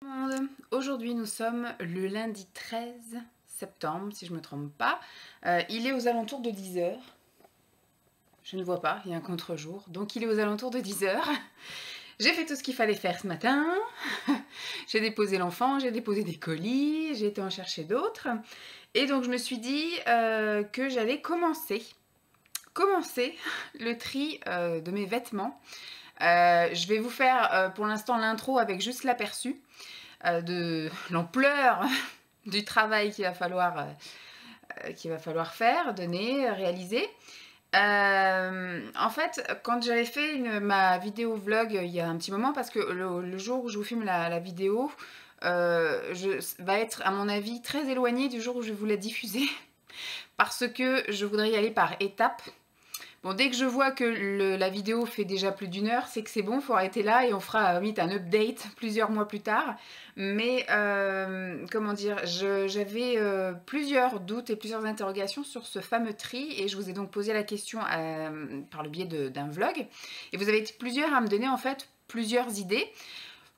Monde. Aujourd'hui, nous sommes le lundi 13 septembre, si je ne me trompe pas. Il est aux alentours de 10 heures. Je ne vois pas, il y a un contre-jour. Donc, il est aux alentours de 10 heures. J'ai fait tout ce qu'il fallait faire ce matin. J'ai déposé l'enfant, j'ai déposé des colis, j'ai été en chercher d'autres. Et donc, je me suis dit que j'allais commencer le tri de mes vêtements. Je vais vous faire pour l'instant l'intro avec juste l'aperçu de l'ampleur du travail qu'il va falloir faire, donner, réaliser. En fait, quand j'avais fait ma vidéo vlog il y a un petit moment, parce que le jour où je vous filme la vidéo va être à mon avis très éloigné du jour où je vais vous la diffuser, parce que je voudrais y aller par étapes. Bon, dès que je vois que la vidéo fait déjà plus d'1 heure, c'est que c'est bon, il faut arrêter là et on fera vite un update plusieurs mois plus tard. Mais comment dire, j'avais plusieurs doutes et plusieurs interrogations sur ce fameux tri et je vous ai donc posé la question par le biais d'un vlog. Et vous avez été plusieurs à me donner en fait plusieurs idées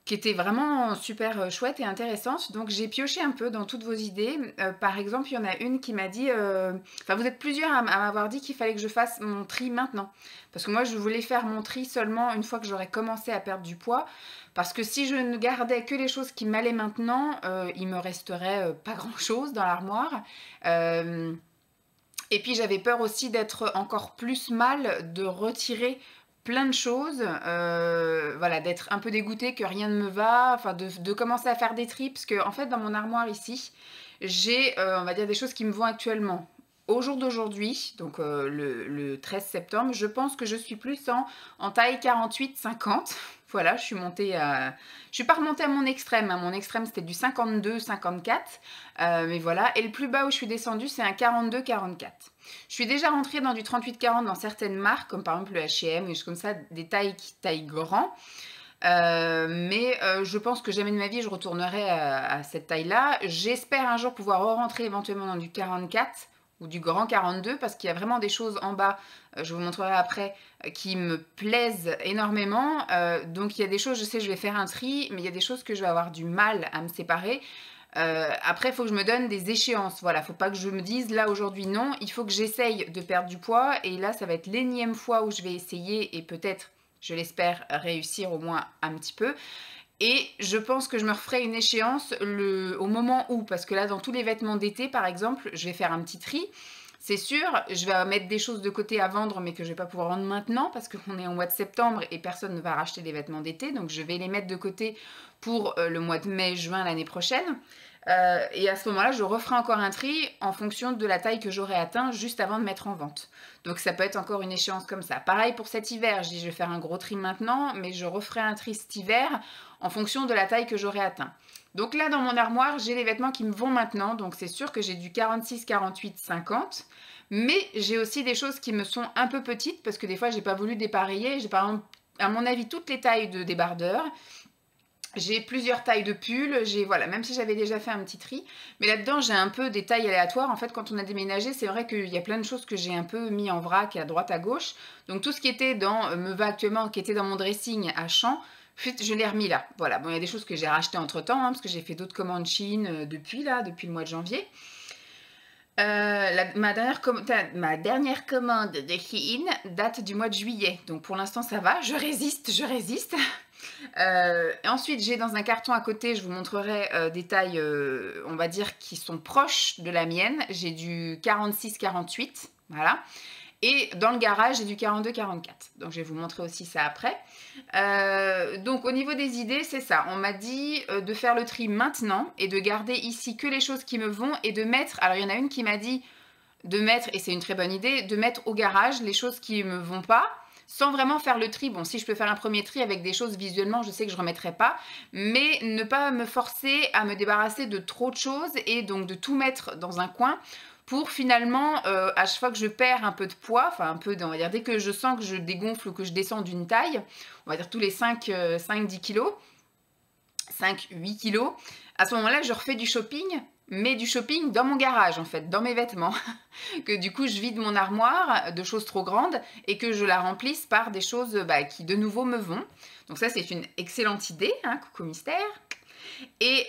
qui était vraiment super chouette et intéressante. Donc j'ai pioché un peu dans toutes vos idées. Par exemple, il y en a une qui m'a dit... Enfin, vous êtes plusieurs à m'avoir dit qu'il fallait que je fasse mon tri maintenant. Parce que moi, je voulais faire mon tri seulement une fois que j'aurais commencé à perdre du poids. Parce que si je ne gardais que les choses qui m'allaient maintenant, il me resterait pas grand-chose dans l'armoire. Et puis j'avais peur aussi d'être encore plus mal, de retirer plein de choses, voilà, d'être un peu dégoûtée que rien ne me va, enfin de commencer à faire des tris, parce que en fait dans mon armoire ici, j'ai, on va dire, des choses qui me vont actuellement. Au jour d'aujourd'hui, donc le 13 septembre, je pense que je suis plus en taille 48-50. Voilà, je suis pas remontée à mon extrême. Hein. Mon extrême, c'était du 52-54. Mais voilà. Et le plus bas où je suis descendue, c'est un 42-44. Je suis déjà rentrée dans du 38-40 dans certaines marques, comme par exemple le H&M, ou des choses comme ça, des tailles qui taillent grand. Mais je pense que jamais de ma vie je retournerai à cette taille-là. J'espère un jour pouvoir re-rentrer éventuellement dans du 44 ou du grand 42 parce qu'il y a vraiment des choses en bas, je vous montrerai après, qui me plaisent énormément. Donc il y a des choses, je sais, je vais faire un tri, mais il y a des choses que je vais avoir du mal à me séparer. Après, il faut que je me donne des échéances. Voilà, faut pas que je me dise là aujourd'hui non. Il faut que j'essaye de perdre du poids. Et là, ça va être l'énième fois où je vais essayer et peut-être, je l'espère, réussir au moins un petit peu. Et je pense que je me referai une échéance au moment où, parce que là, dans tous les vêtements d'été, par exemple, je vais faire un petit tri. C'est sûr, je vais mettre des choses de côté à vendre, mais que je vais pas pouvoir vendre maintenant, parce qu'on est au mois de septembre et personne ne va racheter des vêtements d'été. Donc, je vais les mettre de côté pour le mois de mai, juin l'année prochaine. Et à ce moment-là, je referai encore un tri en fonction de la taille que j'aurai atteint juste avant de mettre en vente. Donc ça peut être encore une échéance comme ça. Pareil pour cet hiver, je dis je vais faire un gros tri maintenant, mais je referai un tri cet hiver en fonction de la taille que j'aurai atteint. Donc là, dans mon armoire, j'ai les vêtements qui me vont maintenant, donc c'est sûr que j'ai du 46, 48, 50. Mais j'ai aussi des choses qui me sont un peu petites, parce que des fois, j'ai pas voulu dépareiller. J'ai par exemple, à mon avis, toutes les tailles de débardeurs. J'ai plusieurs tailles de pulls, voilà, même si j'avais déjà fait un petit tri, mais là-dedans j'ai un peu des tailles aléatoires. En fait, quand on a déménagé, c'est vrai qu'il y a plein de choses que j'ai un peu mis en vrac à droite à gauche. Donc tout ce qui était me va actuellement, qui était dans mon dressing à champ, je l'ai remis là. Voilà, bon, il y a des choses que j'ai rachetées entre temps, hein, parce que j'ai fait d'autres commandes Chine depuis le mois de janvier. Ma dernière commande de Shein date du mois de juillet, donc pour l'instant ça va, je résiste. Ensuite, j'ai dans un carton à côté, je vous montrerai des tailles, on va dire, qui sont proches de la mienne. J'ai du 46-48, voilà. Et dans le garage, j'ai du 42-44. Donc, je vais vous montrer aussi ça après. Donc, au niveau des idées, c'est ça. On m'a dit de faire le tri maintenant et de garder ici que les choses qui me vont et de mettre... Alors, il y en a une qui m'a dit de mettre, et c'est une très bonne idée, de mettre au garage les choses qui ne me vont pas, sans vraiment faire le tri. Bon, si je peux faire un premier tri avec des choses visuellement, je sais que je ne remettrai pas, mais ne pas me forcer à me débarrasser de trop de choses et donc de tout mettre dans un coin pour finalement, à chaque fois que je perds un peu de poids, enfin un peu, on va dire, dès que je sens que je dégonfle ou que je descends d'une taille, on va dire tous les 5-10 kilos, 5-8 kilos, à ce moment-là, je refais du shopping, mais du shopping dans mon garage, en fait, dans mes vêtements. Que du coup, je vide mon armoire de choses trop grandes et que je la remplisse par des choses qui, de nouveau, me vont. Donc ça, c'est une excellente idée, hein, coucou mystère. Et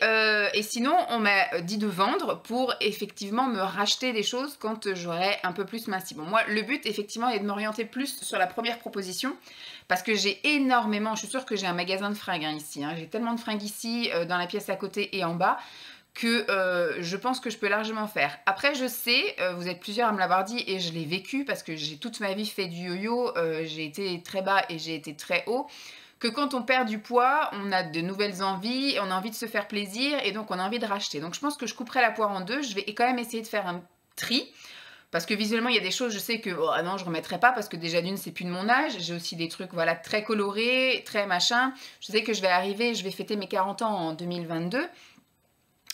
sinon, on m'a dit de vendre pour effectivement me racheter des choses quand j'aurai un peu plus minci. Bon, moi, le but, effectivement, est de m'orienter plus sur la première proposition parce que j'ai énormément, je suis sûre que j'ai un magasin de fringues hein, ici. Hein, j'ai tellement de fringues ici, dans la pièce à côté et en bas, que je pense que je peux largement faire. Après, je sais, vous êtes plusieurs à me l'avoir dit et je l'ai vécu parce que j'ai toute ma vie fait du yo-yo, j'ai été très bas et j'ai été très haut, que quand on perd du poids, on a de nouvelles envies, on a envie de se faire plaisir et donc on a envie de racheter. Donc je pense que je couperai la poire en deux, je vais quand même essayer de faire un tri. Parce que visuellement, il y a des choses, je sais que oh, non, je ne remettrai pas parce que déjà d'une, c'est plus de mon âge. J'ai aussi des trucs voilà, très colorés, très machin. Je sais que je vais arriver, je vais fêter mes 40 ans en 2022.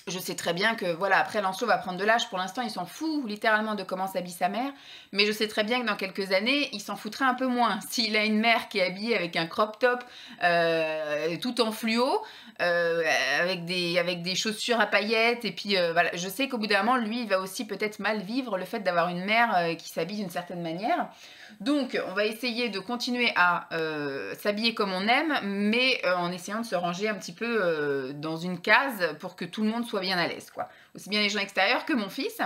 Je sais très bien que, voilà, après Lancelot va prendre de l'âge. Pour l'instant, il s'en fout littéralement de comment s'habille sa mère. Mais je sais très bien que dans quelques années, il s'en foutrait un peu moins. S'il a une mère qui est habillée avec un crop top, tout en fluo, avec des chaussures à paillettes. Et puis, voilà, je sais qu'au bout d'un moment, lui, il va aussi peut-être mal vivre le fait d'avoir une mère qui s'habille d'une certaine manière. Donc, on va essayer de continuer à s'habiller comme on aime, mais en essayant de se ranger un petit peu dans une case pour que tout le monde soit bien à l'aise, quoi. Aussi bien les gens extérieurs que mon fils.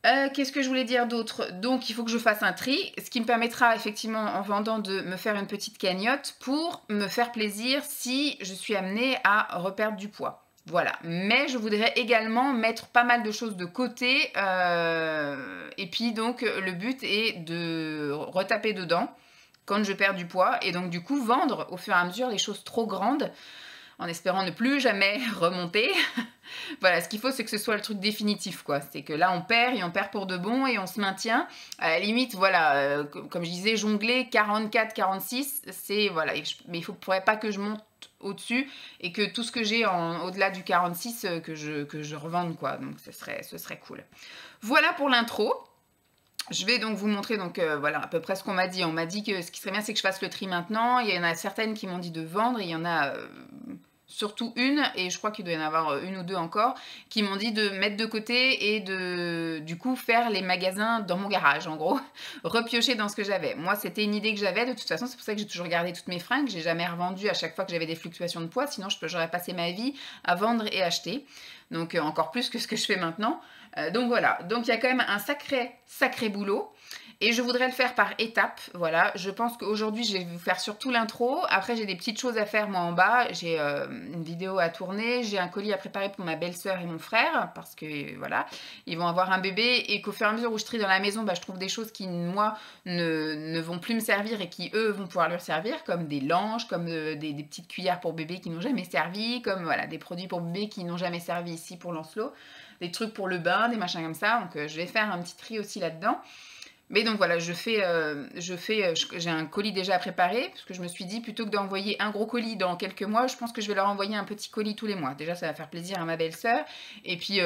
Qu'est-ce que je voulais dire d'autre? Donc, il faut que je fasse un tri, ce qui me permettra effectivement, en vendant, de me faire une petite cagnotte pour me faire plaisir si je suis amenée à reperdre du poids. Voilà, mais je voudrais également mettre pas mal de choses de côté et puis donc le but est de retaper dedans quand je perds du poids et donc du coup vendre au fur et à mesure les choses trop grandes en espérant ne plus jamais remonter. Voilà, ce qu'il faut, c'est que ce soit le truc définitif, quoi. C'est que là, on perd et on perd pour de bon et on se maintient. À la limite, voilà, comme je disais, jongler 44, 46, c'est, voilà, mais il ne faudrait pas que je monte au-dessus et que tout ce que j'ai au-delà du 46, que je revende, quoi. Donc, ce serait cool. Voilà pour l'intro. Je vais donc vous montrer donc voilà à peu près ce qu'on m'a dit. On m'a dit que ce qui serait bien, c'est que je fasse le tri maintenant. Il y en a certaines qui m'ont dit de vendre et il y en a surtout une, et je crois qu'il doit y en avoir une ou deux encore, qui m'ont dit de mettre de côté et de, du coup, faire les magasins dans mon garage, en gros, repiocher dans ce que j'avais. Moi, c'était une idée que j'avais, de toute façon, c'est pour ça que j'ai toujours gardé toutes mes fringues, j'ai jamais revendu à chaque fois que j'avais des fluctuations de poids, sinon j'aurais passé ma vie à vendre et acheter, donc encore plus que ce que je fais maintenant. Donc voilà, donc il y a quand même un sacré boulot. Et je voudrais le faire par étapes, voilà. Je pense qu'aujourd'hui, je vais vous faire surtout l'intro. Après, j'ai des petites choses à faire, moi, en bas. J'ai une vidéo à tourner. J'ai un colis à préparer pour ma belle-sœur et mon frère. Parce que, voilà, ils vont avoir un bébé. Et qu'au fur et à mesure où je trie dans la maison, bah, je trouve des choses qui, moi, ne vont plus me servir et qui, eux, vont pouvoir leur servir. Comme des langes, comme des petites cuillères pour bébé qui n'ont jamais servi. Comme, voilà, des produits pour bébé qui n'ont jamais servi ici pour Lancelot. Des trucs pour le bain, des machins comme ça. Donc, je vais faire un petit tri aussi là-dedans. Mais donc voilà, j'ai un colis déjà à préparer, parce que je me suis dit, plutôt que d'envoyer un gros colis dans quelques mois, je pense que je vais leur envoyer un petit colis tous les mois. Déjà, ça va faire plaisir à ma belle-sœur, et puis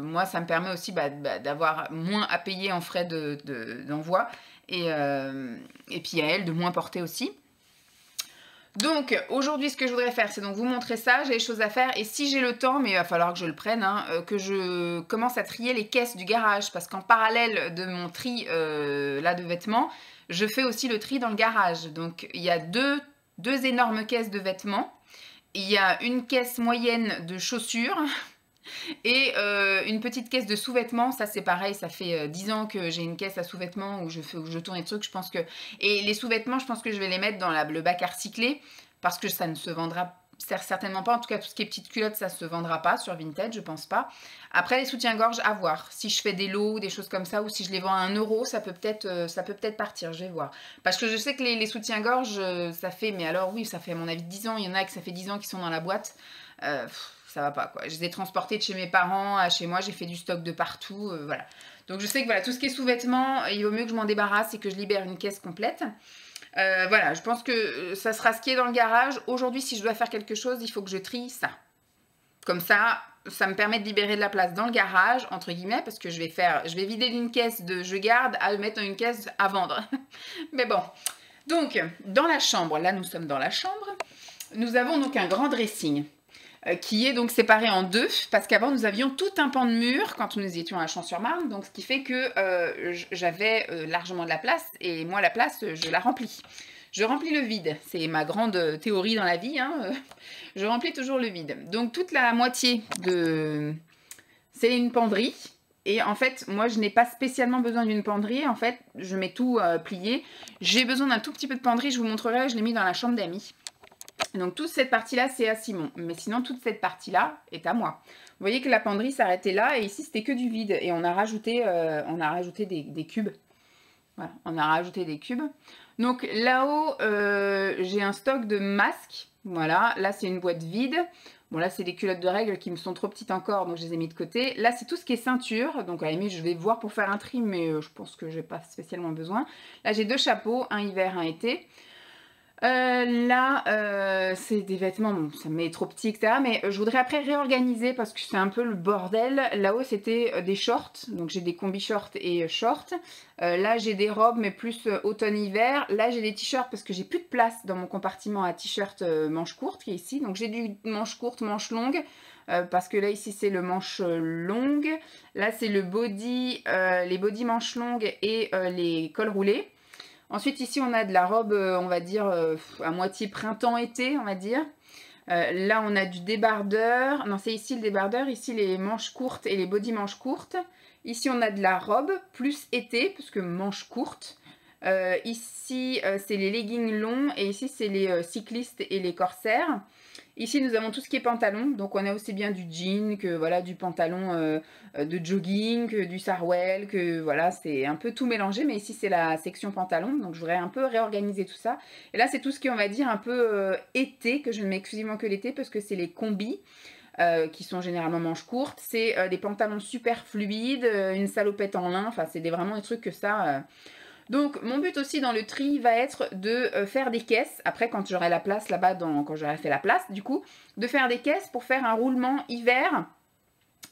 moi, ça me permet aussi d'avoir moins à payer en frais d'envoi, et puis à elle de moins porter aussi. Donc aujourd'hui ce que je voudrais faire, c'est donc vous montrer ça, j'ai des choses à faire et si j'ai le temps, mais il va falloir que je le prenne, hein, que je commence à trier les caisses du garage parce qu'en parallèle de mon tri là de vêtements, je fais aussi le tri dans le garage. Donc il y a deux énormes caisses de vêtements, il y a une caisse moyenne de chaussures et une petite caisse de sous-vêtements, ça c'est pareil, ça fait 10 ans que j'ai une caisse à sous-vêtements où je tourne les trucs, je pense que... Et les sous-vêtements, je pense que je vais les mettre dans le bac à recycler, parce que ça ne se vendra certainement pas, en tout cas tout ce qui est petites culottes, ça se vendra pas sur Vinted, je pense pas. Après les soutiens-gorge, à voir, si je fais des lots, des choses comme ça, ou si je les vends à 1 €, ça peut peut-être partir, je vais voir. Parce que je sais que les soutiens-gorge, ça fait, mais alors oui, ça fait à mon avis 10 ans, il y en a que ça fait 10 ans qu'ils sont dans la boîte, ça va pas quoi. Je les ai transportés de chez mes parents à chez moi, j'ai fait du stock de partout, voilà. Donc je sais que voilà, tout ce qui est sous-vêtements, il vaut mieux que je m'en débarrasse et que je libère une caisse complète. Voilà, je pense que ça sera ce qui est dans le garage. Aujourd'hui, si je dois faire quelque chose, il faut que je trie ça. Comme ça, ça me permet de libérer de la place dans le garage, entre guillemets, parce que je vais vider d'une caisse de je garde à mettre dans une caisse à vendre. Mais bon. Donc, dans la chambre, là nous sommes dans la chambre, nous avons donc un grand dressing qui est donc séparé en deux, parce qu'avant nous avions tout un pan de mur quand nous étions à Champs-sur-Marne, donc ce qui fait que j'avais largement de la place, et moi la place, je la remplis. je remplis le vide. C'est ma grande théorie dans la vie, hein. Je remplis toujours le vide. Donc toute la moitié de... C'est une penderie. Et en fait, moi, je n'ai pas spécialement besoin d'une penderie. En fait, je mets tout plié. J'ai besoin d'un tout petit peu de penderie. Je vous montrerai, je l'ai mis dans la chambre d'amis. Donc toute cette partie-là, c'est à Simon. Mais sinon, toute cette partie-là est à moi. Vous voyez que la penderie s'arrêtait là. Et ici, c'était que du vide. Et on a rajouté des cubes. Voilà, on a rajouté des cubes. Donc là-haut, j'ai un stock de masques. Voilà, là, c'est une boîte vide. Bon, là, c'est des culottes de règles qui me sont trop petites encore, donc je les ai mis de côté. Là, c'est tout ce qui est ceinture. Donc, à la limite, je vais voir pour faire un tri, mais je pense que je n'ai pas spécialement besoin. Là, j'ai 2 chapeaux, un hiver, un été. Là, c'est des vêtements, bon, ça me met trop petit, etc. Mais je voudrais après réorganiser parce que c'est un peu le bordel. Là-haut, c'était des shorts. Donc, j'ai des combi shorts et shorts. Là, j'ai des robes, mais plus automne-hiver. Là, j'ai des t-shirts parce que j'ai plus de place dans mon compartiment à t-shirt manche courte qui est ici. Donc, j'ai du manche courte, manche longue. Parce que là, ici, c'est le manche longue. Là, c'est le body, les body manches longues et les cols roulés. Ensuite, ici, on a de la robe, on va dire, à moitié printemps-été, on va dire. Là, on a du débardeur. Non, c'est ici le débardeur. Ici, les manches courtes et les body manches courtes. Ici, on a de la robe, plus été, parce que manches courtes. Ici, c'est les leggings longs. Et ici, c'est les cyclistes et les corsaires. Ici, nous avons tout ce qui est pantalon. Donc, on a aussi bien du jean que voilà, du pantalon de jogging, que du sarouel, que voilà, c'est un peu tout mélangé. Mais ici, c'est la section pantalon. Donc, je voudrais un peu réorganiser tout ça. Et là, c'est tout ce qui est, on va dire, un peu été, que je ne mets exclusivement que l'été, parce que c'est les combis. Qui sont généralement manches courtes. C'est des pantalons super fluides, une salopette en lin. Enfin, c'est vraiment des trucs que ça... Donc, mon but aussi dans le tri va être de faire des caisses. Après, quand j'aurai la place là-bas, quand j'aurai fait la place, du coup, de faire des caisses pour faire un roulement hiver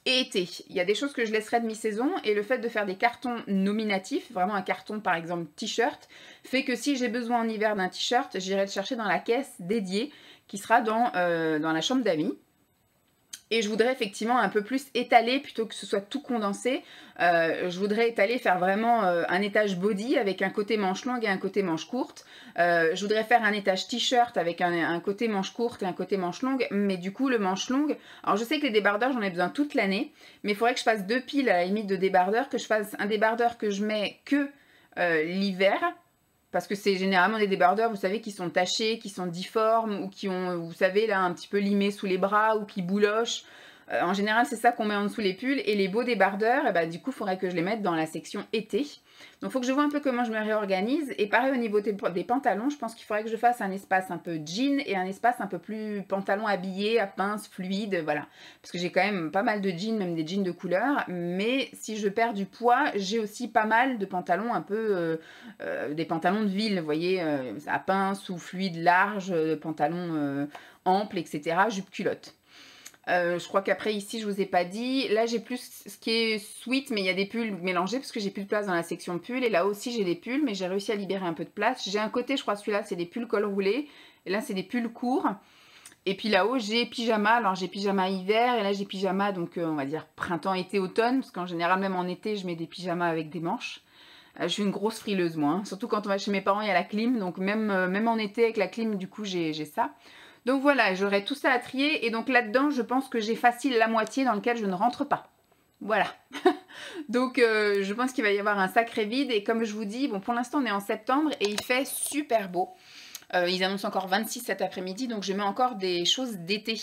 et été. Il y a des choses que je laisserai de mi-saison et le fait de faire des cartons nominatifs, vraiment un carton par exemple t-shirt, fait que si j'ai besoin en hiver d'un t-shirt, j'irai le chercher dans la caisse dédiée qui sera dans la chambre d'amis. Et je voudrais effectivement un peu plus étaler plutôt que ce soit tout condensé. Je voudrais étaler, faire vraiment un étage body avec un côté manche longue et un côté manche courte. Je voudrais faire un étage t-shirt avec un côté manche courte et un côté manche longue. Mais du coup, le manche longue... Alors, je sais que les débardeurs, j'en ai besoin toute l'année. Mais il faudrait que je fasse 2 piles à la limite de débardeurs. Que je fasse un débardeur que je mets que l'hiver. Parce que c'est généralement des débardeurs, vous savez, qui sont tachés, qui sont difformes ou qui ont, vous savez, là, un petit peu limés sous les bras ou qui boulochent. En général, c'est ça qu'on met en dessous les pulls. Et les beaux débardeurs, bah, du coup, il faudrait que je les mette dans la section été. Donc, il faut que je vois un peu comment je me réorganise. Et pareil, au niveau des pantalons, je pense qu'il faudrait que je fasse un espace un peu jean et un espace un peu plus pantalon habillé, à pince, fluide, voilà. Parce que j'ai quand même pas mal de jeans, même des jeans de couleur. Mais si je perds du poids, j'ai aussi pas mal de pantalons un peu... des pantalons de ville, vous voyez, à pince ou fluide large, pantalons amples, etc. Jupe culotte. Je crois qu'après ici je vous ai pas dit, là j'ai plus ce qui est sweat mais il y a des pulls mélangés parce que j'ai plus de place dans la section pulls et là aussi j'ai des pulls mais j'ai réussi à libérer un peu de place. J'ai un côté, je crois celui-là c'est des pulls col roulé et là c'est des pulls courts et puis là-haut j'ai pyjama, alors j'ai pyjama hiver et là j'ai pyjama donc on va dire printemps, été, automne parce qu'en général même en été je mets des pyjamas avec des manches. Je suis une grosse frileuse moi, hein. Surtout quand on va chez mes parents il y a la clim donc même en été avec la clim du coup j'ai ça. Donc voilà, j'aurai tout ça à trier et donc là-dedans, je pense que j'ai facile la moitié dans lequel je ne rentre pas. Voilà. Donc je pense qu'il va y avoir un sacré vide et comme je vous dis, bon pour l'instant on est en septembre et il fait super beau. Ils annoncent encore 26 cet après-midi donc je mets encore des choses d'été.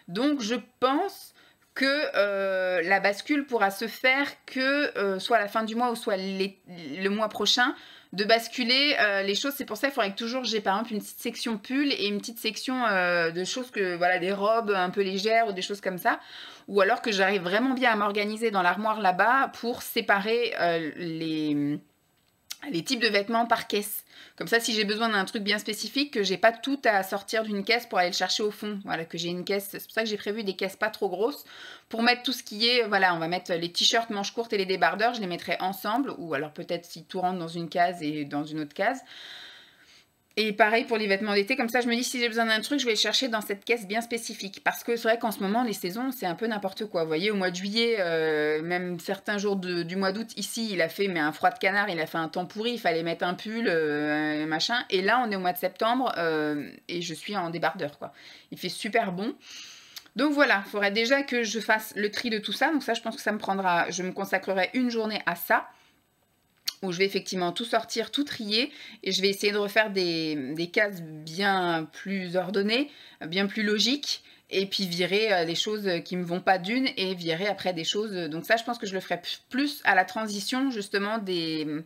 Donc je pense que la bascule pourra se faire que soit à la fin du mois ou soit le mois prochain de basculer les choses. C'est pour ça qu'il faudrait que toujours j'ai par exemple une petite section pull et une petite section de choses que voilà, des robes un peu légères ou des choses comme ça, ou alors que j'arrive vraiment bien à m'organiser dans l'armoire là-bas pour séparer les types de vêtements par caisse. Comme ça, si j'ai besoin d'un truc bien spécifique, que j'ai pas tout à sortir d'une caisse pour aller le chercher au fond. Voilà, que j'ai une caisse. C'est pour ça que j'ai prévu des caisses pas trop grosses pour mettre tout ce qui est... Voilà, on va mettre les t-shirts manches courtes et les débardeurs. Je les mettrai ensemble. Ou alors peut-être si tout rentre dans une case et dans une autre case. Et pareil pour les vêtements d'été, comme ça je me dis si j'ai besoin d'un truc, je vais le chercher dans cette caisse bien spécifique. Parce que c'est vrai qu'en ce moment, les saisons, c'est un peu n'importe quoi. Vous voyez, au mois de juillet, même certains jours du mois d'août, ici, il a fait mais un froid de canard, il a fait un temps pourri, il fallait mettre un pull, machin. Et là, on est au mois de septembre et je suis en débardeur, quoi. Il fait super bon. Donc voilà, il faudrait déjà que je fasse le tri de tout ça. Donc ça, je pense que ça me prendra, je me consacrerai une journée à ça, où je vais effectivement tout sortir, tout trier, et je vais essayer de refaire des cases bien plus ordonnées, bien plus logiques, et puis virer les choses qui me vont pas d'une, et virer après des choses. Donc ça, je pense que je le ferai plus à la transition, justement, de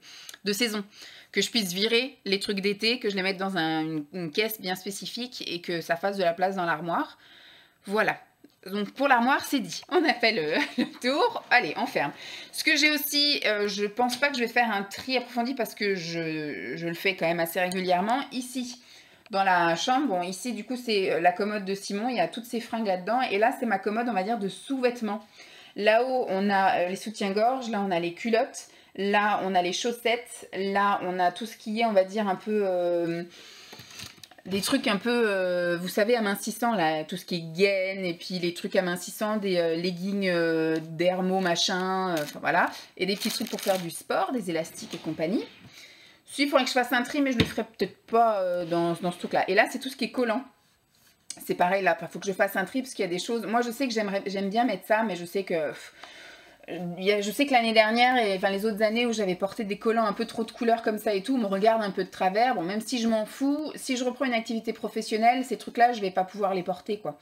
saison. Que je puisse virer les trucs d'été, que je les mette dans une caisse bien spécifique, et que ça fasse de la place dans l'armoire. Voilà. Donc pour l'armoire, c'est dit. On a fait le tour. Allez, on ferme. Ce que j'ai aussi, je pense pas que je vais faire un tri approfondi parce que je le fais quand même assez régulièrement. Ici, dans la chambre, bon, ici, du coup, c'est la commode de Simon. Il y a toutes ses fringues là-dedans. Et là, c'est ma commode, on va dire, de sous-vêtements. Là-haut, on a les soutiens-gorge. Là, on a les culottes. Là, on a les chaussettes. Là, on a tout ce qui est, on va dire, un peu... des trucs un peu, vous savez, amincissants, là, tout ce qui est gaine, et puis les trucs amincissants, des leggings d'Hermo, machin, enfin voilà. Et des petits trucs pour faire du sport, des élastiques et compagnie. Si, il faudrait que je fasse un tri, mais je le ferai peut-être pas dans ce truc-là. Et là, c'est tout ce qui est collant. C'est pareil, là, il faut que je fasse un tri, parce qu'il y a des choses... Moi, je sais que j'aime bien mettre ça, mais je sais que... je sais que l'année dernière et enfin les autres années où j'avais porté des collants un peu trop de couleurs comme ça et tout, on me regarde un peu de travers. Bon, même si je m'en fous, si je reprends une activité professionnelle, ces trucs-là, je vais pas pouvoir les porter, quoi.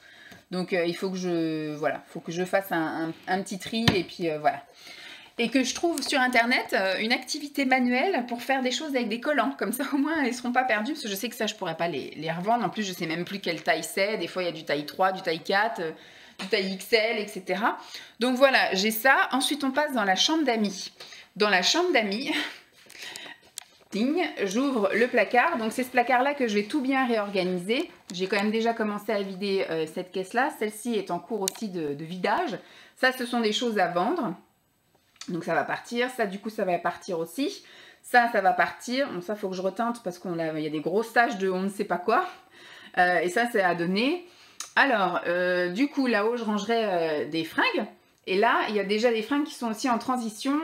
Donc il faut que je fasse un petit tri et puis voilà. Et que je trouve sur internet une activité manuelle pour faire des choses avec des collants. Comme ça, au moins, elles seront pas perdues. Parce que je sais que ça, je pourrais pas les revendre. En plus, je sais même plus quelle taille c'est. Des fois, il y a du taille 3, du taille 4, du taille XL, etc. Donc voilà, j'ai ça. Ensuite, on passe dans la chambre d'amis. Dans la chambre d'amis, j'ouvre le placard. Donc c'est ce placard-là que je vais tout bien réorganiser. J'ai quand même déjà commencé à vider cette caisse-là. Celle-ci est en cours aussi de vidage. Ça, ce sont des choses à vendre. Donc ça va partir, ça du coup ça va partir aussi, ça va partir, bon ça faut que je reteinte parce qu'il y a des grosses taches de on ne sait pas quoi, et ça c'est à donner. Alors du coup là-haut je rangerai des fringues, et là il y a déjà des fringues qui sont aussi en transition,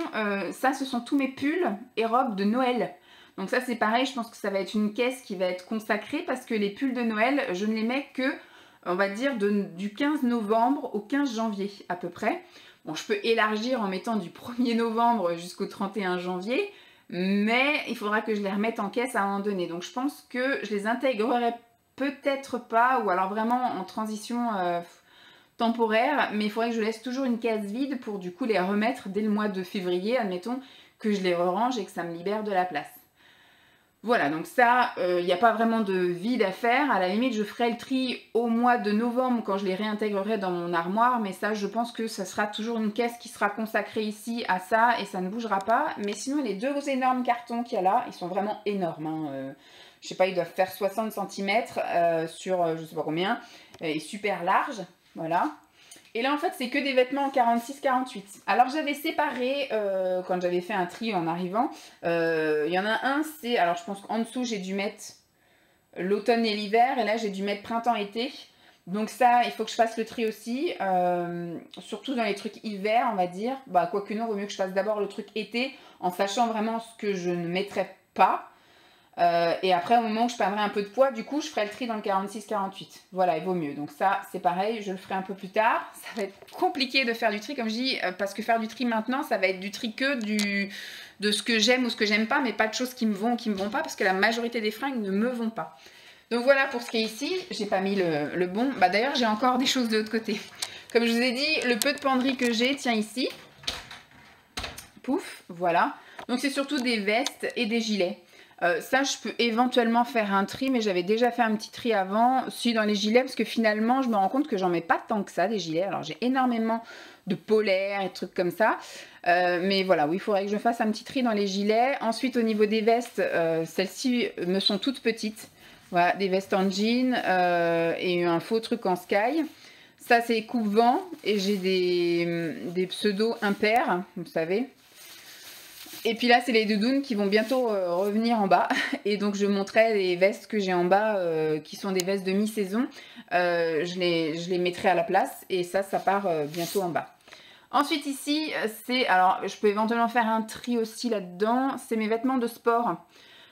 ça ce sont tous mes pulls et robes de Noël. Donc ça c'est pareil, je pense que ça va être une caisse qui va être consacrée parce que les pulls de Noël je ne les mets que, on va dire, du 15 novembre au 15 janvier à peu près. Bon, je peux élargir en mettant du 1er novembre jusqu'au 31 janvier, mais il faudra que je les remette en caisse à un moment donné. Donc je pense que je les intégrerai peut-être pas, ou alors vraiment en transition temporaire, mais il faudrait que je laisse toujours une case vide pour du coup les remettre dès le mois de février, admettons, que je les re-range et que ça me libère de la place. Voilà, donc ça, il n'y a pas vraiment de vide à faire. À la limite, je ferai le tri au mois de novembre quand je les réintégrerai dans mon armoire. Mais ça, je pense que ça sera toujours une caisse qui sera consacrée ici à ça et ça ne bougera pas. Mais sinon, les deux énormes cartons qu'il y a là, ils sont vraiment énormes, hein. Je sais pas, ils doivent faire 60 cm sur je sais pas combien. Et super large, voilà. Et là, en fait, c'est que des vêtements en 46-48. Alors, j'avais séparé, quand j'avais fait un tri en arrivant, il y en a un, c'est... Alors, je pense qu'en dessous, j'ai dû mettre l'automne et l'hiver. Et là, j'ai dû mettre printemps-été. Donc ça, il faut que je fasse le tri aussi. Surtout dans les trucs hiver, on va dire. Bah, quoique non, il vaut mieux que je fasse d'abord le truc été, en sachant vraiment ce que je ne mettrai pas. Et après, au moment où je perdrai un peu de poids, du coup, je ferai le tri dans le 46-48. Voilà, il vaut mieux. Donc ça, c'est pareil, je le ferai un peu plus tard. Ça va être compliqué de faire du tri, comme je dis, parce que faire du tri maintenant, ça va être du tri que de ce que j'aime ou ce que j'aime pas, mais pas de choses qui me vont ou qui me vont pas, parce que la majorité des fringues ne me vont pas. Donc voilà pour ce qui est ici. J'ai pas mis le bon. Bah d'ailleurs, j'ai encore des choses de l'autre côté. Comme je vous ai dit, le peu de penderie que j'ai, tiens ici. Pouf, voilà. Donc c'est surtout des vestes et des gilets. Ça, je peux éventuellement faire un tri, mais j'avais déjà fait un petit tri avant, si dans les gilets, parce que finalement, je me rends compte que j'en mets pas tant que ça, des gilets. Alors, j'ai énormément de polaires et trucs comme ça. Mais voilà, oui, il faudrait que je fasse un petit tri dans les gilets. Ensuite, au niveau des vestes, celles-ci me sont toutes petites. Voilà, des vestes en jean et un faux truc en sky. Ça, c'est coupe-vent et j'ai des pseudos impairs, vous savez. Et puis là, c'est les doudounes qui vont bientôt revenir en bas. Et donc, je montrerai les vestes que j'ai en bas, qui sont des vestes de mi-saison. Je les mettrai à la place. Et ça part bientôt en bas. Ensuite, ici, alors, je peux éventuellement faire un tri aussi là-dedans. C'est mes vêtements de sport.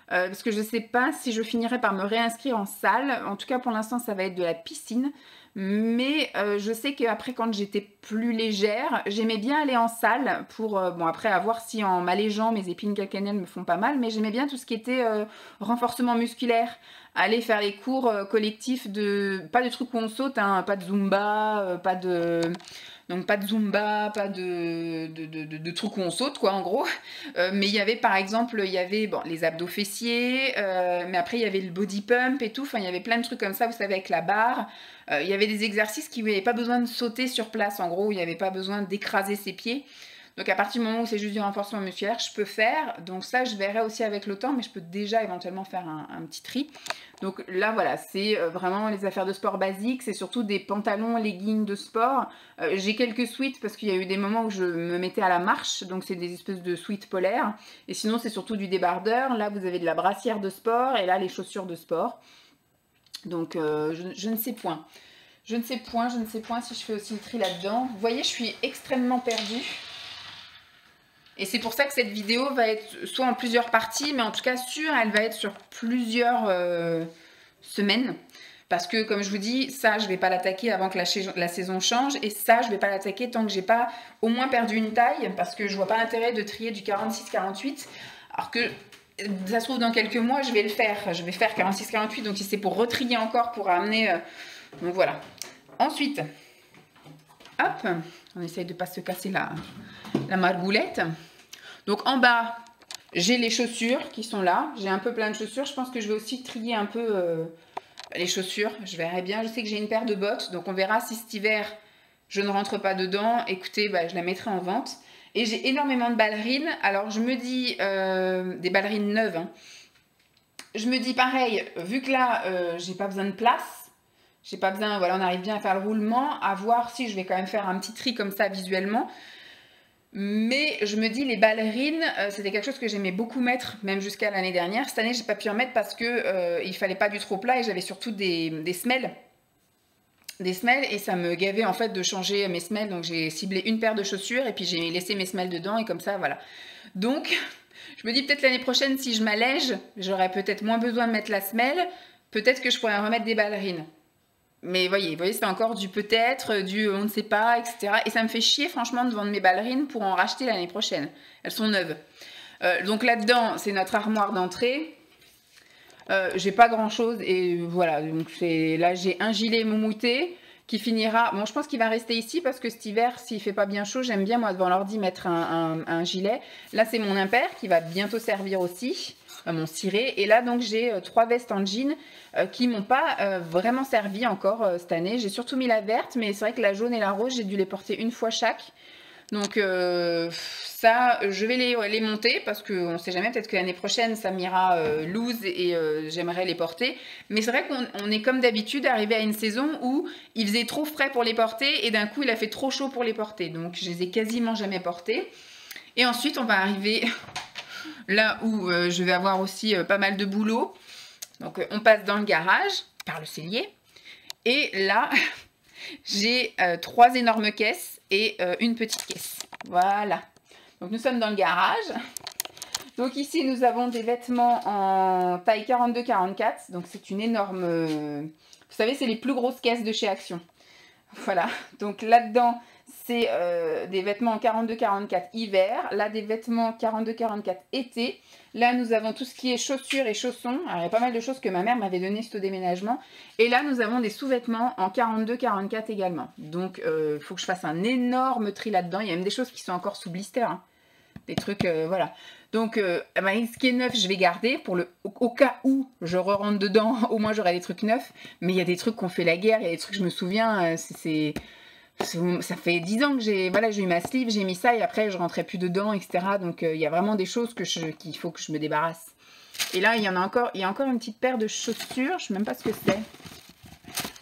Parce que je ne sais pas si je finirai par me réinscrire en salle. En tout cas, pour l'instant, ça va être de la piscine. Mais je sais qu'après, quand j'étais plus légère, j'aimais bien aller en salle pour, bon après à voir si en m'allégeant mes épines calcanéennes me font pas mal, mais j'aimais bien tout ce qui était renforcement musculaire, aller faire les cours collectifs pas de trucs où on saute, hein, pas de Zumba, pas de... Donc pas de Zumba, pas de trucs où on saute quoi en gros. Mais il y avait par exemple, il y avait bon, les abdos fessiers, mais après il y avait le body pump et tout, enfin il y avait plein de trucs comme ça, vous savez avec la barre. Il y avait des exercices qui n'avaient pas besoin de sauter sur place, en gros, où il n'y avait pas besoin d'écraser ses pieds. Donc à partir du moment où c'est juste du renforcement musculaire, je peux faire. Donc ça, je verrai aussi avec le temps, mais je peux déjà éventuellement faire un petit tri. Donc là, voilà, c'est vraiment les affaires de sport basiques. C'est surtout des pantalons, leggings de sport. J'ai quelques sweats parce qu'il y a eu des moments où je me mettais à la marche. Donc c'est des espèces de sweats polaires. Et sinon, c'est surtout du débardeur. Là, vous avez de la brassière de sport et là, les chaussures de sport. Donc je ne sais point. Je ne sais point si je fais aussi le tri là-dedans. Vous voyez, je suis extrêmement perdue. Et c'est pour ça que cette vidéo va être soit en plusieurs parties, mais en tout cas sûre, elle va être sur plusieurs semaines. Parce que comme je vous dis, ça je ne vais pas l'attaquer avant que la saison change. Et ça je ne vais pas l'attaquer tant que j'ai pas au moins perdu une taille. Parce que je vois pas l'intérêt de trier du 46-48. Alors que ça se trouve dans quelques mois je vais le faire. Je vais faire 46-48. Donc si c'est pour retrier encore, pour amener... donc voilà. Ensuite, hop, on essaye de ne pas se casser la margoulette. Donc en bas, j'ai les chaussures qui sont là. J'ai un peu plein de chaussures. Je pense que je vais aussi trier un peu les chaussures. Je verrai bien. Je sais que j'ai une paire de bottes. Donc on verra si cet hiver, je ne rentre pas dedans. Écoutez, bah, je la mettrai en vente. Et j'ai énormément de ballerines. Alors je me dis, des ballerines neuves. Hein. Je me dis pareil, vu que là, j'ai pas besoin de place. J'ai pas besoin, voilà, on arrive bien à faire le roulement, à voir si je vais quand même faire un petit tri comme ça visuellement. Mais je me dis, les ballerines, c'était quelque chose que j'aimais beaucoup mettre, même jusqu'à l'année dernière. Cette année, j'ai pas pu en mettre parce que il fallait pas du trop plat et j'avais surtout des semelles. Des semelles et ça me gavait en fait de changer mes semelles. Donc j'ai ciblé une paire de chaussures et puis j'ai laissé mes semelles dedans et comme ça, voilà. Donc, je me dis peut-être l'année prochaine, si je m'allège, j'aurai peut-être moins besoin de mettre la semelle. Peut-être que je pourrais remettre des ballerines. Mais voyez, c'est encore du peut-être, du on ne sait pas, etc. Et ça me fait chier franchement de vendre mes ballerines pour en racheter l'année prochaine. Elles sont neuves. Donc là-dedans, c'est notre armoire d'entrée. J'ai pas grand-chose et voilà. Donc là, j'ai un gilet moumouté qui finira... Bon, je pense qu'il va rester ici parce que cet hiver, s'il fait pas bien chaud, j'aime bien moi devant l'ordi mettre un gilet. Là, c'est mon impair qui va bientôt servir aussi. Mon ciré. Et là, donc, j'ai 3 vestes en jean qui m'ont pas vraiment servi encore cette année. J'ai surtout mis la verte, mais c'est vrai que la jaune et la rose, j'ai dû les porter une fois chaque. Donc, ça, je vais les monter parce qu'on ne sait jamais, peut-être que l'année prochaine, ça m'ira loose et j'aimerais les porter. Mais c'est vrai qu'on est comme d'habitude arrivé à une saison où il faisait trop frais pour les porter et d'un coup, il a fait trop chaud pour les porter. Donc, je les ai quasiment jamais portés. Et ensuite, on va arriver... là où je vais avoir aussi pas mal de boulot. Donc on passe dans le garage par le cellier. Et là, j'ai 3 énormes caisses et une petite caisse. Voilà. Donc nous sommes dans le garage. Donc ici, nous avons des vêtements en taille 42-44. Donc c'est une énorme... vous savez, c'est les plus grosses caisses de chez Action. Voilà. Donc là-dedans... c'est des vêtements en 42-44 hiver. Là, des vêtements 42-44 été. Là, nous avons tout ce qui est chaussures et chaussons. Alors, il y a pas mal de choses que ma mère m'avait donné suite au déménagement. Et là, nous avons des sous-vêtements en 42-44 également. Donc, il faut que je fasse un énorme tri là-dedans. Il y a même des choses qui sont encore sous blister. Hein. Des trucs, voilà. Donc, ce qui est neuf, je vais garder pour au cas où je re-rentre dedans. Au moins, j'aurai des trucs neufs. Mais il y a des trucs qu'on fait la guerre. Il y a des trucs, je me souviens, ça fait 10 ans que j'ai eu ma sleeve, j'ai mis ça et après je rentrais plus dedans, etc. Donc il y a vraiment des choses qu'il faut que je me débarrasse. Et là, il y a encore une petite paire de chaussures, je sais même pas ce que c'est.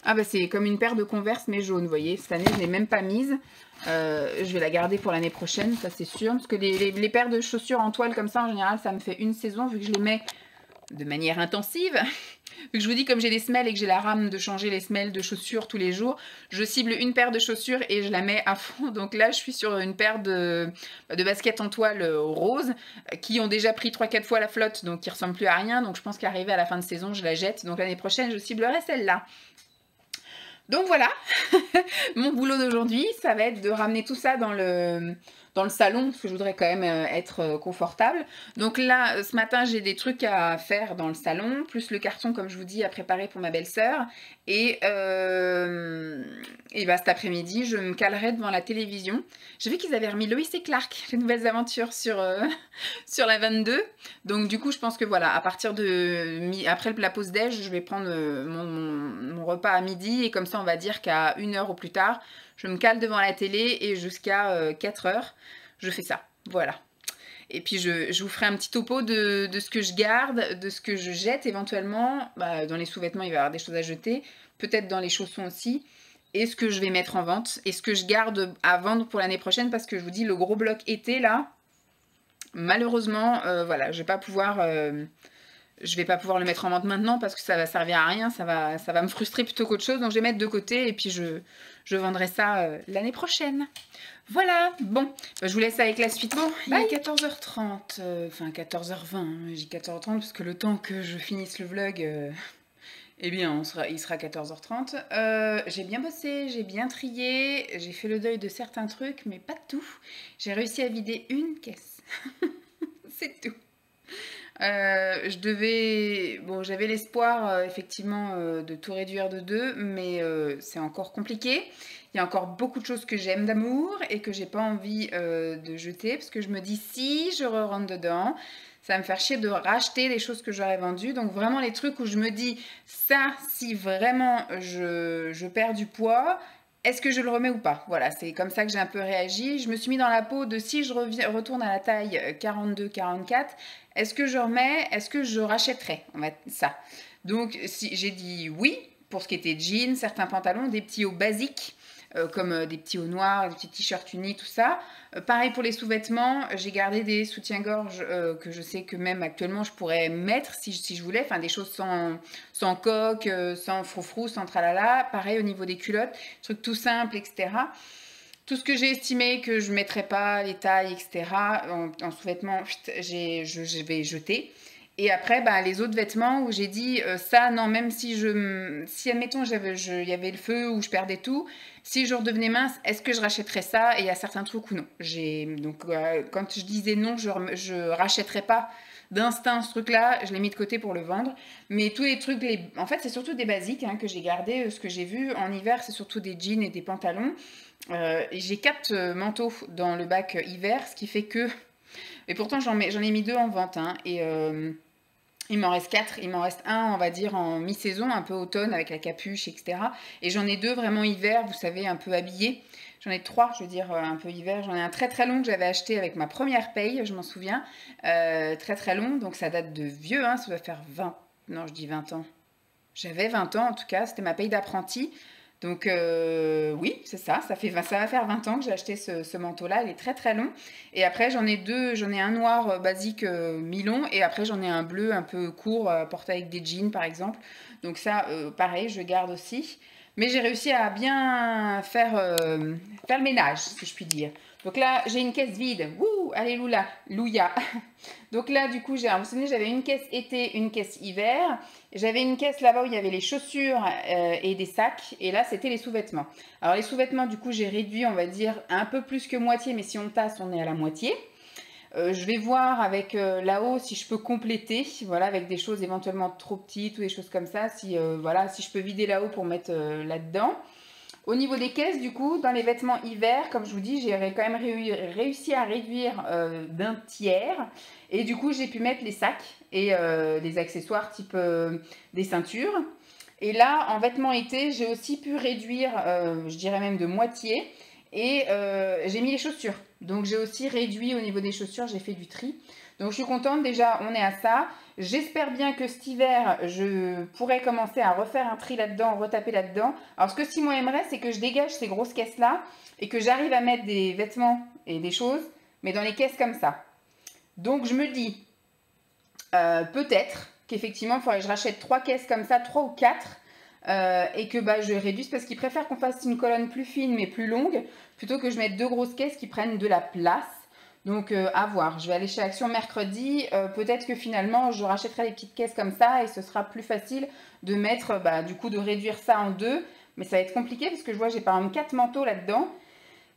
Ah bah c'est comme une paire de Converse mais jaune, vous voyez. Cette année, je ne l'ai même pas mise. Je vais la garder pour l'année prochaine, ça c'est sûr. Parce que les paires de chaussures en toile comme ça, en général, ça me fait une saison vu que je les mets de manière intensive. Vu que je vous dis, comme j'ai des semelles et que j'ai la rame de changer les semelles de chaussures tous les jours, je cible une paire de chaussures et je la mets à fond. Donc là, je suis sur une paire de baskets en toile rose qui ont déjà pris 3-4 fois la flotte, donc qui ne ressemblent plus à rien. Donc je pense qu'arrivé à la fin de saison, je la jette. Donc l'année prochaine, je ciblerai celle-là. Donc voilà, mon boulot d'aujourd'hui, ça va être de ramener tout ça dans le salon, parce que je voudrais quand même être confortable. Donc là, ce matin, j'ai des trucs à faire dans le salon, plus le carton, comme je vous dis, à préparer pour ma belle-sœur. Et bah, cet après-midi, je me calerai devant la télévision. J'ai vu qu'ils avaient remis Lois et Clark, les nouvelles aventures sur, sur la 22. Donc du coup, je pense que voilà, à partir de après la pause déj, je vais prendre mon repas à midi. Et comme ça, on va dire qu'à 1h au plus tard, je me cale devant la télé et jusqu'à 4h, je fais ça. Voilà. Et puis je vous ferai un petit topo de ce que je garde, de ce que je jette éventuellement. Bah, dans les sous-vêtements, il va y avoir des choses à jeter. Peut-être dans les chaussons aussi. Et ce que je vais mettre en vente. Et ce que je garde à vendre pour l'année prochaine. Parce que je vous dis, le gros bloc été, là, malheureusement, voilà, je vais pas pouvoir le mettre en vente maintenant parce que ça va servir à rien, ça va me frustrer plutôt qu'autre chose. Donc je vais mettre de côté et puis je vendrai ça l'année prochaine. Voilà, bon, bah, je vous laisse avec la suite. Bon, il est 14h30, enfin 14h20, hein, j'ai 14h30 parce que le temps que je finisse le vlog, eh bien il sera 14h30. J'ai bien bossé, j'ai bien trié, j'ai fait le deuil de certains trucs, mais pas de tout. J'ai réussi à vider une caisse, c'est tout. J'avais l'espoir effectivement de tout réduire de 2, mais c'est encore compliqué. Il y a encore beaucoup de choses que j'aime d'amour et que j'ai pas envie de jeter parce que je me dis si je rentre dedans, ça va me faire chier de racheter les choses que j'aurais vendues. Donc vraiment les trucs où je me dis ça, si vraiment je perds du poids, est-ce que je le remets ou pas? Voilà, c'est comme ça que j'ai un peu réagi. Je me suis mis dans la peau de si je retourne à la taille 42-44, est-ce que je remets? Est-ce que je rachèterais? On va ça. Donc si j'ai dit oui pour ce qui était jeans, certains pantalons, des petits hauts basiques. Comme des petits hauts noirs, des petits t-shirts unis, tout ça. Pareil pour les sous-vêtements, j'ai gardé des soutiens-gorge que je sais que même actuellement je pourrais mettre si je voulais, enfin des choses sans coque, sans froufrou, sans tralala. Pareil au niveau des culottes, trucs tout simples, etc. Tout ce que j'ai estimé que je ne mettrais pas, les tailles, etc. En sous-vêtements, je vais jeter. Et après, bah, les autres vêtements où j'ai dit ça, non, même si admettons, il y avait le feu ou je perdais tout, si je redevenais mince, est-ce que je rachèterais ça? Et il y a certains trucs où non. Donc, quand je disais non, je rachèterais pas d'instinct ce truc-là, je l'ai mis de côté pour le vendre. Mais tous les trucs, en fait, c'est surtout des basiques hein, que j'ai gardés. Ce que j'ai vu en hiver, c'est surtout des jeans et des pantalons. J'ai 4 manteaux dans le bac hiver, ce qui fait que... Et pourtant, j'en ai mis 2 en vente. Hein, et il m'en reste 4. Il m'en reste un, on va dire, en mi-saison, un peu automne, avec la capuche, etc. Et j'en ai 2 vraiment hiver, vous savez, un peu habillés. J'en ai 3, je veux dire, un peu hiver. J'en ai un très très long que j'avais acheté avec ma première paye, je m'en souviens. Très très long, donc ça date de vieux, hein, ça doit faire 20... Non, je dis 20 ans. J'avais 20 ans en tout cas, c'était ma paye d'apprenti. Donc oui, c'est ça, ça va faire 20 ans que j'ai acheté ce manteau-là, il est très très long. Et après j'en ai un noir basique mi-long et après j'en ai un bleu un peu court porté avec des jeans par exemple. Donc ça, pareil, je garde aussi. Mais j'ai réussi à bien faire le ménage, si je puis dire. Donc là, j'ai une caisse vide. Wouh, alléluia, louia. Donc là, du coup, j'avais une caisse été, une caisse hiver. J'avais une caisse là-bas où il y avait les chaussures et des sacs. Et là, c'était les sous-vêtements. Alors les sous-vêtements, du coup, j'ai réduit, on va dire, un peu plus que moitié. Mais si on tasse, on est à la moitié. Je vais voir avec là-haut si je peux compléter, voilà, avec des choses éventuellement trop petites ou des choses comme ça. Voilà, si je peux vider là-haut pour mettre là-dedans. Au niveau des caisses, du coup, dans les vêtements hiver, comme je vous dis, j'ai quand même réussi à réduire d'un tiers. Et du coup, j'ai pu mettre les sacs et les accessoires type des ceintures. Et là, en vêtements été, j'ai aussi pu réduire, je dirais même de moitié. Et j'ai mis les chaussures. Donc j'ai aussi réduit au niveau des chaussures, j'ai fait du tri. Donc je suis contente, déjà on est à ça. J'espère bien que cet hiver, je pourrai commencer à refaire un tri là-dedans, retaper là-dedans. Alors ce que Simon aimerait, c'est que je dégage ces grosses caisses-là et que j'arrive à mettre des vêtements et des choses, mais dans les caisses comme ça. Donc je me dis, peut-être qu'effectivement, il faudrait que je rachète 3 caisses comme ça, 3 ou 4, et que bah, je réduise parce qu'ils préfèrent qu'on fasse une colonne plus fine mais plus longue, plutôt que je mette 2 grosses caisses qui prennent de la place. Donc à voir, je vais aller chez Action mercredi, peut-être que finalement je rachèterai des petites caisses comme ça et ce sera plus facile de mettre, bah, du coup de réduire ça en 2, mais ça va être compliqué parce que je vois j'ai par exemple 4 manteaux là-dedans,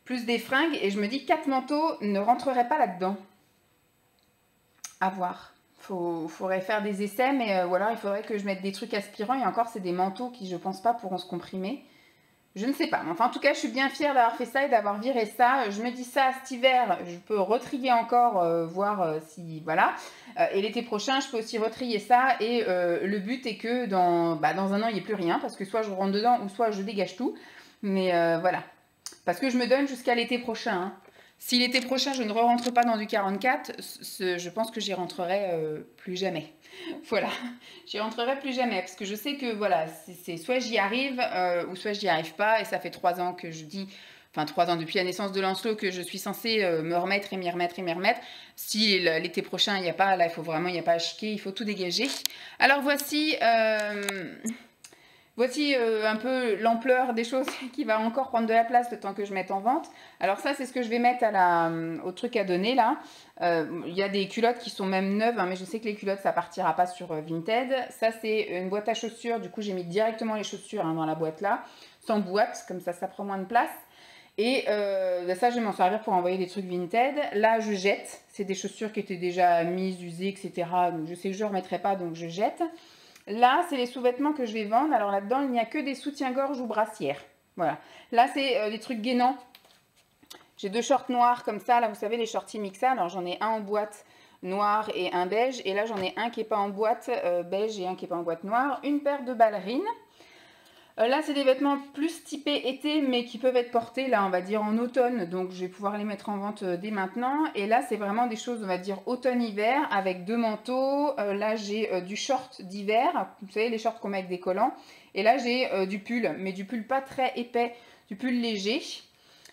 plus des fringues, et je me dis 4 manteaux ne rentreraient pas là-dedans. À voir. Faudrait faire des essais, mais ou alors il faudrait que je mette des trucs aspirants, et encore c'est des manteaux qui je pense pas pourront se comprimer. Je ne sais pas, mais enfin en tout cas je suis bien fière d'avoir fait ça et d'avoir viré ça. Je me dis ça cet hiver, je peux retrier encore, voir si voilà. Et l'été prochain je peux aussi retrier ça, et le but est que dans un an il n'y ait plus rien, parce que soit je rentre dedans ou soit je dégage tout. Mais voilà, parce que je me donne jusqu'à l'été prochain, hein. Si l'été prochain je ne rentre pas dans du 44, je pense que j'y rentrerai plus jamais. Voilà, j'y rentrerai plus jamais parce que je sais que voilà, c'est soit j'y arrive ou soit j'y arrive pas, et ça fait 3 ans que je dis, enfin 3 ans depuis la naissance de Lancelot que je suis censée me remettre et m'y remettre et m'y remettre. Si l'été prochain il n'y a pas, là il faut vraiment, il n'y a pas à chiquer, il faut tout dégager. Alors voici un peu l'ampleur des choses qui va encore prendre de la place le temps que je mette en vente. Alors ça, c'est ce que je vais mettre au truc à donner là. Il y a des culottes qui sont même neuves, hein, mais je sais que les culottes, ça partira pas sur Vinted. Ça, c'est une boîte à chaussures. Du coup, j'ai mis directement les chaussures, hein, dans la boîte là, sans boîte, comme ça prend moins de place. Et ça, je vais m'en servir pour envoyer des trucs Vinted. Là, je jette. C'est des chaussures qui étaient déjà mises, usées, etc. Donc, je sais que je ne remettrai pas, donc je jette. Là, c'est les sous-vêtements que je vais vendre. Alors là-dedans, il n'y a que des soutiens-gorge ou brassières. Voilà. Là, c'est des trucs gainants. J'ai 2 shorts noirs comme ça. Là, vous savez, les shorties Mixa. Alors, j'en ai un en boîte noir et un beige. Et là, j'en ai un qui n'est pas en boîte beige et un qui n'est pas en boîte noire. Une paire de ballerines. Là, c'est des vêtements plus typés été, mais qui peuvent être portés, là, on va dire, en automne. Donc, je vais pouvoir les mettre en vente dès maintenant. Et là, c'est vraiment des choses, on va dire, automne-hiver, avec 2 manteaux. Là, j'ai du short d'hiver. Vous savez, les shorts qu'on met avec des collants. Et là, j'ai du pull, mais du pull pas très épais, du pull léger.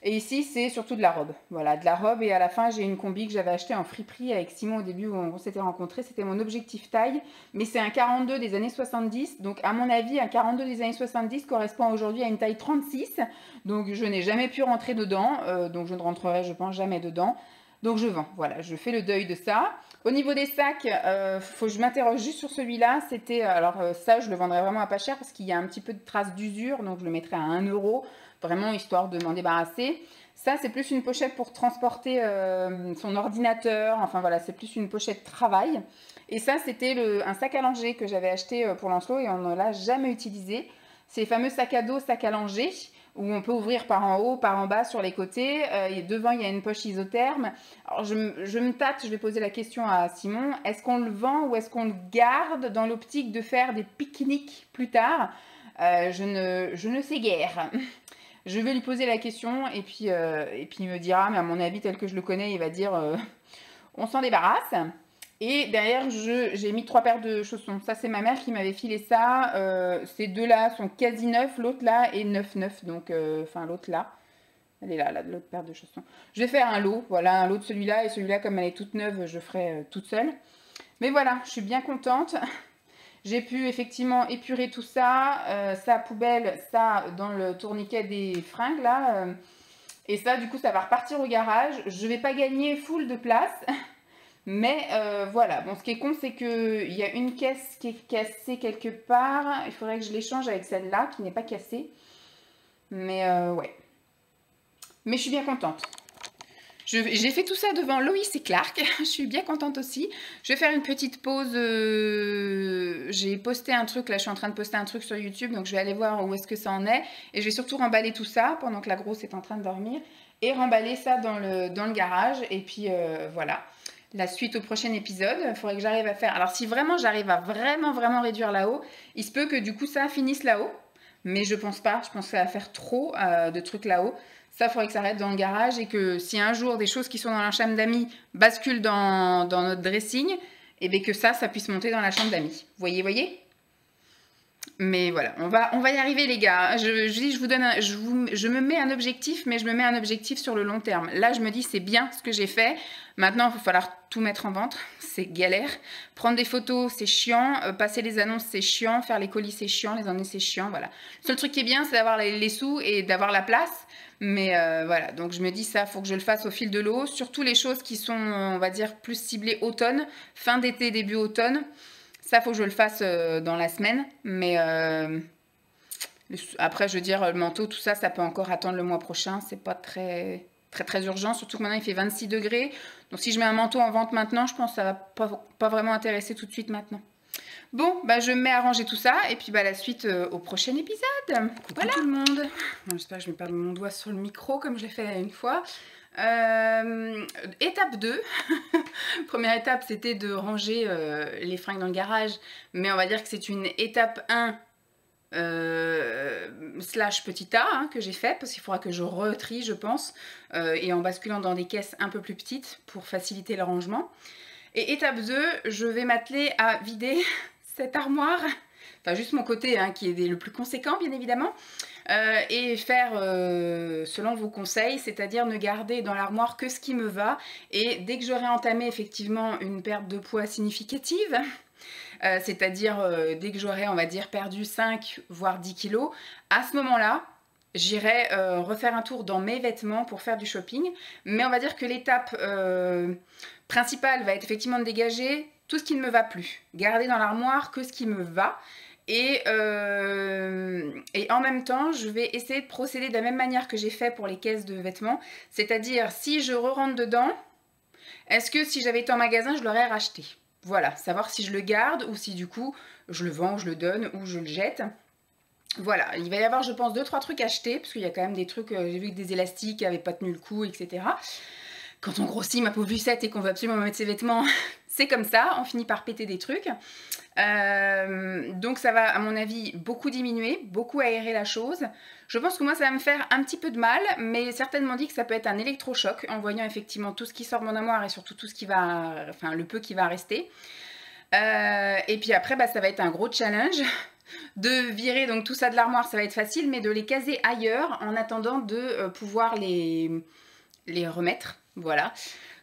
Et ici, c'est surtout de la robe. Voilà, de la robe. Et à la fin, j'ai une combi que j'avais achetée en friperie avec Simon au début où on s'était rencontrés. C'était mon objectif taille. Mais c'est un 42 des années 70. Donc, à mon avis, un 42 des années 70 correspond aujourd'hui à une taille 36. Donc, je n'ai jamais pu rentrer dedans. Donc, je ne rentrerai, je pense, jamais dedans. Donc, je vends. Voilà, je fais le deuil de ça. Au niveau des sacs, je m'interroge juste sur celui-là. C'était, alors ça, je le vendrais vraiment à pas cher parce qu'il y a un petit peu de traces d'usure. Donc, je le mettrais à 1 €. Vraiment histoire de m'en débarrasser. Ça, c'est plus une pochette pour transporter son ordinateur. Enfin voilà, c'est plus une pochette travail. Et ça, c'était un sac à langer que j'avais acheté pour Lancelot et on ne l'a jamais utilisé. C'est les fameux sacs à dos, sacs à langer, où on peut ouvrir par en haut, par en bas, sur les côtés. Et devant, il y a une poche isotherme. Alors, je me tâte, je vais poser la question à Simon. Est-ce qu'on le vend ou est-ce qu'on le garde dans l'optique de faire des pique-niques plus tard? Je ne sais guère. Je vais lui poser la question et puis il me dira, mais à mon avis, tel que je le connais, il va dire on s'en débarrasse. Et derrière, j'ai mis 3 paires de chaussons. Ça, c'est ma mère qui m'avait filé ça. Ces 2-là sont quasi neufs, l'autre là est neuf. Donc, enfin, l'autre là, elle est là, l'autre paire de chaussons. Je vais faire un lot, voilà, un lot de celui-là. Et celui-là, comme elle est toute neuve, je ferai toute seule. Mais voilà, je suis bien contente. J'ai pu effectivement épurer tout ça, ça poubelle, ça dans le tourniquet des fringues là. Et ça, du coup, ça va repartir au garage. Je vais pas gagner full de place. Mais voilà, bon, ce qui est con, c'est qu'il y a une caisse qui est cassée quelque part. Il faudrait que je l'échange avec celle-là qui n'est pas cassée. Mais ouais. Mais je suis bien contente. J'ai fait tout ça devant Loïs et Clark. Je suis bien contente aussi. Je vais faire une petite pause. J'ai posté un truc. Là, je suis en train de poster un truc sur YouTube. Donc, je vais aller voir où est-ce que ça en est. Et je vais surtout remballer tout ça pendant que la grosse est en train de dormir. Et remballer ça dans le garage. Et puis, voilà. La suite au prochain épisode. Il faudrait que j'arrive à faire... Alors, si vraiment j'arrive à vraiment réduire là-haut, il se peut que du coup, ça finisse là-haut. Mais je pense pas. Je pense que ça va faire trop de trucs là-haut. Ça, il faudrait que ça reste dans le garage et que si un jour des choses qui sont dans la chambre d'amis basculent dans notre dressing, et bien que ça puisse monter dans la chambre d'amis. Voyez. Mais voilà, on va y arriver les gars. Je vous donne je me mets un objectif, mais je me mets un objectif sur le long terme. Là, je me dis c'est bien ce que j'ai fait. Maintenant, il va falloir tout mettre en vente. C'est galère. Prendre des photos, c'est chiant. Passer les annonces, c'est chiant. Faire les colis, c'est chiant. Les emmener, c'est chiant. Voilà. Le seul truc qui est bien, c'est d'avoir les sous et d'avoir la place. Mais voilà, donc je me dis ça, faut que je le fasse au fil de l'eau. Surtout les choses qui sont, on va dire, plus ciblées automne, fin d'été, début automne. Ça, faut que je le fasse dans la semaine. Mais après, je veux dire, le manteau, tout ça, ça peut encore attendre le mois prochain. C'est pas très urgent. Surtout que maintenant, il fait 26 degrés. Donc, si je mets un manteau en vente maintenant, je pense que ça va pas vraiment intéresser tout de suite maintenant. Bon, bah, je me mets à ranger tout ça. Et puis, bah, la suite au prochain épisode. Coucou voilà tout le monde. J'espère que je ne mets pas mon doigt sur le micro comme je l'ai fait une fois. Étape 2. Première étape, c'était de ranger les fringues dans le garage, mais on va dire que c'est une étape 1 slash petit A hein, que j'ai fait, parce qu'il faudra que je retrie, je pense, et en basculant dans des caisses un peu plus petites pour faciliter le rangement. Et étape 2, je vais m'atteler à vider cette armoire, enfin juste mon côté hein, qui est le plus conséquent bien évidemment, et faire selon vos conseils, c'est-à-dire ne garder dans l'armoire que ce qui me va, et dès que j'aurai entamé effectivement une perte de poids significative, c'est-à-dire dès que j'aurai on va dire perdu 5 voire 10 kilos, à ce moment-là, j'irai refaire un tour dans mes vêtements pour faire du shopping, mais on va dire que l'étape principale va être effectivement de dégager tout ce qui ne me va plus, garder dans l'armoire que ce qui me va. Et en même temps, je vais essayer de procéder de la même manière que j'ai fait pour les caisses de vêtements. C'est-à-dire, si je re-rentre dedans, est-ce que si j'avais été en magasin, je l'aurais racheté? Voilà, savoir si je le garde ou si du coup, je le vends, je le donne ou je le jette. Voilà, il va y avoir, je pense, 2-3 trucs achetés, parce qu'il y a quand même des trucs, j'ai vu que des élastiques n'avaient pas tenu le coup, etc. Quand on grossit, ma pauvre Lucette, et qu'on veut absolument mettre ses vêtements, c'est comme ça, on finit par péter des trucs. Donc ça va, à mon avis, beaucoup diminuer, beaucoup aérer la chose. Je pense que moi, ça va me faire un petit peu de mal, mais certainement dit que ça peut être un électrochoc, en voyant effectivement tout ce qui sort de mon armoire et surtout tout ce qui va, enfin le peu qui va rester. Et puis après, bah, ça va être un gros challenge. De virer donc tout ça de l'armoire, ça va être facile, mais de les caser ailleurs en attendant de pouvoir les remettre. Voilà.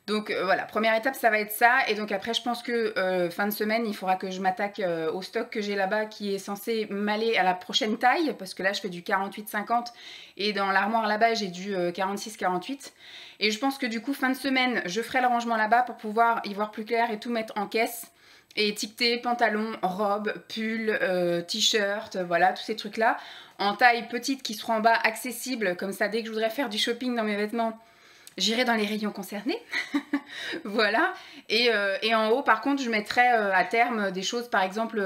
Donc voilà, première étape, ça va être ça. Et donc après, je pense que fin de semaine, il faudra que je m'attaque au stock que j'ai là-bas qui est censé m'aller à la prochaine taille. Parce que là, je fais du 48-50 et dans l'armoire là-bas, j'ai du 46-48. Et je pense que du coup, fin de semaine, je ferai le rangement là-bas pour pouvoir y voir plus clair et tout mettre en caisse. Et étiqueter pantalon, robe, pull, t-shirt, voilà, tous ces trucs-là. En taille petite qui seront en bas accessibles. Comme ça, dès que je voudrais faire du shopping dans mes vêtements, j'irai dans les rayons concernés. Voilà. Et en haut, par contre, je mettrai à terme des choses, par exemple...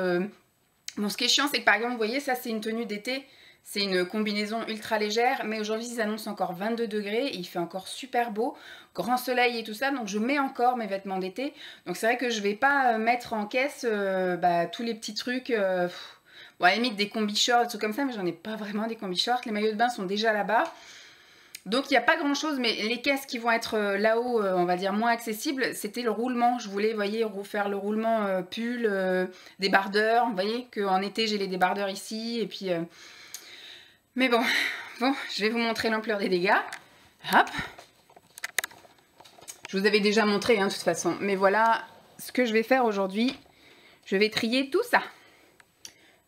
bon, ce qui est chiant, c'est que par exemple, vous voyez, ça, c'est une tenue d'été. C'est une combinaison ultra légère, mais aujourd'hui ils annoncent encore 22 degrés, et il fait encore super beau, grand soleil et tout ça, donc je mets encore mes vêtements d'été. Donc c'est vrai que je vais pas mettre en caisse tous les petits trucs, bon à la limite des combi shorts, des trucs comme ça, mais j'en ai pas vraiment des combi shorts, les maillots de bain sont déjà là-bas. Donc il n'y a pas grand chose, mais les caisses qui vont être là-haut, on va dire moins accessibles, c'était le roulement. Je voulais, vous voyez, faire le roulement pull, débardeur. Vous voyez qu'en été j'ai les débardeurs ici, et puis... Mais bon, je vais vous montrer l'ampleur des dégâts. Hop. Je vous avais déjà montré, hein, de toute façon. Mais voilà ce que je vais faire aujourd'hui. Je vais trier tout ça.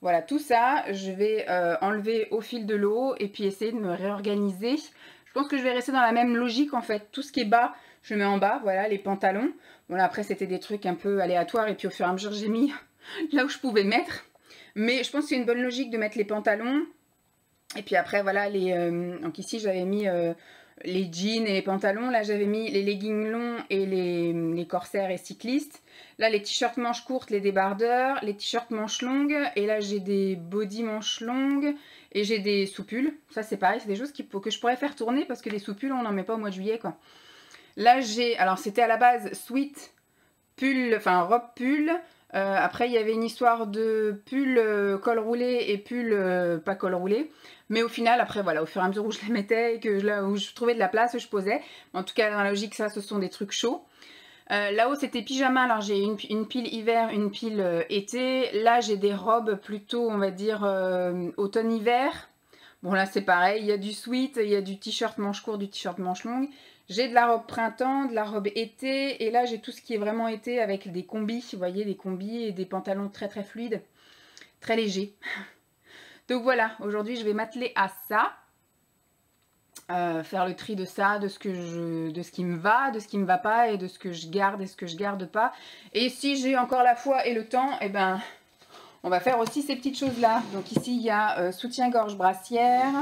Voilà, tout ça, je vais enlever au fil de l'eau et puis essayer de me réorganiser. Je pense que je vais rester dans la même logique, en fait. Tout ce qui est bas, je mets en bas. Voilà, les pantalons. Voilà, après, c'était des trucs un peu aléatoires. Et puis, au fur et à mesure, j'ai mis là où je pouvais mettre. Mais je pense que c'est une bonne logique de mettre les pantalons. Et puis après, voilà, donc ici, j'avais mis les jeans et les pantalons. Là, j'avais mis les leggings longs et les corsaires et cyclistes. Là, les t-shirts manches courtes, les débardeurs, les t-shirts manches longues. Et là, j'ai des body manches longues et j'ai des sous-pulls. Ça, c'est pareil, c'est des choses que je pourrais faire tourner parce que les sous-pulls, on n'en met pas au mois de juillet, quoi. Là, j'ai... Alors, c'était à la base sweat, pull, enfin robe pull, Après, il y avait une histoire de pull col roulé et pull pas col roulé. Mais au final, après, voilà, au fur et à mesure où je les mettais et que où je trouvais de la place, je posais. En tout cas, dans la logique, ça, ce sont des trucs chauds. Là-haut, c'était pyjama. Alors, j'ai une pile hiver, une pile été. Là, j'ai des robes plutôt, on va dire, automne-hiver. Bon, là, c'est pareil. Il y a du sweat, il y a du t-shirt manche court, du t-shirt manche longue. J'ai de la robe printemps, de la robe été. Et là, j'ai tout ce qui est vraiment été avec des combis. Vous voyez, des combis et des pantalons très, très fluides. Très légers. Donc voilà, aujourd'hui, je vais m'atteler à ça. Faire le tri de ça, de ce qui me va, de ce qui me va pas et de ce que je garde et ce que je garde pas. Et si j'ai encore la foi et le temps, eh ben, on va faire aussi ces petites choses là. Donc ici il y a soutien-gorge brassière.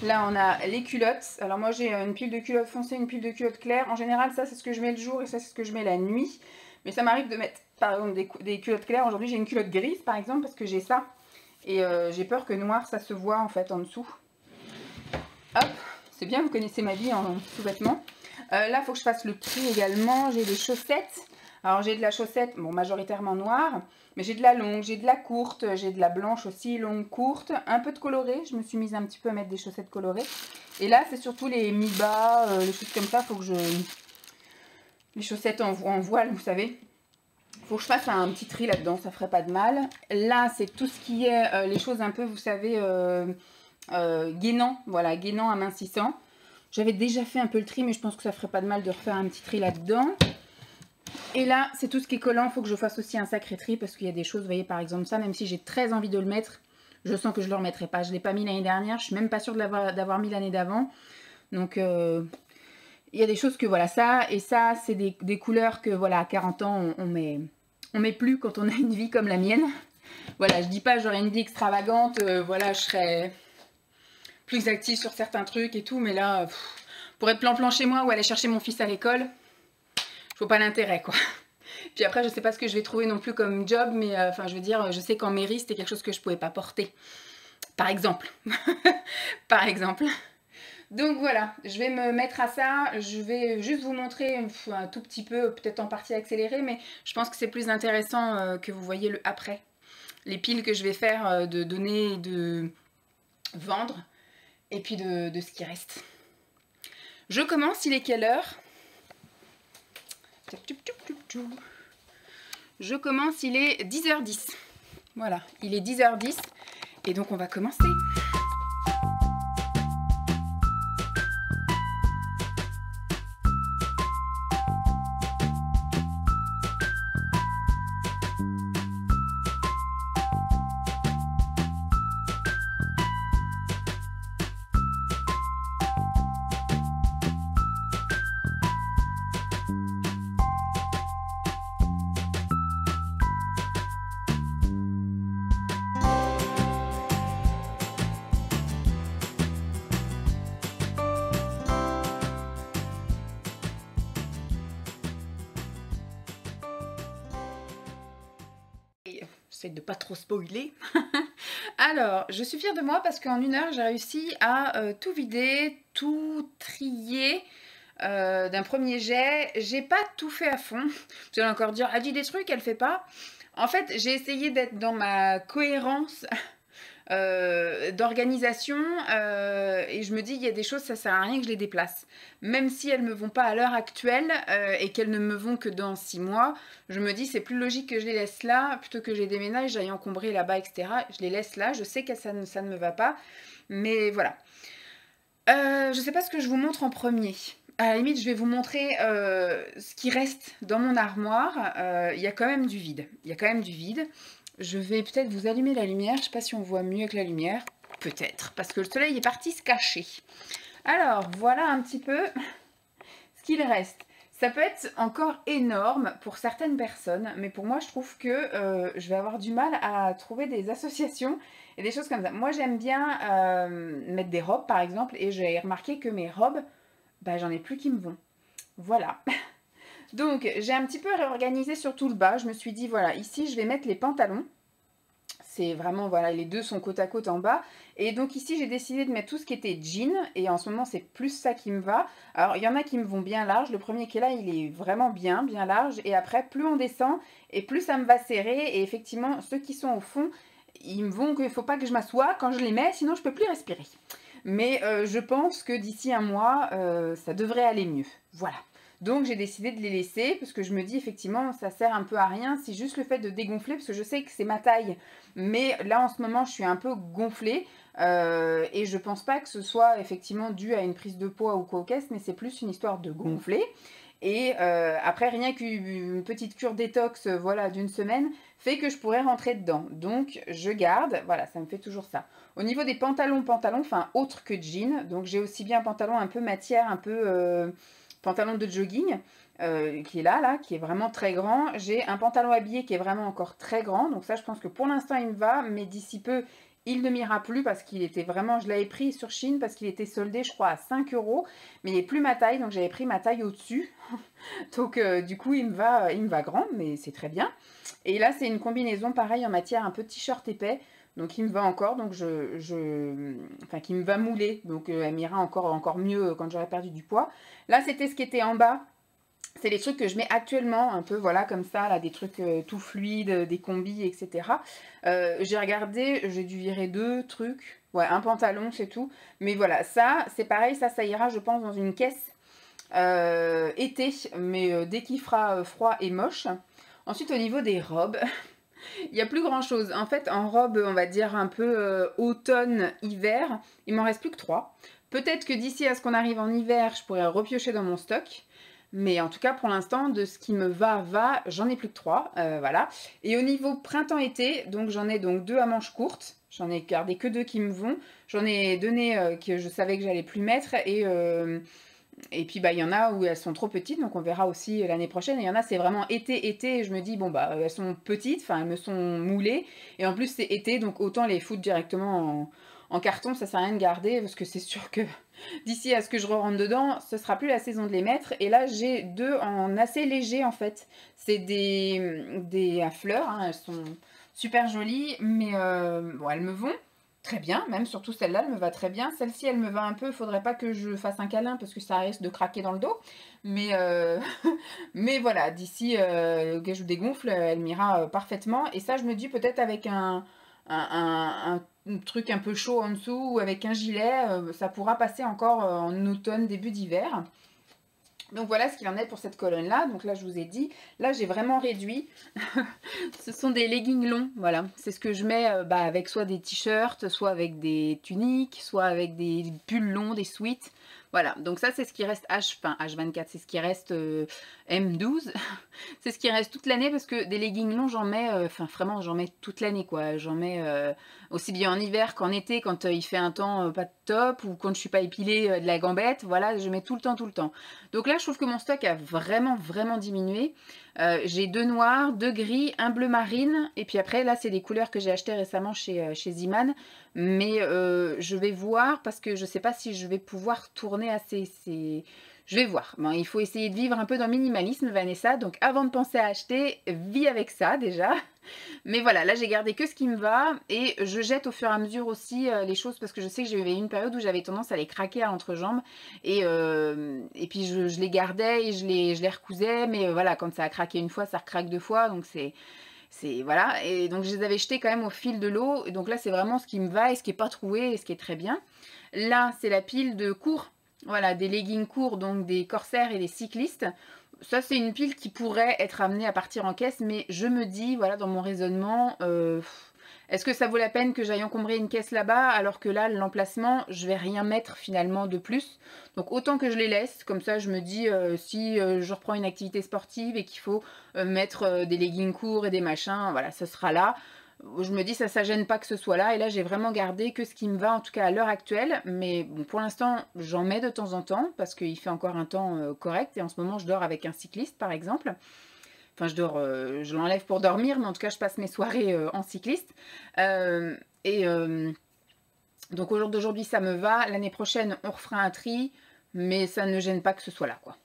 Là on a les culottes. Alors moi j'ai une pile de culottes foncées, une pile de culottes claires. En général ça c'est ce que je mets le jour et ça c'est ce que je mets la nuit. Mais ça m'arrive de mettre par exemple des culottes claires. Aujourd'hui j'ai une culotte grise par exemple parce que j'ai ça. Et j'ai peur que noir ça se voit en fait en dessous. Hop, c'est bien, vous connaissez ma vie en sous-vêtements. Là, il faut que je fasse le tri également. J'ai des chaussettes. Alors, j'ai de la chaussette, bon, majoritairement noire. Mais j'ai de la longue, j'ai de la courte, j'ai de la blanche aussi, longue, courte. Un peu de coloré. Je me suis mise un petit peu à mettre des chaussettes colorées. Et là, c'est surtout les mi-bas, les choses comme ça. Faut que je... Les chaussettes en voile, vous savez. Faut que je fasse un petit tri là-dedans, ça ferait pas de mal. Là, c'est tout ce qui est les choses un peu, vous savez... gainant, voilà, gainant amincissant. J'avais déjà fait un peu le tri, mais je pense que ça ferait pas de mal de refaire un petit tri là-dedans. Et là, c'est tout ce qui est collant. Il faut que je fasse aussi un sacré tri parce qu'il y a des choses, vous voyez, par exemple ça, même si j'ai très envie de le mettre, je sens que je le remettrai pas. Je l'ai pas mis l'année dernière, je suis même pas sûre d'avoir mis l'année d'avant. Donc, il y a des choses que, voilà, ça, et ça, c'est des couleurs que, voilà, à 40 ans, on met plus quand on a une vie comme la mienne. Voilà, je dis pas j'aurais une vie extravagante, voilà, je serais... plus active sur certains trucs et tout, mais là, pour être plan-plan chez moi ou aller chercher mon fils à l'école, je vois pas l'intérêt, quoi. Puis après, je sais pas ce que je vais trouver non plus comme job, mais enfin, je veux dire, je sais qu'en mairie, c'était quelque chose que je pouvais pas porter. Par exemple. Par exemple. Donc voilà, je vais me mettre à ça. Je vais juste vous montrer un tout petit peu, peut-être en partie accéléré, mais je pense que c'est plus intéressant que vous voyez le après. Les piles que je vais faire de donner et de vendre. Et puis de ce qui reste. Je commence, il est quelle heure? Je commence, il est 10h10. Voilà, il est 10h10 et donc on va commencer. J'essaie de pas trop spoiler. Alors, je suis fière de moi parce qu'en 1 heure, j'ai réussi à tout vider, tout trier d'un premier jet. J'ai pas tout fait à fond. Vous allez encore dire, elle dit des trucs, elle fait pas. En fait, j'ai essayé d'être dans ma cohérence d'organisation et je me dis il y a des choses ça sert à rien que je les déplace même si elles me vont pas à l'heure actuelle et qu'elles ne me vont que dans 6 mois, je me dis c'est plus logique que je les laisse là plutôt que je les déménage, j'aille encombrer là-bas etc, je les laisse là, je sais que ça ne me va pas mais voilà. Je sais pas ce que je vous montre en premier. À la limite, je vais vous montrer ce qui reste dans mon armoire. Il y a quand même du vide. Il y a quand même du vide. Je vais peut-être vous allumer la lumière. Je ne sais pas si on voit mieux avec la lumière. Peut-être, parce que le soleil est parti se cacher. Alors, voilà un petit peu ce qu'il reste. Ça peut être encore énorme pour certaines personnes, mais pour moi, je trouve que je vais avoir du mal à trouver des associations et des choses comme ça. Moi, j'aime bien mettre des robes, par exemple, et j'ai remarqué que mes robes, bah, j'en ai plus qui me vont. Voilà. Donc, j'ai un petit peu réorganisé sur tout le bas. Je me suis dit, voilà, ici, je vais mettre les pantalons. C'est vraiment, voilà, les deux sont côte à côte en bas. Et donc ici, j'ai décidé de mettre tout ce qui était jean. Et en ce moment, c'est plus ça qui me va. Alors, il y en a qui me vont bien large. Le premier qui est là, il est vraiment bien, bien large. Et après, plus on descend, et plus ça me va serrer. Et effectivement, ceux qui sont au fond, ils me vont qu'il ne faut pas que je m'assoie quand je les mets, sinon je ne peux plus respirer. Mais je pense que d'ici un mois, ça devrait aller mieux. Voilà. Donc j'ai décidé de les laisser parce que je me dis effectivement ça sert un peu à rien. C'est juste le fait de dégonfler parce que je sais que c'est ma taille. Mais là en ce moment je suis un peu gonflée et je pense pas que ce soit effectivement dû à une prise de poids ou quoi aux caisses, mais c'est plus une histoire de gonfler. Et après, rien qu'une petite cure détox voilà, d'une semaine fait que je pourrais rentrer dedans. Donc, je garde. Voilà, ça me fait toujours ça. Au niveau des pantalons, enfin, autre que jean. Donc, j'ai aussi bien un pantalon un peu matière, un peu pantalon de jogging, qui est là, qui est vraiment très grand. J'ai un pantalon habillé qui est vraiment encore très grand. Donc, ça, je pense que pour l'instant, il me va. Mais d'ici peu, il ne m'ira plus parce qu'il était vraiment, je l'avais pris sur Shein parce qu'il était soldé, je crois, à 5 euros. Mais il n'est plus ma taille, donc j'avais pris ma taille au-dessus. Donc du coup, il me va grand, mais c'est très bien. Et là, c'est une combinaison pareil en matière un peu t-shirt épais. Donc il me va encore, donc enfin qui me va mouler, donc elle m'ira encore mieux quand j'aurai perdu du poids. Là, c'était ce qui était en bas. C'est les trucs que je mets actuellement, un peu voilà comme ça, là, des trucs tout fluides, des combis, etc. J'ai regardé, j'ai dû virer deux trucs. Ouais, un pantalon, c'est tout. Mais voilà, ça, c'est pareil, ça ira, je pense, dans une caisse été, mais dès qu'il fera froid et moche. Ensuite, au niveau des robes, il n'y a plus grand chose. En fait, en robe, on va dire un peu automne-hiver, il m'en reste plus que 3. Peut-être que d'ici à ce qu'on arrive en hiver, je pourrais repiocher dans mon stock. Mais en tout cas, pour l'instant, de ce qui me va, j'en ai plus que 3. Voilà. Et au niveau printemps-été, donc j'en ai donc 2 à manches courtes. J'en ai gardé que 2 qui me vont. J'en ai donné que je savais que j'allais plus mettre. Et puis, bah, il y en a où elles sont trop petites, donc on verra aussi l'année prochaine. Et il y en a, c'est vraiment été, et je me dis, bon, bah, elles sont petites, enfin, elles me sont moulées. Et en plus, c'est été, donc autant les foutre directement en carton, ça sert à rien de garder, parce que c'est sûr que d'ici à ce que je rentre dedans, ce sera plus la saison de les mettre. Et là, j'ai 2 en assez léger, en fait. C'est des à fleurs, hein, elles sont super jolies, mais bon, elles me vont très bien, même surtout celle-là, elle me va très bien. Celle-ci, elle me va un peu, il faudrait pas que je fasse un câlin parce que ça risque de craquer dans le dos. Mais, mais voilà, d'ici que je dégonfle, elle m'ira parfaitement. Et ça, je me dis peut-être avec un truc un peu chaud en dessous ou avec un gilet, ça pourra passer encore en automne, début d'hiver. Donc voilà ce qu'il en est pour cette colonne-là. Donc là, je vous ai dit, là, j'ai vraiment réduit. Ce sont des leggings longs, voilà. C'est ce que je mets avec soit des t-shirts, soit avec des tuniques, soit avec des pulls longs, des sweats. Voilà, donc ça c'est ce qui reste H24, c'est ce qui reste M12. C'est ce qui reste toute l'année parce que des leggings longs, j'en mets, vraiment j'en mets toute l'année quoi. J'en mets aussi bien en hiver qu'en été quand il fait un temps pas top ou quand je suis pas épilée de la gambette. Voilà, je mets tout le temps, tout le temps. Donc là, je trouve que mon stock a vraiment, vraiment diminué. J'ai 2 noirs, 2 gris, un bleu marine. Et puis après, là, c'est des couleurs que j'ai achetées récemment chez Ziman. Mais je vais voir parce que je ne sais pas si je vais pouvoir tourner à ces... Je vais voir. Bon, il faut essayer de vivre un peu dans le minimalisme, Vanessa. Donc avant de penser à acheter, vis avec ça déjà. Mais voilà, là j'ai gardé que ce qui me va et je jette au fur et à mesure aussi les choses parce que je sais que j'avais une période où j'avais tendance à les craquer à l'entrejambe et puis je les gardais et je les recousais, mais voilà, quand ça a craqué une fois, ça recraque 2 fois, donc voilà. Et donc je les avais jetés quand même au fil de l'eau, et donc là c'est vraiment ce qui me va et ce qui est pas troué et ce qui est très bien. Là c'est la pile de courts, voilà, des leggings courts, donc des corsaires et des cyclistes. Ça, c'est une pile qui pourrait être amenée à partir en caisse, mais je me dis, voilà, dans mon raisonnement, est-ce que ça vaut la peine que j'aille encombrer une caisse là-bas, alors que là, l'emplacement, je vais rien mettre finalement de plus. Donc autant que je les laisse, comme ça je me dis, si je reprends une activité sportive et qu'il faut mettre des leggings courts et des machins, voilà, ce sera là. Je me dis ça gêne pas que ce soit là, et là j'ai vraiment gardé que ce qui me va en tout cas à l'heure actuelle, mais bon, pour l'instant j'en mets de temps en temps parce qu'il fait encore un temps correct, et en ce moment je dors avec un cycliste par exemple. Enfin je dors, je l'enlève pour dormir, mais en tout cas je passe mes soirées en cycliste. Et donc au jour d'aujourd'hui ça me va, l'année prochaine on refera un tri, mais ça ne gêne pas que ce soit là quoi.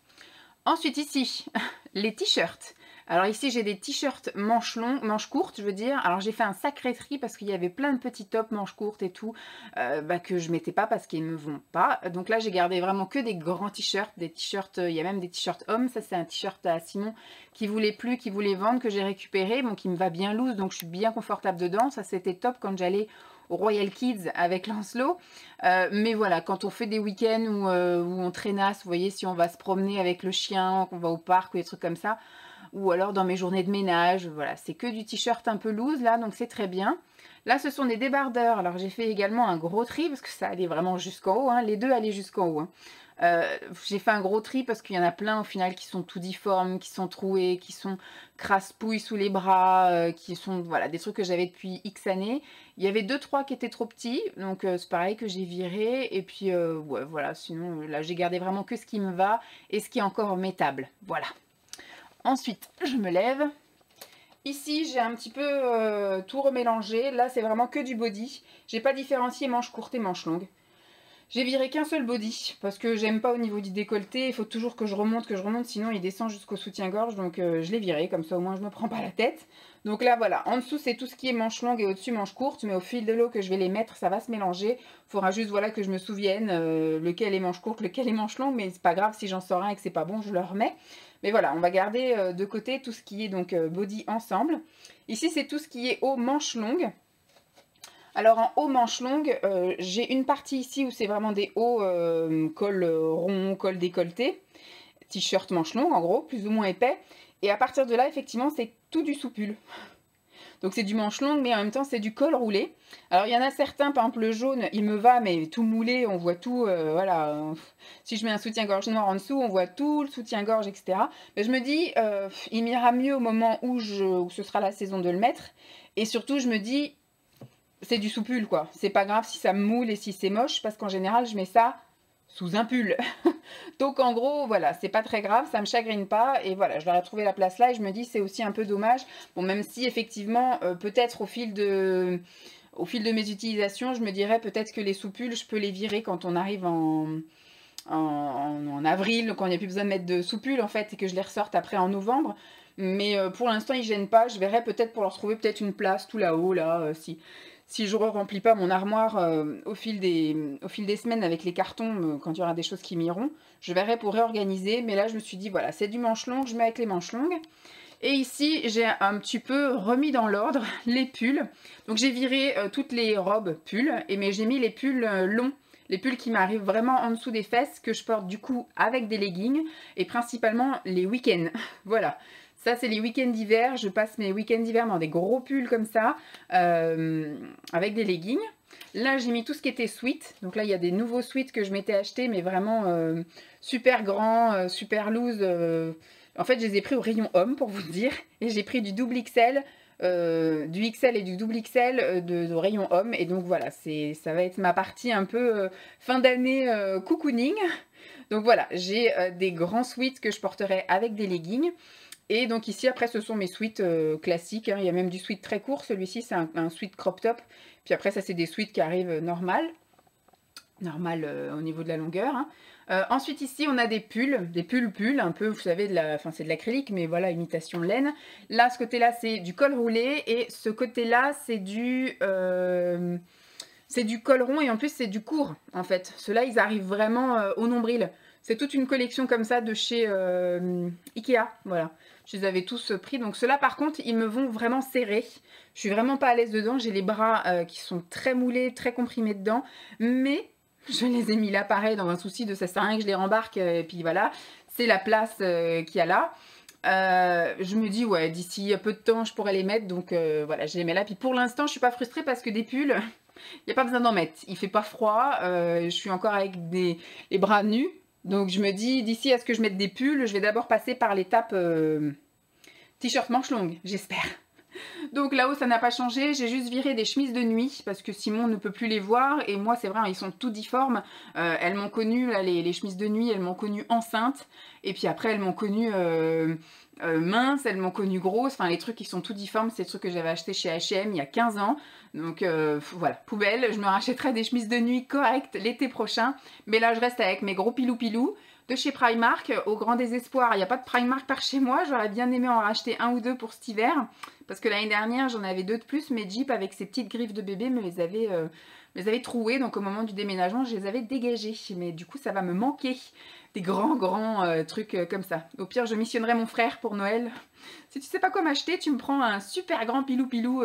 Ensuite ici, les t-shirts. Alors ici, j'ai des t-shirts manches longues, manches courtes, je veux dire. Alors j'ai fait un sacré tri parce qu'il y avait plein de petits tops manches courtes et tout, que je mettais pas parce qu'ils me vont pas. Donc là, j'ai gardé vraiment que des grands t-shirts, des t-shirts, il y a même des t-shirts hommes. Ça, c'est un t-shirt à Simon qui voulait plus, qui voulait vendre, que j'ai récupéré, bon, qui me va bien loose, donc je suis bien confortable dedans. Ça, c'était top quand j'allais au Royal Kids avec Lancelot. Mais voilà, quand on fait des week-ends où on traînasse, vous voyez, si on va se promener avec le chien, qu'on va au parc ou des trucs comme ça, ou alors dans mes journées de ménage, voilà, c'est que du t-shirt un peu loose là, donc c'est très bien. Là, ce sont des débardeurs. Alors, j'ai fait également un gros tri parce que ça allait vraiment jusqu'en haut, hein. Les deux allaient jusqu'en haut, hein. J'ai fait un gros tri parce qu'il y en a plein au final qui sont tout difformes, qui sont troués, qui sont crasse-pouilles sous les bras, qui sont voilà, des trucs que j'avais depuis X années. Il y avait 2-3 qui étaient trop petits, donc c'est pareil que j'ai viré. Et puis ouais, voilà, sinon là j'ai gardé vraiment que ce qui me va et ce qui est encore mettable. Voilà. Ensuite, je me lève. Ici, j'ai un petit peu tout remélangé. Là, c'est vraiment que du body. J'ai pas différencié manches courtes et manches longues. J'ai viré qu'un seul body parce que j'aime pas au niveau du décolleté. Il faut toujours que je remonte, sinon il descend jusqu'au soutien-gorge. Donc je l'ai viré, comme ça au moins je me prends pas la tête. Donc là voilà, en dessous c'est tout ce qui est manches longues et au-dessus manches courtes. Mais au fil de l'eau que je vais les mettre, ça va se mélanger. Il faudra juste voilà, que je me souvienne lequel est manche courte, lequel est manche longue. Mais c'est pas grave si j'en sors un et que c'est pas bon, je le remets. Mais voilà, on va garder de côté tout ce qui est donc body ensemble. Ici c'est tout ce qui est haut manches longues. Alors en haut manches longues, j'ai une partie ici où c'est vraiment des hauts col rond, col décolleté, t-shirt manches longues en gros, plus ou moins épais. Et à partir de là, effectivement, c'est tout du soupule. Donc c'est du manche longue, mais en même temps c'est du col roulé. Alors il y en a certains, par exemple le jaune, il me va, mais tout moulé, on voit tout, voilà. Si je mets un soutien-gorge noir en dessous, on voit tout le soutien-gorge, etc. Mais je me dis, il m'ira mieux au moment où ce sera la saison de le mettre. Et surtout, je me dis, c'est du sous-pull quoi. C'est pas grave si ça me moule et si c'est moche parce qu'en général je mets ça sous un pull. Donc en gros voilà, c'est pas très grave, ça me chagrine pas et voilà, je leur ai trouvé la place là et je me dis c'est aussi un peu dommage. Bon même si effectivement peut-être au fil de mes utilisations, je me dirais peut-être que les sous-pulls je peux les virer quand on arrive en avril, quand il n'y a plus besoin de mettre de sous-pulls en fait et que je les ressorte après en novembre. Mais pour l'instant ils gênent pas, je verrai peut-être pour leur trouver peut-être une place tout là-haut là, si je ne remplis pas mon armoire au fil des semaines avec les cartons, quand il y aura des choses qui m'iront, je verrai pour réorganiser. Mais là, je me suis dit, voilà, c'est du manche longue, je mets avec les manches longues. Et ici, j'ai un petit peu remis dans l'ordre les pulls. Donc, j'ai viré toutes les robes pulls, mais j'ai mis les pulls longs. Les pulls qui m'arrivent vraiment en dessous des fesses, que je porte du coup avec des leggings, et principalement les week-ends. Voilà. Ça, c'est les week-ends d'hiver. Je passe mes week-ends d'hiver dans des gros pulls comme ça, avec des leggings. Là, j'ai mis tout ce qui était sweat. Donc là, il y a des nouveaux sweats que je m'étais achetés, mais vraiment super grands, super loose. En fait, je les ai pris au rayon homme, pour vous dire. Et j'ai pris du double XL, du XL et du double XL de rayon homme. Et donc voilà, ça va être ma partie un peu fin d'année cocooning. Donc voilà, j'ai des grands sweats que je porterai avec des leggings. Et donc ici, après, ce sont mes sweats classiques, hein. Il y a même du sweat très court. Celui-ci, c'est un sweat crop top. Puis après, ça, c'est des sweats qui arrivent normal au niveau de la longueur, hein. Ensuite, ici, on a des pulls un peu, vous savez, enfin, c'est de l'acrylique, mais voilà, imitation laine. Là, ce côté-là, c'est du col roulé. Et ce côté-là, c'est du col rond. Et en plus, c'est du court, en fait. Ceux-là, ils arrivent vraiment au nombril. C'est toute une collection comme ça de chez Ikea, voilà. Je les avais tous pris. Donc ceux-là, par contre, ils me vont vraiment serrer. Je suis vraiment pas à l'aise dedans. J'ai les bras qui sont très moulés, très comprimés dedans. Mais je les ai mis là, pareil, dans un souci de ça sert à rien que je les rembarque. Et puis voilà, c'est la place qu'il y a là. Je me dis, ouais, d'ici peu de temps, je pourrais les mettre. Donc voilà, je les mets là. Puis pour l'instant, je suis pas frustrée parce que des pulls, il n'y a pas besoin d'en mettre. Il fait pas froid. Je suis encore avec les bras nus. Donc je me dis, d'ici à ce que je mette des pulls, je vais d'abord passer par l'étape t-shirt manches longues, j'espère. Donc là-haut, ça n'a pas changé. J'ai juste viré des chemises de nuit parce que Simon ne peut plus les voir. Et moi, c'est vrai, ils sont tout difformes. Elles m'ont connue, là, les chemises de nuit, elles m'ont connue enceinte. Et puis après, elles m'ont connue mince, elles m'ont connue grosse. Enfin, les trucs qui sont tout difformes, c'est des trucs que j'avais achetés chez H&M il y a 15 ans. Donc voilà, poubelle. Je me rachèterai des chemises de nuit correctes l'été prochain. Mais là, je reste avec mes gros pilou-pilou. de chez Primark, au grand désespoir. Il n'y a pas de Primark par chez moi. J'aurais bien aimé en racheter un ou deux pour cet hiver. Parce que l'année dernière, j'en avais 2 de plus. Mes Jeeps, avec ces petites griffes de bébé, me les avaient trouées. Donc au moment du déménagement, je les avais dégagées. Mais du coup, ça va me manquer. Des grands trucs comme ça. Au pire, je missionnerai mon frère pour Noël. Si tu sais pas quoi m'acheter, tu me prends un super grand pilou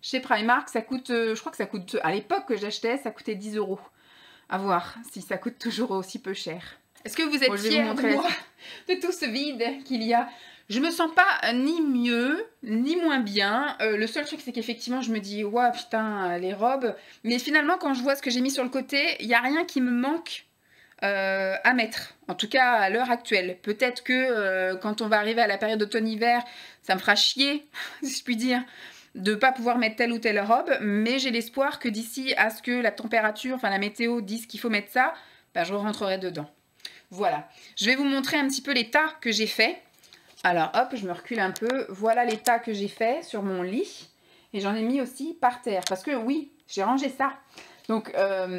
chez Primark. Ça coûte, je crois que ça coûte, à l'époque que j'achetais, ça coûtait 10 €. À voir si ça coûte toujours aussi peu cher. Est-ce que vous êtes fiers de moi, de tout ce vide qu'il y a? Je me sens pas ni mieux, ni moins bien. Le seul truc, c'est qu'effectivement, je me dis, ouah, putain, les robes. Mais finalement, quand je vois ce que j'ai mis sur le côté, il n'y a rien qui me manque à mettre. En tout cas, à l'heure actuelle. Peut-être que quand on va arriver à la période d'automne-hiver, ça me fera chier, si je puis dire, de ne pas pouvoir mettre telle ou telle robe. Mais j'ai l'espoir que d'ici à ce que la température, enfin la météo dise qu'il faut mettre ça, ben, je rentrerai dedans. Voilà. Je vais vous montrer un petit peu les tas que j'ai fait. Alors hop, je me recule un peu. Voilà les tas que j'ai fait sur mon lit. Et j'en ai mis aussi par terre. Parce que oui, j'ai rangé ça. Donc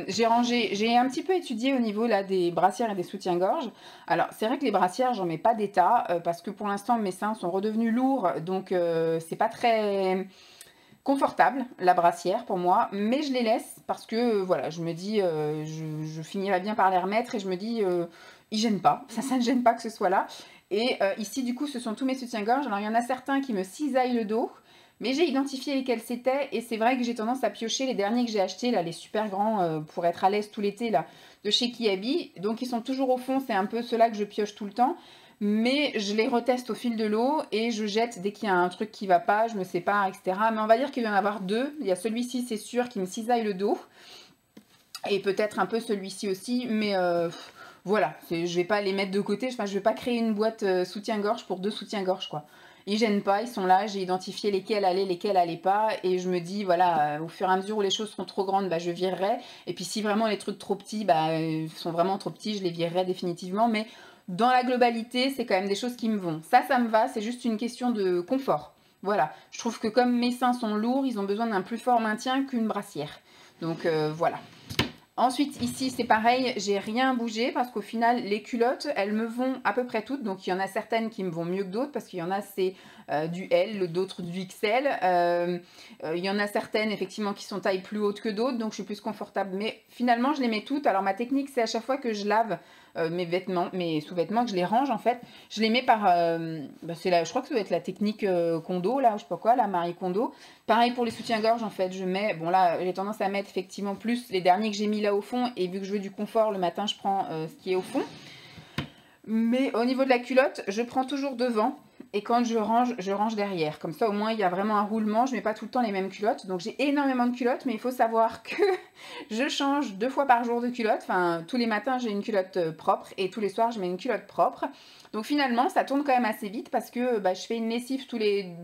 j'ai un petit peu étudié au niveau là des brassières et des soutiens-gorge. Alors c'est vrai que les brassières, j'en mets pas des tas. Parce que pour l'instant, mes seins sont redevenus lourds. Donc c'est pas très confortable la brassière pour moi, mais je les laisse parce que voilà, je me dis je finirai bien par les remettre et je me dis ils gênent pas, ça ne gêne pas que ce soit là. Et ici du coup ce sont tous mes soutiens-gorge. Alors il y en a certains qui me cisaillent le dos, mais j'ai identifié lesquels c'était et c'est vrai que j'ai tendance à piocher les derniers que j'ai achetés là, les super grands pour être à l'aise tout l'été là, de chez Kiabi. Donc ils sont toujours au fond, c'est un peu ceux-là que je pioche tout le temps. Mais je les reteste au fil de l'eau et je jette dès qu'il y a un truc qui va pas, je me sépare, etc. Mais on va dire qu'il va y en avoir deux. Il y a celui-ci, c'est sûr, qui me cisaille le dos. Et peut-être un peu celui-ci aussi. Mais voilà, je vais pas les mettre de côté. Enfin, je vais pas créer une boîte soutien-gorge pour 2 soutiens-gorge, quoi. Ils gênent pas, ils sont là, j'ai identifié lesquels allaient, lesquels allaient pas. Et je me dis, voilà, au fur et à mesure où les choses seront trop grandes, bah, je virerai. Et puis si vraiment les trucs trop petits sont vraiment trop petits, je les virerai définitivement. Mais dans la globalité, c'est quand même des choses qui me vont. Ça me va, c'est juste une question de confort. Voilà, je trouve que comme mes seins sont lourds, ils ont besoin d'un plus fort maintien qu'une brassière. Donc voilà. Ensuite, ici, c'est pareil, j'ai rien bougé parce qu'au final, les culottes, elles me vont à peu près toutes. Donc, il y en a certaines qui me vont mieux que d'autres parce qu'il y en a, c'est du L, d'autres du XL. Il y en a certaines, effectivement, qui sont taille plus haute que d'autres. Donc, je suis plus confortable. Mais finalement, je les mets toutes. Alors, ma technique, c'est à chaque fois que je lave mes vêtements, mes sous-vêtements, que je les range, en fait, je les mets par... je crois que ça doit être la technique Kondo, là, je sais pas quoi, la Marie Kondo. Pareil pour les soutiens-gorge, en fait, je mets... Bon, là, j'ai tendance à mettre, effectivement, plus les derniers que j'ai mis là au fond. Et vu que je veux du confort, le matin, je prends ce qui est au fond. Mais au niveau de la culotte, je prends toujours devant. Et quand je range derrière. Comme ça, au moins, il y a vraiment un roulement. Je ne mets pas tout le temps les mêmes culottes. Donc, j'ai énormément de culottes. Mais il faut savoir que je change 2 fois par jour de culotte. Enfin, tous les matins, j'ai une culotte propre. Et tous les soirs, je mets une culotte propre. Donc, finalement, ça tourne quand même assez vite. Parce que je fais une lessive tous les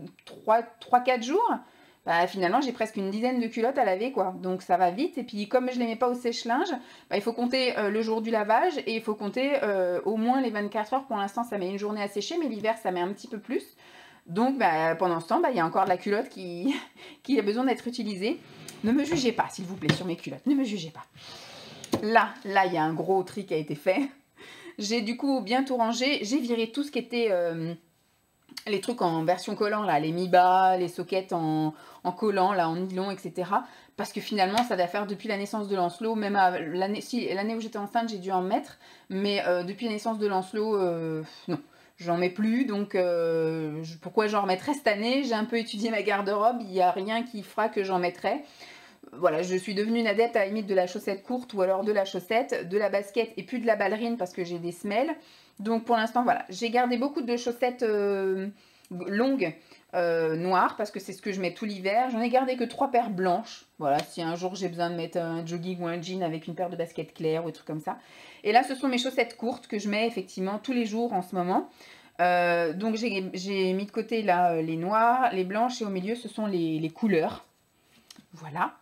3-4 jours. Finalement, j'ai presque une dizaine de culottes à laver, quoi. Donc, ça va vite. Et puis, comme je ne les mets pas au sèche-linge, il faut compter le jour du lavage et il faut compter au moins les 24 heures. Pour l'instant, ça met une journée à sécher, mais l'hiver, ça met un petit peu plus. Donc, pendant ce temps, il y a encore de la culotte qui a besoin d'être utilisée. Ne me jugez pas, s'il vous plaît, sur mes culottes. Ne me jugez pas. Là, il y a un gros tri qui a été fait. J'ai du coup bien tout rangé. J'ai viré tout ce qui était... les trucs en version collant, là, les mi-bas, les sockets en collant, là, en nylon, etc. Parce que finalement, ça doit faire depuis la naissance de Lancelot, même l'année où j'étais enceinte, j'ai dû en mettre, mais depuis la naissance de Lancelot, non, j'en mets plus, donc pourquoi j'en remettrais cette année? J'ai un peu étudié ma garde-robe, il n'y a rien qui fera que j'en mettrai. Voilà, je suis devenue une adepte à la limite de la chaussette courte ou alors de la chaussette, de la basket et puis de la ballerine parce que j'ai des semelles. Donc pour l'instant, voilà, j'ai gardé beaucoup de chaussettes longues noires parce que c'est ce que je mets tout l'hiver. J'en ai gardé que 3 paires blanches. Voilà, si un jour j'ai besoin de mettre un jogging ou un jean avec une paire de baskets claires ou des trucs comme ça. Et là, ce sont mes chaussettes courtes que je mets effectivement tous les jours en ce moment. Donc j'ai mis de côté là les noires, les blanches et au milieu ce sont les couleurs. Voilà.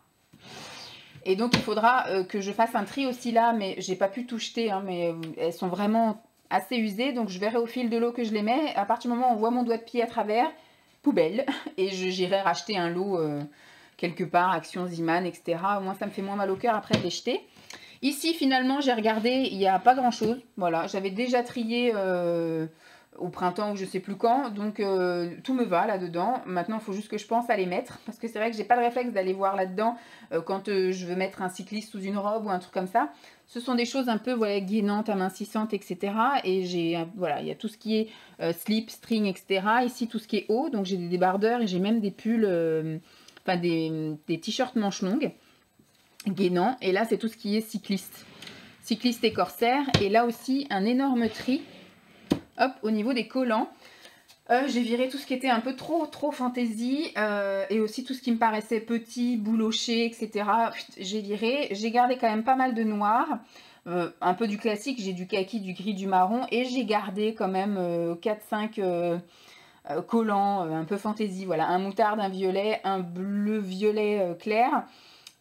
Et donc il faudra que je fasse un tri aussi là, mais j'ai pas pu tout jeter, hein, mais elles sont vraiment assez usées, donc je verrai au fil de l'eau que je les mets. À partir du moment où on voit mon doigt de pied à travers, poubelle, et j'irai racheter un lot quelque part, Action, Ziman, etc. Au moins ça me fait moins mal au cœur après de les jeter. Ici, finalement, j'ai regardé, il n'y a pas grand-chose. Voilà, j'avais déjà trié au printemps ou je sais plus quand. Donc, tout me va là-dedans. Maintenant, il faut juste que je pense à les mettre. Parce que c'est vrai que j'ai pas le réflexe d'aller voir là-dedans quand je veux mettre un cycliste sous une robe ou un truc comme ça. Ce sont des choses un peu voilà, gainantes, amincissantes, etc. Et voilà, il y a tout ce qui est slip, string, etc. Ici, tout ce qui est haut. Donc, j'ai des débardeurs et j'ai même des pulls, enfin des t-shirts manches longues gainant. Et là, c'est tout ce qui est cycliste. Cycliste et corsaire. Et là aussi, un énorme tri. Hop, au niveau des collants. J'ai viré tout ce qui était un peu trop fantaisie. Et aussi tout ce qui me paraissait petit, bouloché, etc. J'ai viré. J'ai gardé quand même pas mal de noir. Un peu du classique. J'ai du kaki, du gris, du marron. Et j'ai gardé quand même 4-5... collants un peu fantaisie, voilà, un moutarde, un violet, un bleu-violet clair,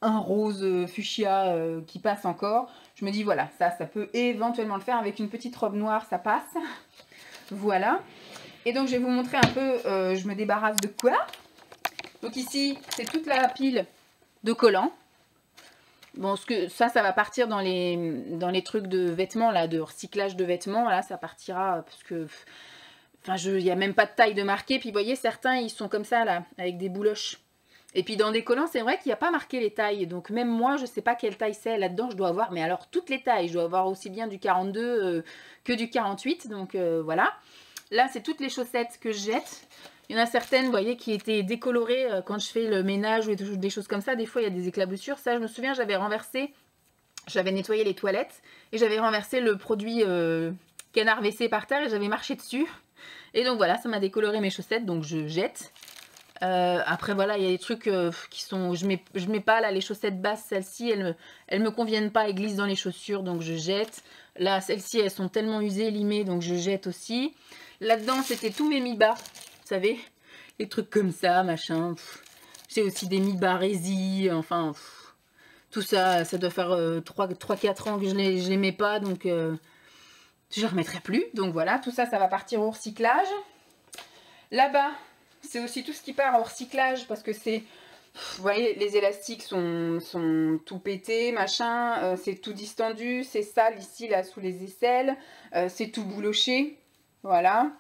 un rose fuchsia qui passe encore. Je me dis voilà, ça peut éventuellement le faire avec une petite robe noire, ça passe. Voilà. Et donc je vais vous montrer un peu, je me débarrasse de quoi. Donc ici, c'est toute la pile de collants. Bon, ça va partir dans les trucs de vêtements, là, de recyclage de vêtements. Là, ça partira parce que... Enfin, il n'y a même pas de taille de marqué. Puis vous voyez, certains, ils sont comme ça, là, avec des bouloches. Et puis dans des collants, c'est vrai qu'il n'y a pas marqué les tailles. Donc même moi, je ne sais pas quelle taille c'est. Là-dedans, je dois avoir, mais alors toutes les tailles. Je dois avoir aussi bien du 42 que du 48. Donc voilà. Là, c'est toutes les chaussettes que je jette. Il y en a certaines, vous voyez, qui étaient décolorées quand je fais le ménage ou des choses comme ça. Des fois, il y a des éclaboussures. Ça, je me souviens, j'avais renversé, j'avais nettoyé les toilettes et j'avais renversé le produit canard WC par terre et j'avais marché dessus. Et donc voilà, ça m'a décoloré mes chaussettes, donc je jette. Après voilà, il y a des trucs qui sont... Je mets pas là les chaussettes basses, celles-ci, elles me conviennent pas, elles glissent dans les chaussures, donc je jette. Là, celles-ci, elles sont tellement usées, limées, donc je jette aussi. Là-dedans, c'était tous mes mi-bas, vous savez, les trucs comme ça, machin. J'ai aussi des mi-bas résis, enfin... tout ça, ça doit faire 3-4 ans que je les mets pas, donc... je ne remettrai plus. Donc voilà, tout ça, ça va partir au recyclage. Là-bas, c'est aussi tout ce qui part au recyclage parce que c'est... Vous voyez, les élastiques sont tout pétés, machin. C'est tout distendu, c'est sale ici, là, sous les aisselles. C'est tout bouloché. Voilà.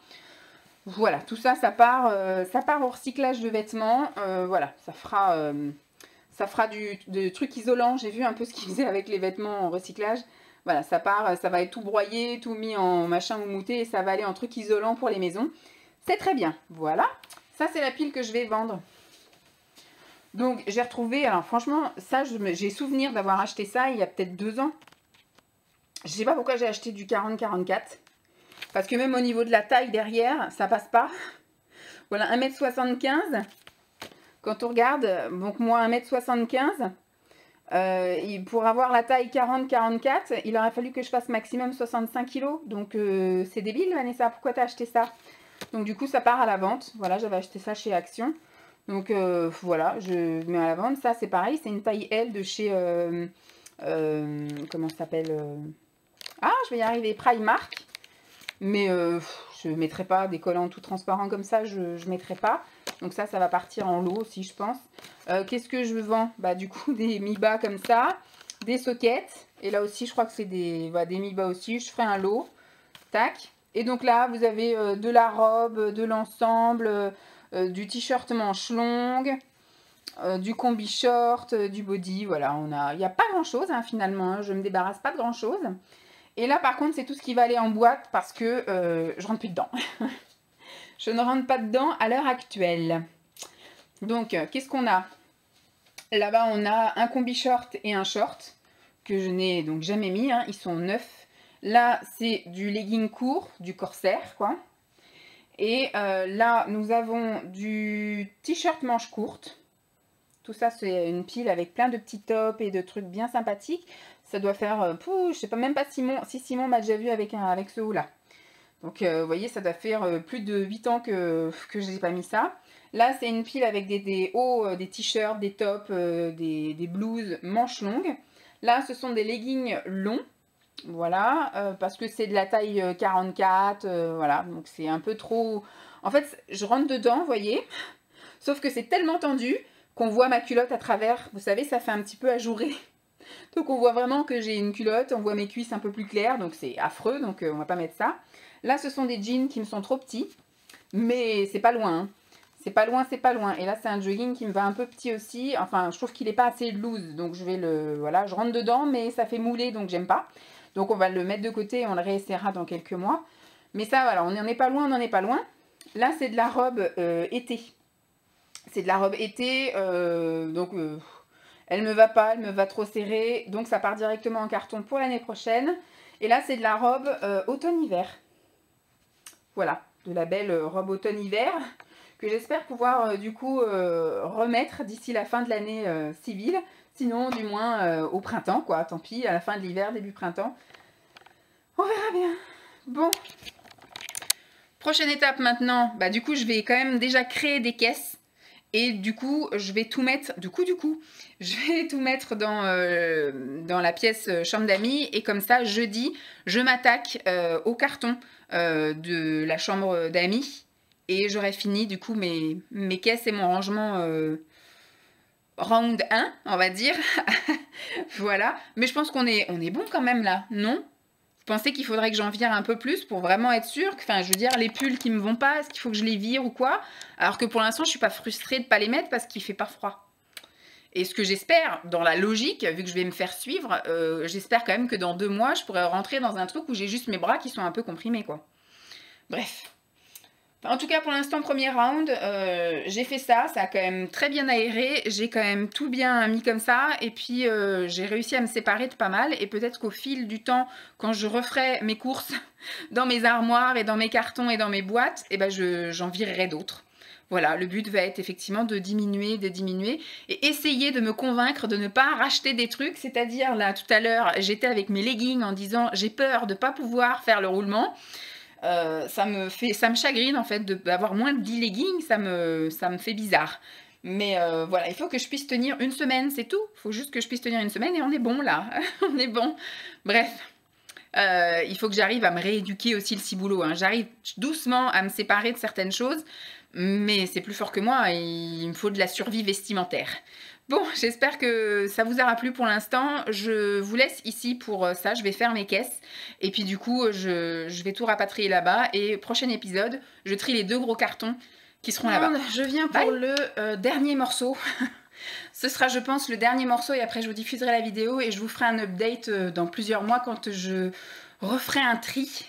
Voilà, tout ça, ça part au recyclage de vêtements. Voilà, ça fera du truc isolant. J'ai vu un peu ce qu'ils faisaient avec les vêtements en recyclage. Voilà, ça part, ça va être tout broyé, tout mis en machin moumoute et ça va aller en truc isolant pour les maisons. C'est très bien. Voilà. Ça, c'est la pile que je vais vendre. Donc, j'ai retrouvé... Alors, franchement, ça, j'ai souvenir d'avoir acheté ça il y a peut-être 2 ans. Je sais pas pourquoi j'ai acheté du 40-44. Parce que même au niveau de la taille derrière, ça passe pas. Voilà, 1m75. Quand on regarde, donc moi, 1m75... pour avoir la taille 40-44, il aurait fallu que je fasse maximum 65 kg. Donc c'est débile, Vanessa, pourquoi t'as acheté ça? Donc du coup, ça part à la vente. Voilà, j'avais acheté ça chez Action. Donc voilà, je mets à la vente. Ça, c'est pareil, c'est une taille L de chez... comment ça s'appelle Ah, je vais y arriver, Primark. Mais je ne mettrai pas des collants tout transparents comme ça, je ne mettrai pas. Donc ça va partir en lot aussi, je pense. Qu'est-ce que je vends? Bah du coup, des mi-bas comme ça, des sockets. Et là aussi, je crois que c'est des mi-bas aussi. Je ferai un lot. Tac. Et donc là, vous avez de la robe, de l'ensemble, du t-shirt manche longue, du combi short, du body. Voilà, il n'y a pas grand-chose hein, finalement. Hein, je ne me débarrasse pas de grand-chose. Et là, par contre, c'est tout ce qui va aller en boîte parce que je rentre plus dedans. Je ne rentre pas dedans à l'heure actuelle. Donc, qu'est-ce qu'on a? Là-bas, on a un combi short et un short que je n'ai donc jamais mis. Hein, ils sont neufs. Là, c'est du legging court, du corsaire, quoi. Et là, nous avons du t-shirt manche courte. Tout ça, c'est une pile avec plein de petits tops et de trucs bien sympathiques. Ça doit faire, je sais pas, même pas si Simon m'a déjà vu avec ce haut-là. Donc, vous voyez, ça doit faire plus de 8 ans que je n'ai pas mis ça. Là, c'est une pile avec des hauts, des t-shirts, des tops, des blouses manches longues. Là, ce sont des leggings longs. Voilà, parce que c'est de la taille 44. Voilà, donc c'est un peu trop... En fait, je rentre dedans, vous voyez. Sauf que c'est tellement tendu qu'on voit ma culotte à travers. Vous savez, ça fait un petit peu ajouré. Donc on voit vraiment que j'ai une culotte, on voit mes cuisses un peu plus claires, donc c'est affreux, donc on va pas mettre ça. Là ce sont des jeans qui me sont trop petits, mais c'est pas loin, hein. C'est pas loin, c'est pas loin. Et là c'est un jogging qui me va un peu petit aussi, enfin je trouve qu'il est pas assez loose, donc je vais le, voilà, je rentre dedans, mais ça fait mouler, donc j'aime pas. Donc on va le mettre de côté et on le réessayera dans quelques mois. Mais ça voilà, on n'en est pas loin, on n'en est pas loin. Là c'est de la robe été. C'est de la robe été, donc elle me va pas, elle me va trop serrée, donc ça part directement en carton pour l'année prochaine. Et là c'est de la robe automne-hiver. Voilà, de la belle robe automne-hiver que j'espère pouvoir du coup remettre d'ici la fin de l'année civile. Sinon du moins au printemps quoi, tant pis, à la fin de l'hiver, début printemps. On verra bien. Bon, prochaine étape maintenant, bah du coup je vais quand même déjà créer des caisses. Et du coup, je vais tout mettre, je vais tout mettre dans la pièce chambre d'amis. Et comme ça, jeudi, je m'attaque au carton de la chambre d'amis. Et j'aurai fini du coup mes caisses et mon rangement round 1, on va dire. Voilà. Mais je pense qu'on est bon quand même là, non ? Vous pensez qu'il faudrait que j'en vire un peu plus pour vraiment être sûre que, enfin, je veux dire, les pulls qui me vont pas, est-ce qu'il faut que je les vire ou quoi? Alors que pour l'instant, je suis pas frustrée de pas les mettre parce qu'il fait pas froid. Et ce que j'espère, dans la logique, vu que je vais me faire suivre, j'espère quand même que dans 2 mois, je pourrais rentrer dans un truc où j'ai juste mes bras qui sont un peu comprimés, quoi. Bref. En tout cas, pour l'instant, premier round, j'ai fait ça, ça a quand même très bien aéré, j'ai quand même tout bien mis comme ça, et puis j'ai réussi à me séparer de pas mal, et peut-être qu'au fil du temps, quand je referai mes courses dans mes armoires, et dans mes cartons, et dans mes boîtes, et ben j'en virerai d'autres. Voilà, le but va être effectivement de diminuer, et essayer de me convaincre de ne pas racheter des trucs, c'est-à-dire là, tout à l'heure, j'étais avec mes leggings en disant, j'ai peur de ne pas pouvoir faire le roulement. Ça me chagrine en fait d'avoir moins de 10 leggings, ça me fait bizarre. Mais voilà, il faut que je puisse tenir une semaine, c'est tout. Il faut juste que je puisse tenir une semaine et on est bon là. On est bon. Bref, il faut que j'arrive à me rééduquer aussi le ciboulot, hein. J'arrive doucement à me séparer de certaines choses, mais c'est plus fort que moi et il me faut de la survie vestimentaire. Bon, j'espère que ça vous aura plu pour l'instant. Je vous laisse ici pour ça. Je vais faire mes caisses. Et puis du coup, je vais tout rapatrier là-bas. Et prochain épisode, je trie les 2 gros cartons qui seront là-bas. Je viens pour le dernier morceau. Ce sera, je pense, le dernier morceau. Et après, je vous diffuserai la vidéo. Et je vous ferai un update dans plusieurs mois quand je referai un tri.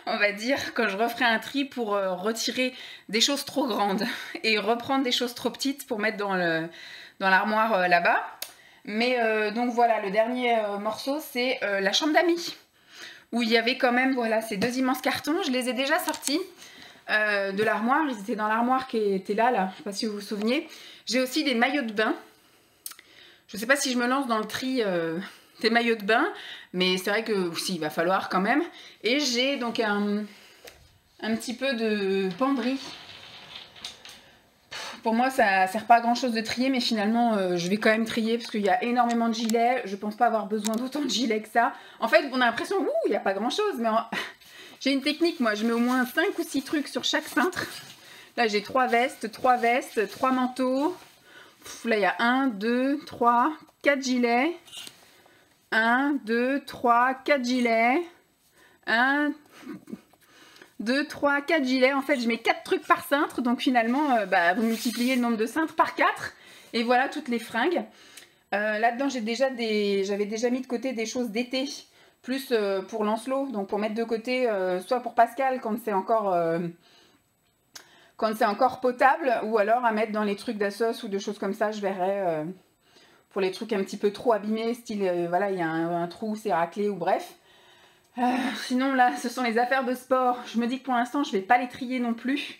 On va dire, quand je referai un tri pour retirer des choses trop grandes. Et reprendre des choses trop petites pour mettre dans l'armoire là-bas. Mais donc voilà, le dernier morceau, c'est la chambre d'amis. Où il y avait quand même, voilà, ces 2 immenses cartons. Je les ai déjà sortis de l'armoire. Ils étaient dans l'armoire qui était là. Je ne sais pas si vous vous souvenez. J'ai aussi des maillots de bain. Je ne sais pas si je me lance dans le tri des maillots de bain. Mais c'est vrai que, si, il va falloir quand même. Et j'ai donc un petit peu de penderie. Pour moi, ça sert pas à grand chose de trier, mais finalement, je vais quand même trier parce qu'il y a énormément de gilets. Je pense pas avoir besoin d'autant de gilets que ça. En fait, on a l'impression, il n'y a pas grand chose, mais j'ai une technique, moi. Je mets au moins 5 ou 6 trucs sur chaque cintre. Là, j'ai 3 vestes, 3 manteaux. Là, il y a 1, 2, 3, 4 gilets. 1, 2, 3, 4 gilets. 1, 2, 3, 4 gilets. En fait, je mets 4 trucs par cintre. Donc finalement, vous multipliez le nombre de cintres par 4. Et voilà toutes les fringues. Là-dedans, j'avais déjà mis de côté des choses d'été. Plus pour Lancelot. Donc pour mettre de côté, soit pour Pascal quand c'est encore potable. Ou alors à mettre dans les trucs d'Assos ou de choses comme ça. Je verrai pour les trucs un petit peu trop abîmés. Style, voilà, il y a un trou, c'est raclé ou bref. Sinon là, ce sont les affaires de sport. Je me dis que pour l'instant, je vais pas les trier non plus.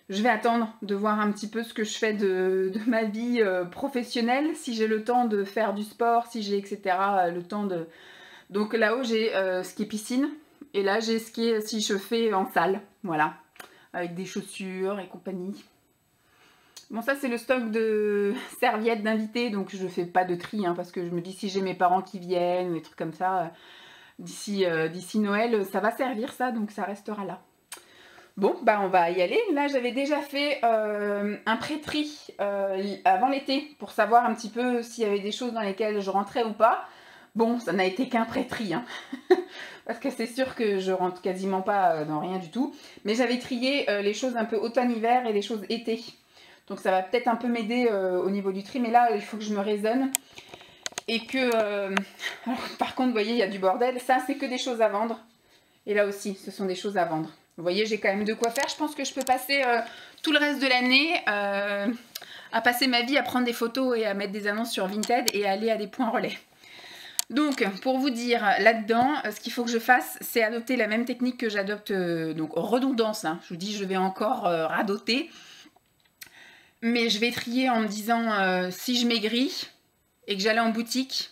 Je vais attendre de voir un petit peu ce que je fais de ma vie professionnelle. Si j'ai le temps de faire du sport, si j'ai etc. Le temps de... Donc là-haut, j'ai ce qui est piscine. Et là, j'ai ce qui est si je fais en salle. Voilà. Avec des chaussures et compagnie. Bon, ça, c'est le stock de serviettes d'invités. Donc, je fais pas de tri. Hein, parce que je me dis, si j'ai mes parents qui viennent ou des trucs comme ça... D'ici Noël, ça va servir ça, donc ça restera là. Bon, bah on va y aller. Là, j'avais déjà fait un pré-tri avant l'été pour savoir un petit peu s'il y avait des choses dans lesquelles je rentrais ou pas. Bon, ça n'a été qu'un pré-tri, hein. Parce que c'est sûr que je rentre quasiment pas dans rien du tout. Mais j'avais trié les choses un peu automne-hiver et les choses été. Donc ça va peut-être un peu m'aider au niveau du tri. Mais là, il faut que je me raisonne. Et que... alors, par contre, vous voyez, il y a du bordel. Ça, c'est que des choses à vendre. Et là aussi, ce sont des choses à vendre. Vous voyez, j'ai quand même de quoi faire. Je pense que je peux passer tout le reste de l'année à passer ma vie à prendre des photos et à mettre des annonces sur Vinted et à aller à des points relais. Donc, pour vous dire, là-dedans, ce qu'il faut que je fasse, c'est adopter la même technique que j'adopte, donc redondance, hein. Je vous dis, je vais encore radoter. Mais je vais trier en me disant, si je maigris et que j'allais en boutique,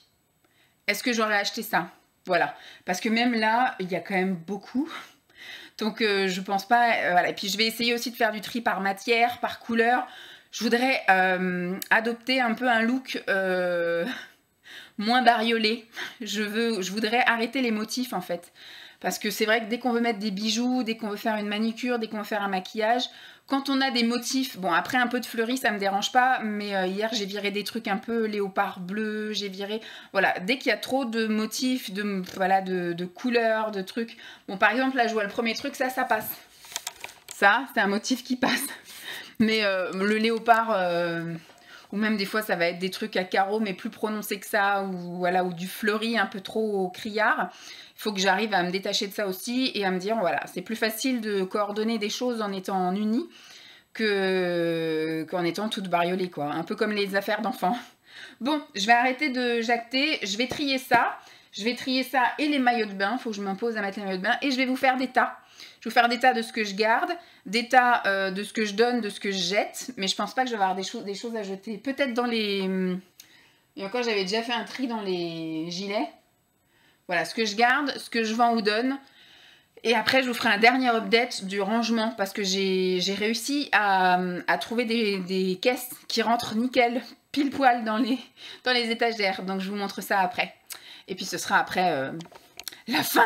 est-ce que j'aurais acheté ça? Voilà. Parce que même là, il y a quand même beaucoup. Donc, je pense pas... voilà. Et puis, je vais essayer aussi de faire du tri par matière, par couleur. Je voudrais adopter un peu un look moins bariolé. Je voudrais arrêter les motifs, en fait. Parce que c'est vrai que dès qu'on veut mettre des bijoux, dès qu'on veut faire une manicure, dès qu'on veut faire un maquillage, quand on a des motifs, bon après un peu de fleuris ça me dérange pas, mais hier j'ai viré des trucs un peu léopard bleu, j'ai viré, voilà, dès qu'il y a trop de motifs, voilà, de couleurs, de trucs, bon par exemple là je vois le premier truc, ça passe, ça c'est un motif qui passe, mais le léopard... ou même des fois ça va être des trucs à carreaux mais plus prononcés que ça, ou voilà, ou du fleuri un peu trop criard. Il faut que j'arrive à me détacher de ça aussi et à me dire voilà, c'est plus facile de coordonner des choses en étant unie qu'en étant toute bariolée, quoi, un peu comme les affaires d'enfants. Bon, je vais arrêter de jacter, je vais trier ça. Je vais trier ça et les maillots de bain, il faut que je m'impose à mettre les maillots de bain, et je vais vous faire des tas. Je vais vous faire des tas de ce que je garde, des tas de ce que je donne, de ce que je jette, mais je pense pas que je vais avoir des choses à jeter. Peut-être dans les... Et encore, j'avais déjà fait un tri dans les gilets. Voilà, ce que je garde, ce que je vends ou donne. Et après, je vous ferai un dernier update du rangement, parce que j'ai réussi à trouver des caisses qui rentrent nickel, pile poil dans les étagères. Donc, je vous montre ça après. Et puis, ce sera après la fin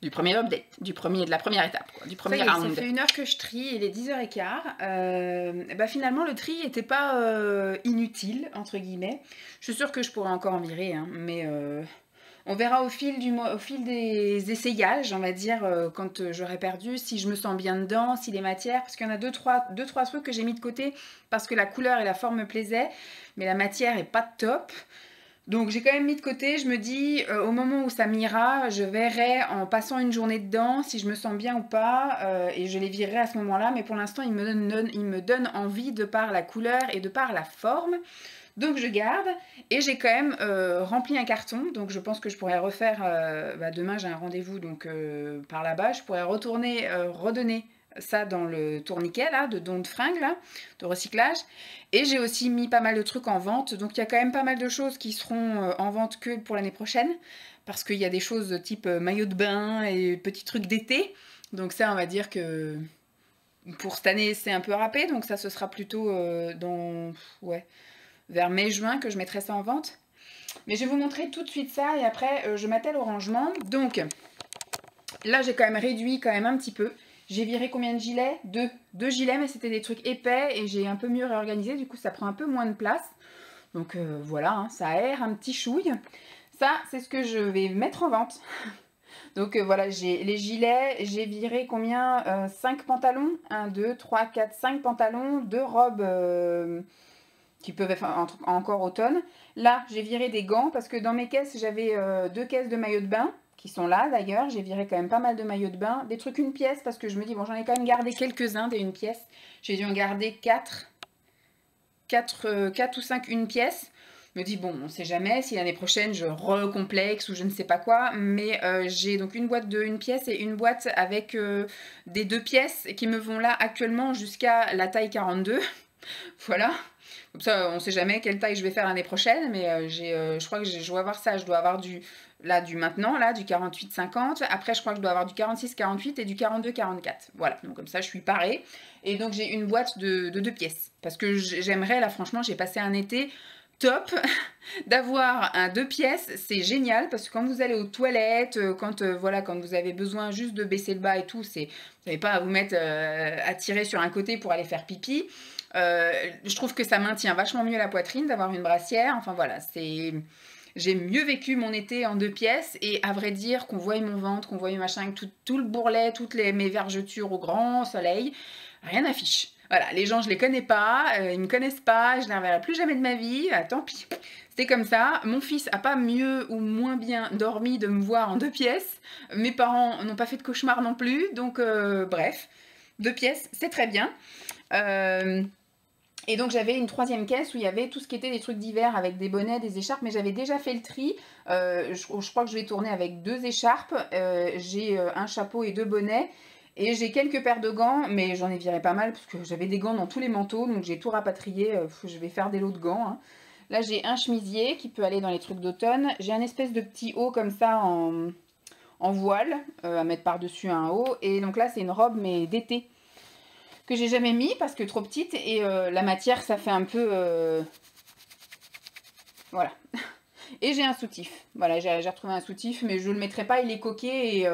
du premier update, de la première étape, quoi, du premier round. Ça fait 1 heure que je trie, il est 10h15. Bah finalement, le tri n'était pas inutile, entre guillemets. Je suis sûre que je pourrais encore en virer, hein, mais on verra au fil des essayages, on va dire, quand j'aurai perdu, si je me sens bien dedans, si les matières, parce qu'il y en a deux, trois trucs que j'ai mis de côté parce que la couleur et la forme me plaisaient, mais la matière est pas top. Donc j'ai quand même mis de côté, je me dis, au moment où ça m'ira, je verrai en passant une journée dedans si je me sens bien ou pas, et je les virerai à ce moment-là, mais pour l'instant il me donne envie de par la couleur et de par la forme. Donc je garde, et j'ai quand même rempli un carton, donc je pense que je pourrais refaire, demain j'ai un rendez-vous donc par là-bas, je pourrais retourner, redonner ça dans le tourniquet là, de don de fringues là, de recyclage. Et j'ai aussi mis pas mal de trucs en vente, donc il y a quand même pas mal de choses qui seront en vente que pour l'année prochaine, parce qu'il y a des choses type maillot de bain et petits trucs d'été, donc ça on va dire que pour cette année c'est un peu râpé, donc ça ce sera plutôt vers mai-juin que je mettrai ça en vente. Mais je vais vous montrer tout de suite ça et après je m'attelle au rangement. Donc là j'ai quand même réduit un petit peu. J'ai viré combien de gilets? Deux gilets, mais c'était des trucs épais et j'ai un peu mieux réorganisé, du coup ça prend un peu moins de place. Donc voilà, hein, ça aère un petit chouille. Ça, c'est ce que je vais mettre en vente. Donc voilà, j'ai les gilets, j'ai viré combien 5 pantalons, 1, 2, 3, 4, 5 pantalons, 2 robes qui peuvent être encore automne. Là, j'ai viré des gants parce que dans mes caisses, j'avais 2 caisses de maillots de bain qui sont là d'ailleurs. J'ai viré quand même pas mal de maillots de bain. Des trucs une pièce parce que je me dis, bon, j'en ai quand même gardé quelques-uns des une pièce. J'ai dû en garder 4 ou 5 une pièce. Je me dis, bon, on sait jamais si l'année prochaine je recomplexe ou je ne sais pas quoi. Mais j'ai donc une boîte de une pièce et une boîte avec des 2 pièces qui me vont là actuellement jusqu'à la taille 42. Voilà. Comme ça, on ne sait jamais quelle taille je vais faire l'année prochaine, mais je crois que je dois avoir ça. Je dois avoir du maintenant, là, du 48-50. Après, je crois que je dois avoir du 46-48 et du 42-44. Voilà, donc comme ça, je suis parée. Et donc, j'ai une boîte de 2 pièces. Parce que j'aimerais, là, franchement, j'ai passé un été top d'avoir un 2 pièces, c'est génial parce que quand vous allez aux toilettes, quand, voilà, quand vous avez besoin juste de baisser le bas et tout, vous n'avez pas à vous mettre, à tirer sur un côté pour aller faire pipi. Je trouve que ça maintient vachement mieux la poitrine d'avoir une brassière. Enfin voilà, j'ai mieux vécu mon été en 2 pièces et à vrai dire qu'on voyait mon ventre, qu'on voyait machin, tout le bourrelet, mes vergetures au grand soleil, rien n'affiche. Voilà, les gens je les connais pas, ils me connaissent pas, je les reverrai plus jamais de ma vie, tant pis. C'était comme ça. Mon fils a pas mieux ou moins bien dormi de me voir en 2 pièces. Mes parents n'ont pas fait de cauchemar non plus, donc bref, 2 pièces, c'est très bien. Et donc j'avais une 3e caisse où il y avait tout ce qui était des trucs d'hiver avec des bonnets, des écharpes, mais j'avais déjà fait le tri. Je crois que je vais tourner avec 2 écharpes, j'ai un chapeau et 2 bonnets. Et j'ai quelques paires de gants, mais j'en ai viré pas mal parce que j'avais des gants dans tous les manteaux, donc j'ai tout rapatrié. Je vais faire des lots de gants, hein. Là j'ai un chemisier qui peut aller dans les trucs d'automne. J'ai un espèce de petit haut comme ça en voile à mettre par-dessus un haut. Et donc là c'est une robe mais d'été que j'ai jamais mis parce que trop petite. Et la matière ça fait un peu... Voilà. Et j'ai un soutif. Voilà, j'ai retrouvé un soutif, mais je le mettrai pas, il est coquet et...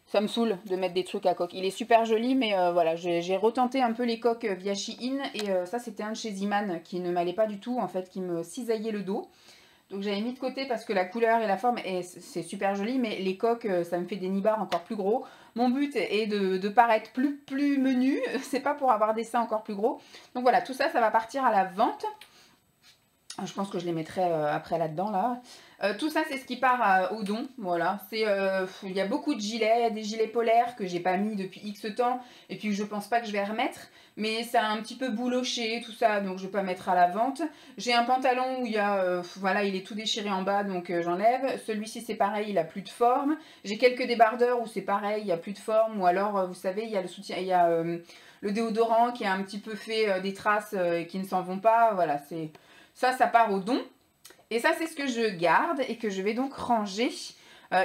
ça me saoule de mettre des trucs à coque. Il est super joli, mais voilà, j'ai retenté un peu les coques via Shein. Et ça, c'était un de chez Ziman qui ne m'allait pas du tout, en fait, qui me cisaillait le dos. Donc j'avais mis de côté parce que la couleur et la forme, c'est super joli, mais les coques, ça me fait des nibards encore plus gros. Mon but est de paraître plus menu, c'est pas pour avoir des seins encore plus gros. Donc voilà, tout ça, ça va partir à la vente. Je pense que je les mettrai après là-dedans, là. Tout ça, c'est ce qui part au don, voilà. Il y a beaucoup de gilets, des gilets polaires que j'ai pas mis depuis X temps, et puis que je pense pas que je vais remettre. Mais ça a un petit peu bouloché, tout ça, donc je vais pas mettre à la vente. J'ai un pantalon où il y a, voilà, il est tout déchiré en bas, donc j'enlève. Celui-ci, c'est pareil, il a plus de forme. J'ai quelques débardeurs où c'est pareil, il y a plus de forme. Ou alors, vous savez, il y a le soutien, il y a le déodorant qui a un petit peu fait des traces et qui ne s'en vont pas. Voilà, c'est... Ça part au don. Et ça, c'est ce que je garde et que je vais donc ranger.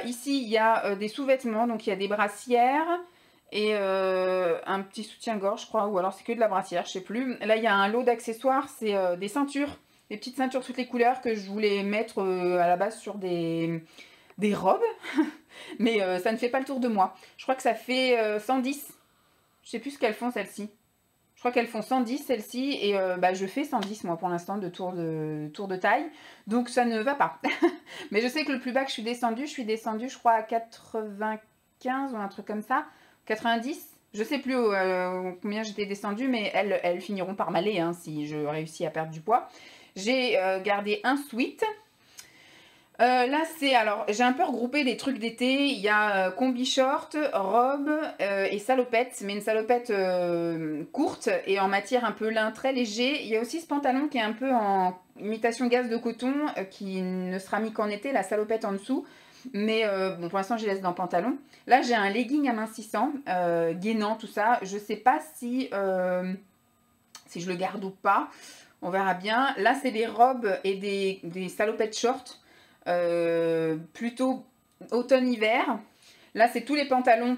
Ici, il y a des sous-vêtements. Donc, il y a des brassières et un petit soutien-gorge, je crois. Ou alors, c'est que de la brassière, je sais plus. Là, il y a un lot d'accessoires. C'est des ceintures. Des petites ceintures toutes les couleurs que je voulais mettre à la base sur des robes. Mais ça ne fait pas le tour de moi. Je crois que ça fait 110. Je sais plus ce qu'elles font, celles-ci. Je crois qu'elles font 110 celles-ci et je fais 110 moi pour l'instant de tour de taille. Donc ça ne va pas. Mais je sais que le plus bas que je suis descendue je crois à 95 ou un truc comme ça. 90. Je sais plus combien j'étais descendue mais elles finiront par m'aller hein, si je réussis à perdre du poids. J'ai gardé un sweat. Là c'est alors j'ai un peu regroupé des trucs d'été. Il y a combi short, robe et salopette, mais une salopette courte et en matière un peu lin très léger. Il y a aussi ce pantalon qui est un peu en imitation gaze de coton qui ne sera mis qu'en été, la salopette en dessous. Mais bon pour l'instant je laisse dans le pantalon. Là j'ai un legging amincissant, gainant tout ça. Je sais pas si je le garde ou pas. On verra bien. Là c'est des robes et des salopettes short. Plutôt automne-hiver. Là, c'est tous les pantalons,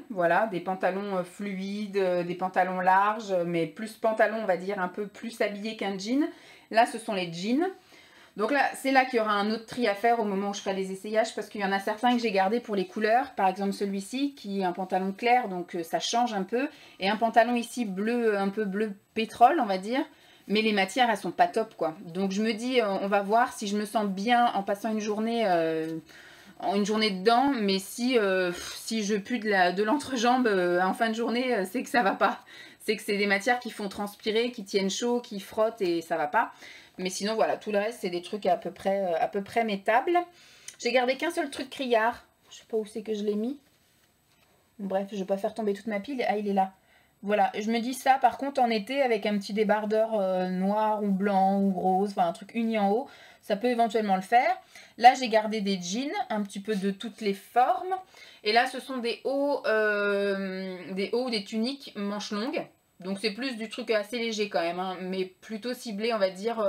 voilà, des pantalons fluides, des pantalons larges, mais plus pantalon, on va dire, un peu plus habillé qu'un jean. Là, ce sont les jeans. Donc là, c'est là qu'il y aura un autre tri à faire au moment où je ferai les essayages, parce qu'il y en a certains que j'ai gardés pour les couleurs. Par exemple, celui-ci, qui est un pantalon clair, donc ça change un peu. Et un pantalon ici bleu, un peu bleu pétrole, on va dire. Mais les matières, elles sont pas top, quoi. Donc je me dis, on va voir si je me sens bien en passant une journée dedans. Mais si je pue de l'entrejambe en fin de journée, c'est que ça va pas. C'est que c'est des matières qui font transpirer, qui tiennent chaud, qui frottent et ça va pas. Mais sinon, voilà, tout le reste, c'est des trucs à peu près mettables. J'ai gardé qu'un seul truc criard. Je sais pas où c'est que je l'ai mis. Bref, je vais pas faire tomber toute ma pile. Ah, il est là. Voilà, je me dis ça par contre en été avec un petit débardeur noir ou blanc ou rose, enfin un truc uni en haut, ça peut éventuellement le faire. Là j'ai gardé des jeans, un petit peu de toutes les formes. Et là ce sont des hauts, des tuniques manches longues. Donc c'est plus du truc assez léger quand même, hein, mais plutôt ciblé on va dire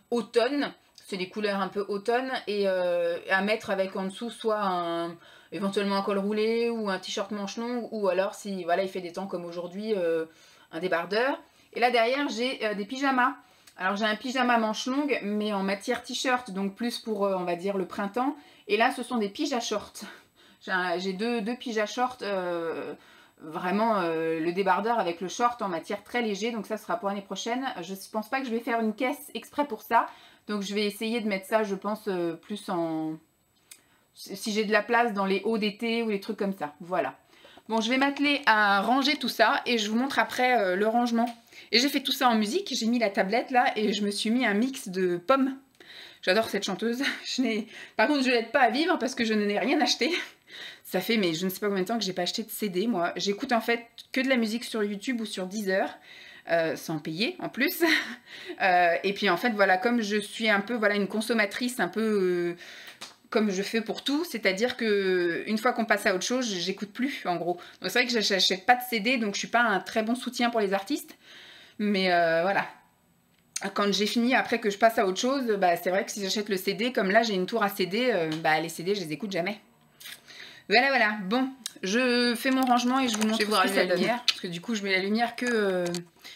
automne. C'est des couleurs un peu automne et à mettre avec en dessous soit éventuellement un col roulé ou un t-shirt manche longue ou alors si voilà il fait des temps comme aujourd'hui un débardeur. Et là derrière j'ai des pyjamas. Alors j'ai un pyjama manche longue, mais en matière t-shirt, donc plus pour, on va dire, le printemps. Et là, ce sont des pyjas shorts. J'ai deux pyjas shorts, vraiment le débardeur avec le short en matière très léger, donc ça sera pour l'année prochaine. Je ne pense pas que je vais faire une caisse exprès pour ça, donc je vais essayer de mettre ça, je pense, plus en... si j'ai de la place dans les hauts d'été ou les trucs comme ça, voilà. Bon, je vais m'atteler à ranger tout ça et je vous montre après le rangement. Et j'ai fait tout ça en musique, j'ai mis la tablette là et je me suis mis un mix de pommes. J'adore cette chanteuse. Par contre, je ne l'aide pas à vivre parce que je n'ai rien acheté. Ça fait, mais je ne sais pas combien de temps que j'ai pas acheté de CD, moi. J'écoute en fait que de la musique sur YouTube ou sur Deezer, sans payer en plus. Et puis en fait, voilà, comme je suis un peu, voilà, une consommatrice un peu... comme je fais pour tout, c'est-à-dire que une fois qu'on passe à autre chose, j'écoute plus en gros. Donc c'est vrai que j'achète pas de CD, donc je suis pas un très bon soutien pour les artistes. Mais voilà. Quand j'ai fini, après que je passe à autre chose, bah, c'est vrai que si j'achète le CD, comme là j'ai une tour à CD, bah, les CD je les écoute jamais. Voilà, voilà. Bon, je fais mon rangement et je vous montre ce que ça donne. Parce que du coup je mets la lumière que...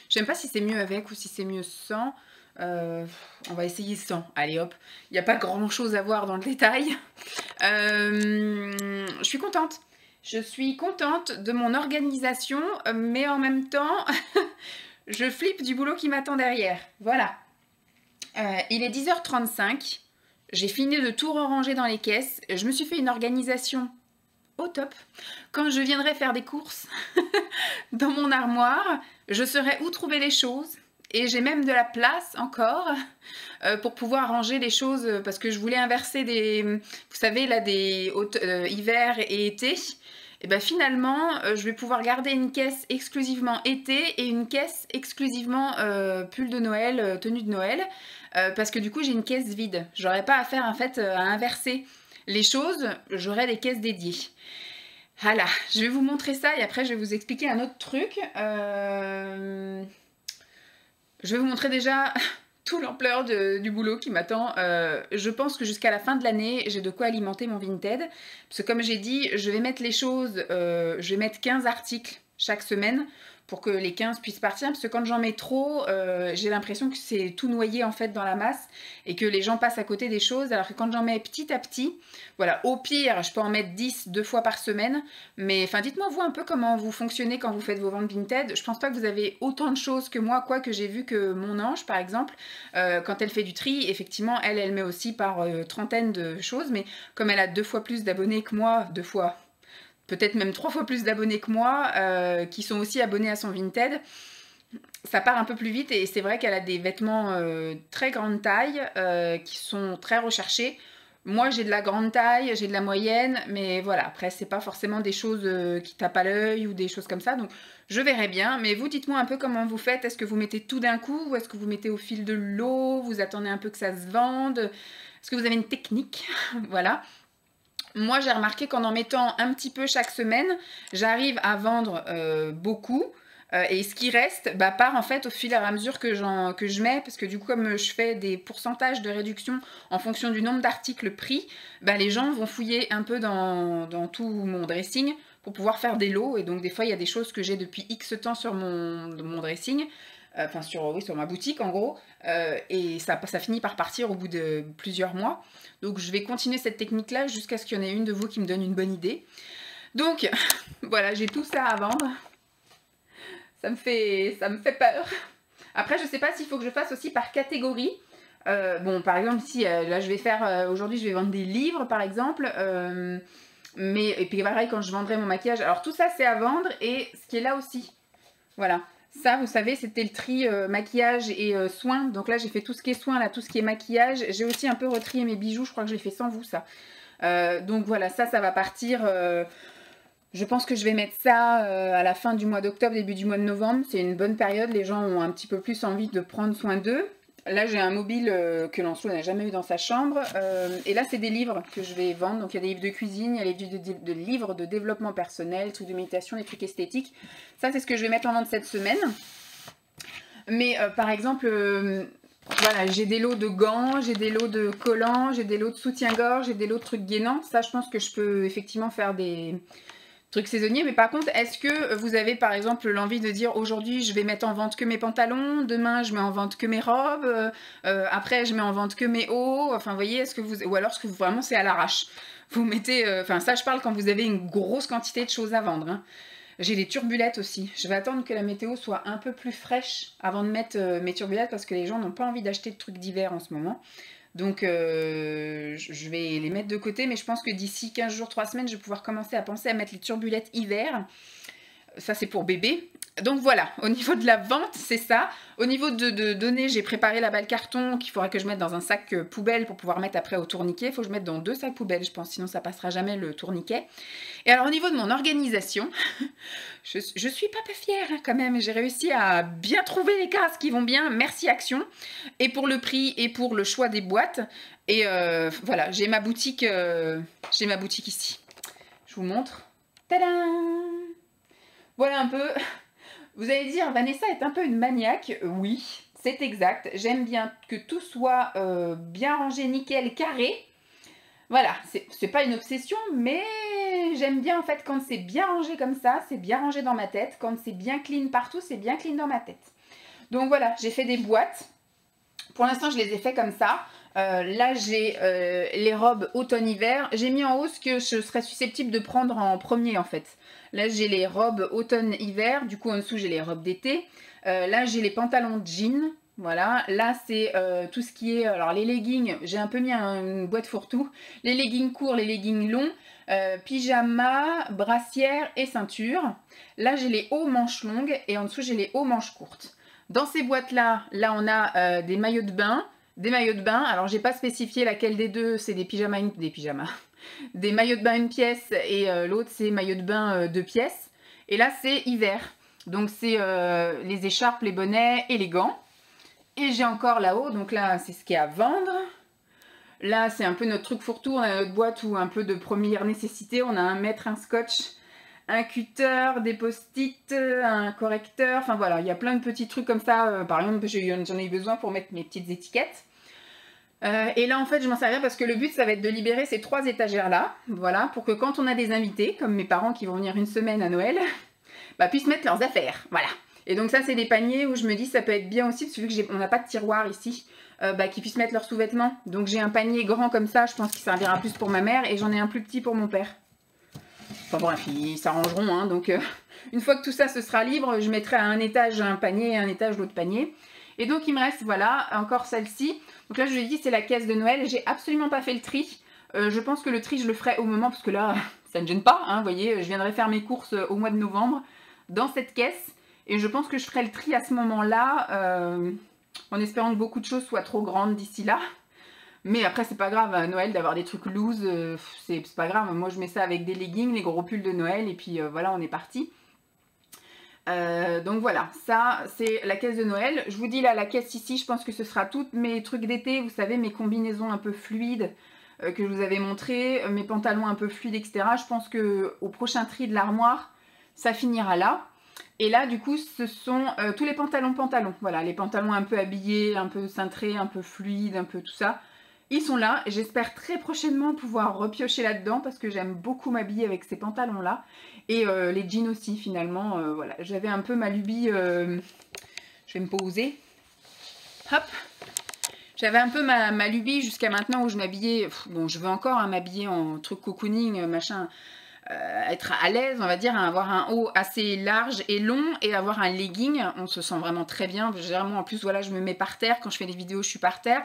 J'aime pas si c'est mieux avec ou si c'est mieux sans. On va essayer sans. Allez hop, il n'y a pas grand chose à voir dans le détail. Je suis contente. Je suis contente de mon organisation, mais en même temps, je flippe du boulot qui m'attend derrière. Voilà. Il est 10h35. J'ai fini de tout ranger dans les caisses. Je me suis fait une organisation au top. Quand je viendrai faire des courses dans mon armoire, je saurai où trouver les choses. Et j'ai même de la place encore pour pouvoir ranger les choses parce que je voulais inverser des... Vous savez, là, des hiver et été. Et bien finalement, je vais pouvoir garder une caisse exclusivement été et une caisse exclusivement pull de Noël, tenue de Noël. Parce que du coup, j'ai une caisse vide. J'aurais pas à faire, en fait, à inverser les choses. J'aurais des caisses dédiées. Voilà, je vais vous montrer ça et après, je vais vous expliquer un autre truc. Je vais vous montrer déjà toute l'ampleur du boulot qui m'attend. Je pense que jusqu'à la fin de l'année, j'ai de quoi alimenter mon Vinted. Parce que comme j'ai dit, je vais mettre les choses, je vais mettre 15 articles chaque semaine pour que les 15 puissent partir. Parce que quand j'en mets trop, j'ai l'impression que c'est tout noyé en fait dans la masse et que les gens passent à côté des choses. Alors que quand j'en mets petit à petit, voilà, au pire, je peux en mettre 10 deux fois par semaine. Mais enfin, dites-moi vous un peu comment vous fonctionnez quand vous faites vos ventes Vinted. Je pense pas que vous avez autant de choses que moi, quoique j'ai vu que mon ange, par exemple, quand elle fait du tri, effectivement, elle met aussi par trentaine de choses. Mais comme elle a 2 fois plus d'abonnés que moi, 2 fois... peut-être même 3 fois plus d'abonnés que moi, qui sont aussi abonnés à son Vinted, ça part un peu plus vite et c'est vrai qu'elle a des vêtements très grande taille qui sont très recherchés. Moi j'ai de la grande taille, j'ai de la moyenne, mais voilà, après c'est pas forcément des choses qui tapent à l'œil ou des choses comme ça, donc je verrai bien. Mais vous dites-moi un peu comment vous faites, est-ce que vous mettez tout d'un coup ou est-ce que vous mettez au fil de l'eau, vous attendez un peu que ça se vende, est-ce que vous avez une technique? Voilà. Moi, j'ai remarqué qu'en en mettant un petit peu chaque semaine, j'arrive à vendre beaucoup. Et ce qui reste part en fait au fil et à mesure que je mets, parce que du coup, comme je fais des pourcentages de réduction en fonction du nombre d'articles pris, les gens vont fouiller un peu dans tout mon dressing pour pouvoir faire des lots. Et donc, des fois, il y a des choses que j'ai depuis X temps sur mon dressing. Enfin, sur ma boutique en gros, et ça finit par partir au bout de plusieurs mois. Donc je vais continuer cette technique là jusqu'à ce qu'il y en ait une de vous qui me donne une bonne idée. Donc voilà, j'ai tout ça à vendre. Ça me fait peur. Après je sais pas s'il faut que je fasse aussi par catégorie. Bon par exemple ici, là je vais faire, aujourd'hui je vais vendre des livres par exemple. Et puis pareil quand je vendrai mon maquillage. Alors tout ça c'est à vendre et ce qui est là aussi. Voilà. Ça, vous savez, c'était le tri maquillage et soins. Donc là, j'ai fait tout ce qui est soins, là, tout ce qui est maquillage. J'ai aussi un peu retrié mes bijoux. Je crois que je l'ai fait sans vous, ça. Donc voilà, ça va partir. Je pense que je vais mettre ça à la fin du mois d'octobre, début du mois de novembre. C'est une bonne période. Les gens ont un petit peu plus envie de prendre soin d'eux. Là, j'ai un mobile que Lancelot n'a jamais eu dans sa chambre. Et là, c'est des livres que je vais vendre. Donc, il y a des livres de cuisine, il y a des livres de développement personnel, trucs de méditation, des trucs esthétiques. Ça, c'est ce que je vais mettre en vente cette semaine. Mais par exemple, voilà, j'ai des lots de gants, j'ai des lots de collants, j'ai des lots de soutien-gorge, j'ai des lots de trucs gainants. Ça, je pense que je peux effectivement faire des truc saisonnier. Mais par contre, est-ce que vous avez par exemple l'envie de dire aujourd'hui je vais mettre en vente que mes pantalons, demain je mets en vente que mes robes, après je mets en vente que mes hauts, enfin vous voyez, est-ce que vous, ou alors est-ce que vraiment c'est à l'arrache? Vous mettez, enfin ça je parle quand vous avez une grosse quantité de choses à vendre, hein. J'ai les turbulettes aussi. Je vais attendre que la météo soit un peu plus fraîche avant de mettre mes turbulettes parce que les gens n'ont pas envie d'acheter de trucs d'hiver en ce moment. Donc je vais les mettre de côté, mais je pense que d'ici 15 jours, 3 semaines, je vais pouvoir commencer à penser à mettre les turbulettes hiver. Ça c'est pour bébé. Donc voilà, au niveau de la vente, c'est ça. Au niveau de données, j'ai préparé la balle carton qu'il faudra que je mette dans un sac poubelle pour pouvoir mettre après au tourniquet. Il faut que je mette dans 2 sacs poubelles, je pense, sinon ça passera jamais le tourniquet. Et alors au niveau de mon organisation, je suis pas peu fière hein, quand même. J'ai réussi à bien trouver les cases qui vont bien. Merci Action. Et pour le prix et pour le choix des boîtes. Et voilà, j'ai ma boutique ici. Je vous montre. Tadam! Voilà un peu. Vous allez dire, Vanessa est un peu une maniaque. Oui, c'est exact. J'aime bien que tout soit bien rangé, nickel, carré. Voilà, c'est pas une obsession, mais j'aime bien en fait quand c'est bien rangé comme ça, c'est bien rangé dans ma tête. Quand c'est bien clean partout, c'est bien clean dans ma tête. Donc voilà, j'ai fait des boîtes. Pour l'instant, je les ai fait comme ça. Là, j'ai les robes automne-hiver. J'ai mis en haut ce que je serais susceptible de prendre en premier en fait. Là, j'ai les robes automne-hiver. Du coup, en dessous, j'ai les robes d'été. Là, j'ai les pantalons jean. Voilà. Là, c'est tout ce qui est... Alors, les leggings, j'ai un peu mis une boîte fourre-tout. Les leggings courts, les leggings longs. Pyjama, brassière et ceinture. Là, j'ai les hauts manches longues. Et en dessous, j'ai les hauts manches courtes. Dans ces boîtes-là, là, on a des maillots de bain. Des maillots de bain, alors j'ai pas spécifié laquelle des deux, c'est des pyjamas, des maillots de bain une pièce et l'autre c'est maillot de bain 2 pièces. Et là c'est hiver, donc c'est les écharpes, les bonnets et les gants. Et j'ai encore là-haut, donc là c'est ce qu'il y a à vendre. Là c'est un peu notre truc fourre-tout, on a notre boîte ou un peu de première nécessité, on a un mètre, un scotch, un cutter, des post-it, un correcteur, enfin voilà, il y a plein de petits trucs comme ça. Par exemple, j'en ai eu besoin pour mettre mes petites étiquettes. Et là en fait je m'en servir parce que le but ça va être de libérer ces 3 étagères là, voilà, pour que quand on a des invités, comme mes parents qui vont venir une semaine à Noël, bah puissent mettre leurs affaires, voilà. Et donc ça c'est des paniers où je me dis ça peut être bien aussi, parce que vu qu'on n'a pas de tiroir ici, bah, qu'ils puissent mettre leurs sous-vêtements. Donc j'ai un panier grand comme ça, je pense qu'il servira plus pour ma mère, et j'en ai un plus petit pour mon père. Enfin bref, ils s'arrangeront, hein, donc une fois que tout ça se sera libre, je mettrai à un étage un panier et à un étage l'autre panier. Et donc il me reste, voilà, encore celle-ci. Donc là je vous ai dit c'est la caisse de Noël, j'ai absolument pas fait le tri. Je pense que le tri je le ferai au moment, parce que là ça ne gêne pas, hein, vous voyez, je viendrai faire mes courses au mois de novembre dans cette caisse. Et je pense que je ferai le tri à ce moment-là, en espérant que beaucoup de choses soient trop grandes d'ici là. Mais après c'est pas grave à Noël d'avoir des trucs loose, c'est pas grave. Moi je mets ça avec des leggings, les gros pulls de Noël, et puis voilà, on est parti. Donc voilà, ça c'est la caisse de Noël. Je vous dis là, la caisse ici, je pense que ce sera toutes mes trucs d'été, vous savez, mes combinaisons un peu fluides que je vous avais montré, mes pantalons un peu fluides, etc. Je pense que au prochain tri de l'armoire, ça finira là. Et là, du coup, ce sont tous les pantalons. Voilà, les pantalons un peu habillés, un peu cintrés, un peu fluides, un peu tout ça. Ils sont là. J'espère très prochainement pouvoir repiocher là-dedans parce que j'aime beaucoup m'habiller avec ces pantalons-là. Et les jeans aussi, finalement. Voilà, j'avais un peu ma lubie... je vais me poser. Hop. J'avais un peu ma lubie jusqu'à maintenant où je m'habillais... Bon, je veux encore hein, m'habiller en truc cocooning, machin... être à l'aise, on va dire, avoir un haut assez large et long et avoir un legging, on se sent vraiment très bien. Généralement, en plus, voilà, je me mets par terre. Quand je fais des vidéos, je suis par terre.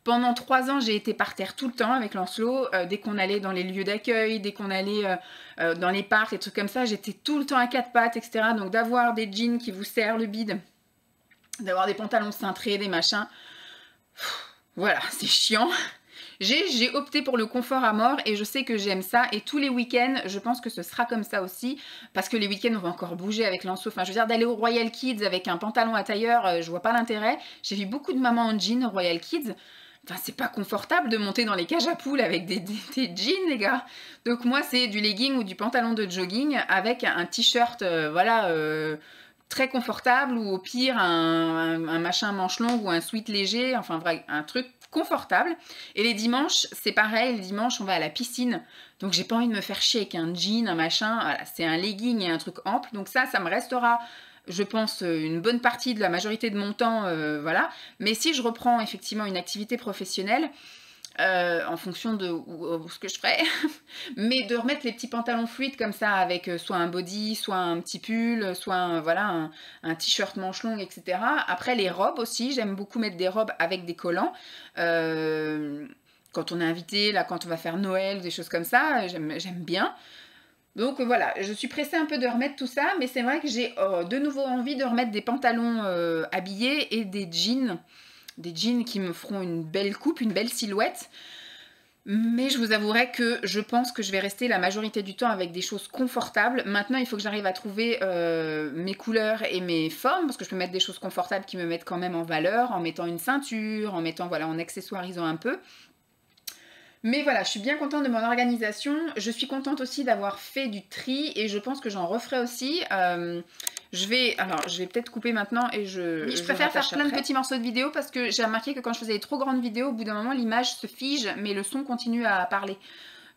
Pendant 3 ans, j'ai été par terre tout le temps avec Lancelot. Dès qu'on allait dans les lieux d'accueil, dès qu'on allait dans les parcs, des trucs comme ça, j'étais tout le temps à 4 pattes, etc. Donc d'avoir des jeans qui vous serrent le bide, d'avoir des pantalons cintrés, des machins, voilà, c'est chiant. J'ai opté pour le confort à mort et je sais que j'aime ça. Et tous les week-ends, je pense que ce sera comme ça aussi. Parce que les week-ends, on va encore bouger avec Lancelot. Enfin, je veux dire, d'aller au Royal Kids avec un pantalon à tailleur, je vois pas l'intérêt. J'ai vu beaucoup de mamans en jean au Royal Kids. Enfin, c'est pas confortable de monter dans les cages à poules avec des jeans, les gars. Donc moi, c'est du legging ou du pantalon de jogging avec un t-shirt, voilà, très confortable. Ou au pire, un machin manche longue ou un sweat léger. Enfin, un truc confortables. Et les dimanches, c'est pareil, les dimanches, on va à la piscine. Donc, j'ai pas envie de me faire chier avec un jean, un machin. Voilà, c'est un legging et un truc ample. Donc ça me restera, je pense, une bonne partie de la majorité de mon temps, voilà. Mais si je reprends effectivement une activité professionnelle, en fonction de ce que je ferai, mais de remettre les petits pantalons fluides comme ça avec soit un body, soit un petit pull, soit voilà, un t-shirt manche longue, etc. Après les robes aussi, j'aime beaucoup mettre des robes avec des collants. Quand on est invité, là, quand on va faire Noël, des choses comme ça, j'aime bien. Donc voilà, je suis pressée un peu de remettre tout ça, mais c'est vrai que j'ai de nouveau envie de remettre des pantalons habillés et des jeans. Des jeans qui me feront une belle coupe, une belle silhouette. Mais je vous avouerai que je pense que je vais rester la majorité du temps avec des choses confortables. Maintenant, il faut que j'arrive à trouver mes couleurs et mes formes, parce que je peux mettre des choses confortables qui me mettent quand même en valeur, en mettant une ceinture, en mettant, voilà, en accessoirisant un peu. Mais voilà, je suis bien contente de mon organisation. Je suis contente aussi d'avoir fait du tri et je pense que j'en referai aussi. Je vais peut-être couper maintenant et je préfère faire plein de petits morceaux de vidéo parce que j'ai remarqué que quand je faisais des trop grandes vidéos, au bout d'un moment, l'image se fige, mais le son continue à parler.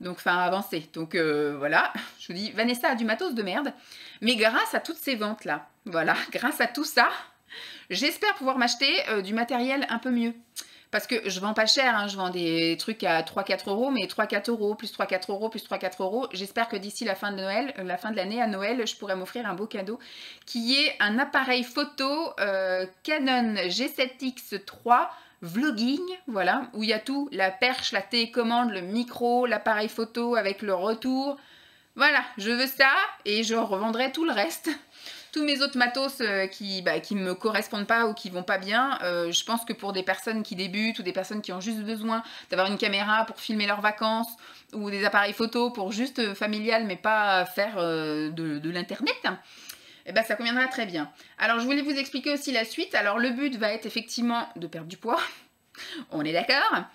Donc, enfin, à avancer. Donc, voilà, je vous dis, Vanessa a du matos de merde. Mais grâce à toutes ces ventes-là, voilà, grâce à tout ça, j'espère pouvoir m'acheter du matériel un peu mieux. Parce que je vends pas cher, hein, je vends des trucs à 3-4 euros, mais 3-4 euros, plus 3-4 euros, plus 3-4 euros. J'espère que d'ici la fin de Noël, la fin de l'année à Noël, je pourrai m'offrir un beau cadeau qui est un appareil photo Canon G7X III vlogging, voilà, où il y a tout, la perche, la télécommande, le micro, l'appareil photo avec le retour. Voilà, je veux ça et je revendrai tout le reste. Tous mes autres matos qui me correspondent pas ou qui vont pas bien, je pense que pour des personnes qui débutent ou des personnes qui ont juste besoin d'avoir une caméra pour filmer leurs vacances ou des appareils photo pour juste familial mais pas faire de l'internet, eh ben ça conviendra très bien. Alors je voulais vous expliquer aussi la suite. Alors le but va être effectivement de perdre du poids, on est d'accord ?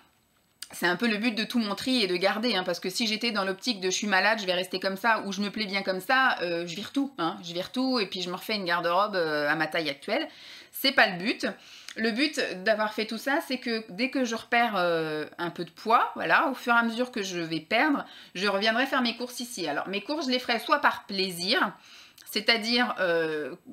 C'est un peu le but de tout mon tri et de garder, hein, parce que si j'étais dans l'optique de je suis malade, je vais rester comme ça, ou je me plais bien comme ça, je vire tout, hein, je vire tout et puis je me refais une garde-robe à ma taille actuelle. C'est pas le but. Le but d'avoir fait tout ça, c'est que dès que je repère un peu de poids, voilà, au fur et à mesure que je vais perdre, je reviendrai faire mes courses ici. Alors mes courses, je les ferai soit par plaisir, c'est-à-dire,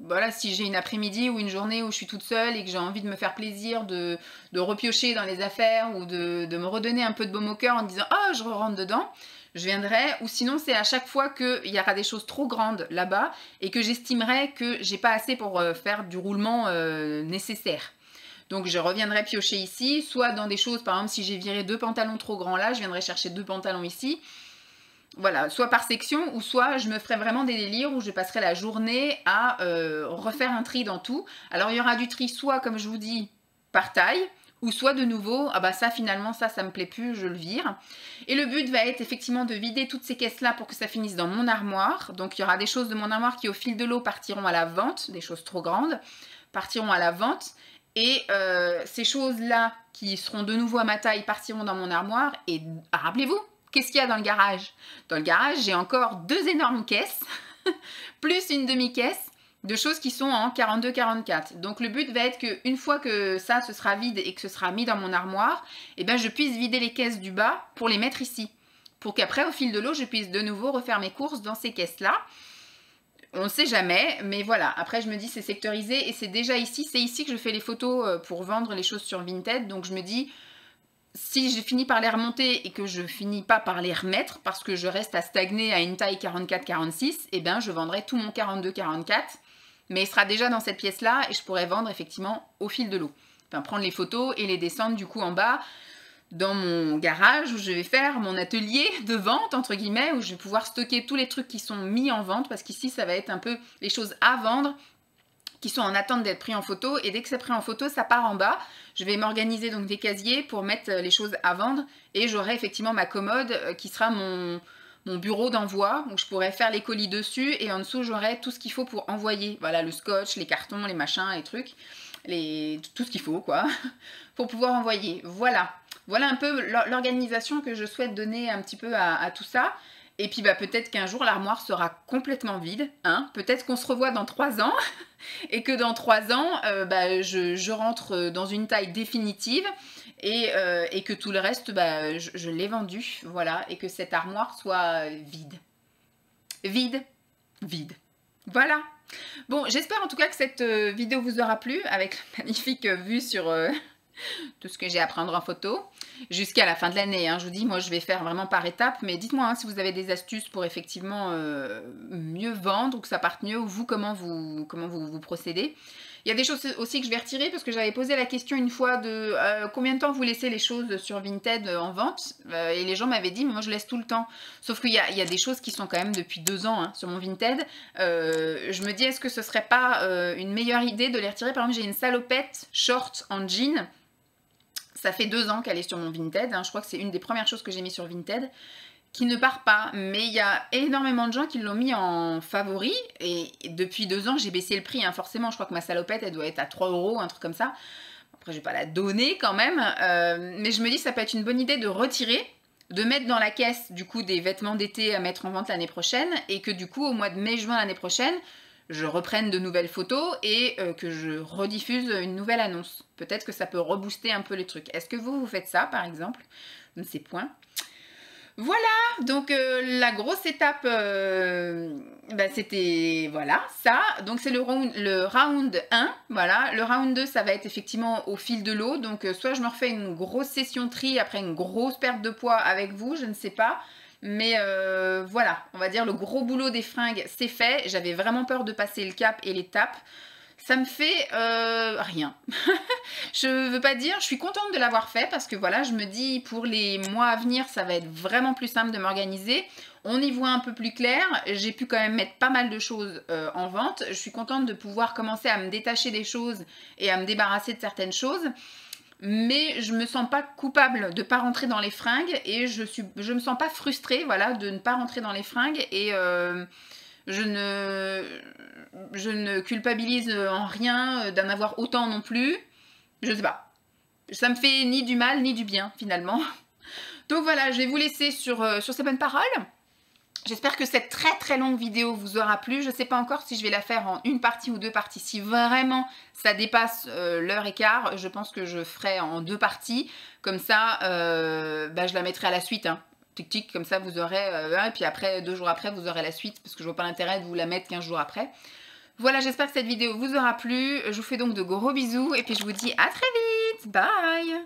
voilà, si j'ai une après-midi ou une journée où je suis toute seule et que j'ai envie de me faire plaisir, de repiocher dans les affaires ou de me redonner un peu de baume au cœur en disant « Ah, je rentre dedans », je viendrai. Ou sinon, c'est à chaque fois qu'il y aura des choses trop grandes là-bas et que j'estimerai que j'ai pas assez pour faire du roulement nécessaire. Donc je reviendrai piocher ici, soit dans des choses, par exemple, si j'ai viré 2 pantalons trop grands là, je viendrai chercher 2 pantalons ici. Voilà, soit par section, ou soit je me ferai vraiment des délires où je passerai la journée à refaire un tri dans tout. Alors il y aura du tri soit, comme je vous dis, par taille, ou soit de nouveau, ah bah ça finalement, ça me plaît plus, je le vire. Et le but va être effectivement de vider toutes ces caisses-là pour que ça finisse dans mon armoire. Donc il y aura des choses de mon armoire qui au fil de l'eau partiront à la vente, des choses trop grandes, partiront à la vente. Et ces choses-là qui seront de nouveau à ma taille partiront dans mon armoire. Et rappelez-vous, qu'est-ce qu'il y a dans le garage? Dans le garage, j'ai encore 2 énormes caisses, plus une demi-caisse de choses qui sont en 42-44. Donc le but va être qu'une fois que ça ce sera vide et que ce sera mis dans mon armoire, eh ben, je puisse vider les caisses du bas pour les mettre ici. Pour qu'après, au fil de l'eau, je puisse de nouveau refaire mes courses dans ces caisses-là. On ne sait jamais, mais voilà. Après, je me dis, c'est sectorisé et c'est déjà ici. C'est ici que je fais les photos pour vendre les choses sur Vinted. Donc je me dis, si je finis par les remonter et que je finis pas par les remettre parce que je reste à stagner à une taille 44-46, eh bien je vendrai tout mon 42-44, mais il sera déjà dans cette pièce-là et je pourrai vendre effectivement au fil de l'eau. Enfin, prendre les photos et les descendre du coup en bas dans mon garage où je vais faire mon atelier de vente, entre guillemets, où je vais pouvoir stocker tous les trucs qui sont mis en vente parce qu'ici ça va être un peu les choses à vendre qui sont en attente d'être pris en photo, et dès que c'est pris en photo, ça part en bas. Je vais m'organiser donc des casiers pour mettre les choses à vendre, et j'aurai effectivement ma commode qui sera mon bureau d'envoi, où je pourrai faire les colis dessus, et en dessous, j'aurai tout ce qu'il faut pour envoyer. Voilà, le scotch, les cartons, les machins, les trucs, tout ce qu'il faut, quoi, pour pouvoir envoyer. Voilà. Voilà un peu l'organisation que je souhaite donner un petit peu à tout ça. Et puis bah, peut-être qu'un jour l'armoire sera complètement vide, hein. Peut-être qu'on se revoit dans 3 ans et que dans 3 ans, je rentre dans une taille définitive et que tout le reste, bah, je l'ai vendu, voilà, et que cette armoire soit vide. Vide, vide. Voilà. Bon, j'espère en tout cas que cette vidéo vous aura plu, avec la magnifique vue sur tout ce que j'ai à prendre en photo, jusqu'à la fin de l'année. Hein. Je vous dis, moi, je vais faire vraiment par étapes, mais dites-moi hein, si vous avez des astuces pour effectivement mieux vendre, ou que ça parte mieux, ou vous, comment vous procédez. Il y a des choses aussi que je vais retirer, parce que j'avais posé la question une fois de combien de temps vous laissez les choses sur Vinted en vente, et les gens m'avaient dit, mais moi, je laisse tout le temps. Sauf qu'il y a des choses qui sont quand même depuis 2 ans hein, sur mon Vinted. Je me dis, est-ce que ce serait pas une meilleure idée de les retirer? Par exemple, j'ai une salopette short en jean. Ça fait 2 ans qu'elle est sur mon Vinted, hein. Je crois que c'est une des premières choses que j'ai mis sur Vinted, qui ne part pas, mais il y a énormément de gens qui l'ont mis en favori, et depuis 2 ans j'ai baissé le prix, hein. Forcément je crois que ma salopette elle doit être à 3 €, un truc comme ça. Après je vais pas la donner quand même, mais je me dis ça peut être une bonne idée de retirer, de mettre dans la caisse du coup des vêtements d'été à mettre en vente l'année prochaine, et que du coup au mois de mai-juin l'année prochaine, je reprenne de nouvelles photos et que je rediffuse une nouvelle annonce. Peut-être que ça peut rebooster un peu les trucs. Est-ce que vous faites ça par exemple? Je ne sais point. Voilà, donc la grosse étape, bah, c'était voilà ça. Donc c'est le round 1, voilà. Le round 2, ça va être effectivement au fil de l'eau. Donc soit je me refais une grosse session tri après une grosse perte de poids avec vous, je ne sais pas. Mais voilà, on va dire le gros boulot des fringues, c'est fait. J'avais vraiment peur de passer le cap et l'étape. Ça me fait rien. Je veux pas dire, je suis contente de l'avoir fait parce que voilà, je me dis pour les mois à venir, ça va être vraiment plus simple de m'organiser. On y voit un peu plus clair. J'ai pu quand même mettre pas mal de choses en vente. Je suis contente de pouvoir commencer à me détacher des choses et à me débarrasser de certaines choses. Mais je me sens pas coupable de ne pas rentrer dans les fringues et je me sens pas frustrée voilà, de ne pas rentrer dans les fringues et je ne culpabilise en rien d'en avoir autant non plus. Je sais pas. Ça me fait ni du mal ni du bien finalement. Donc voilà, je vais vous laisser sur ces bonnes paroles. J'espère que cette très très longue vidéo vous aura plu. Je ne sais pas encore si je vais la faire en une partie ou 2 parties. Si vraiment ça dépasse l'heure et quart, je pense que je ferai en 2 parties. Comme ça, bah, je la mettrai à la suite. Hein. Tic tic, comme ça vous aurez... et puis après, 2 jours après, vous aurez la suite. Parce que je vois pas l'intérêt de vous la mettre 15 jours après. Voilà, j'espère que cette vidéo vous aura plu. Je vous fais donc de gros bisous. Et puis je vous dis à très vite. Bye!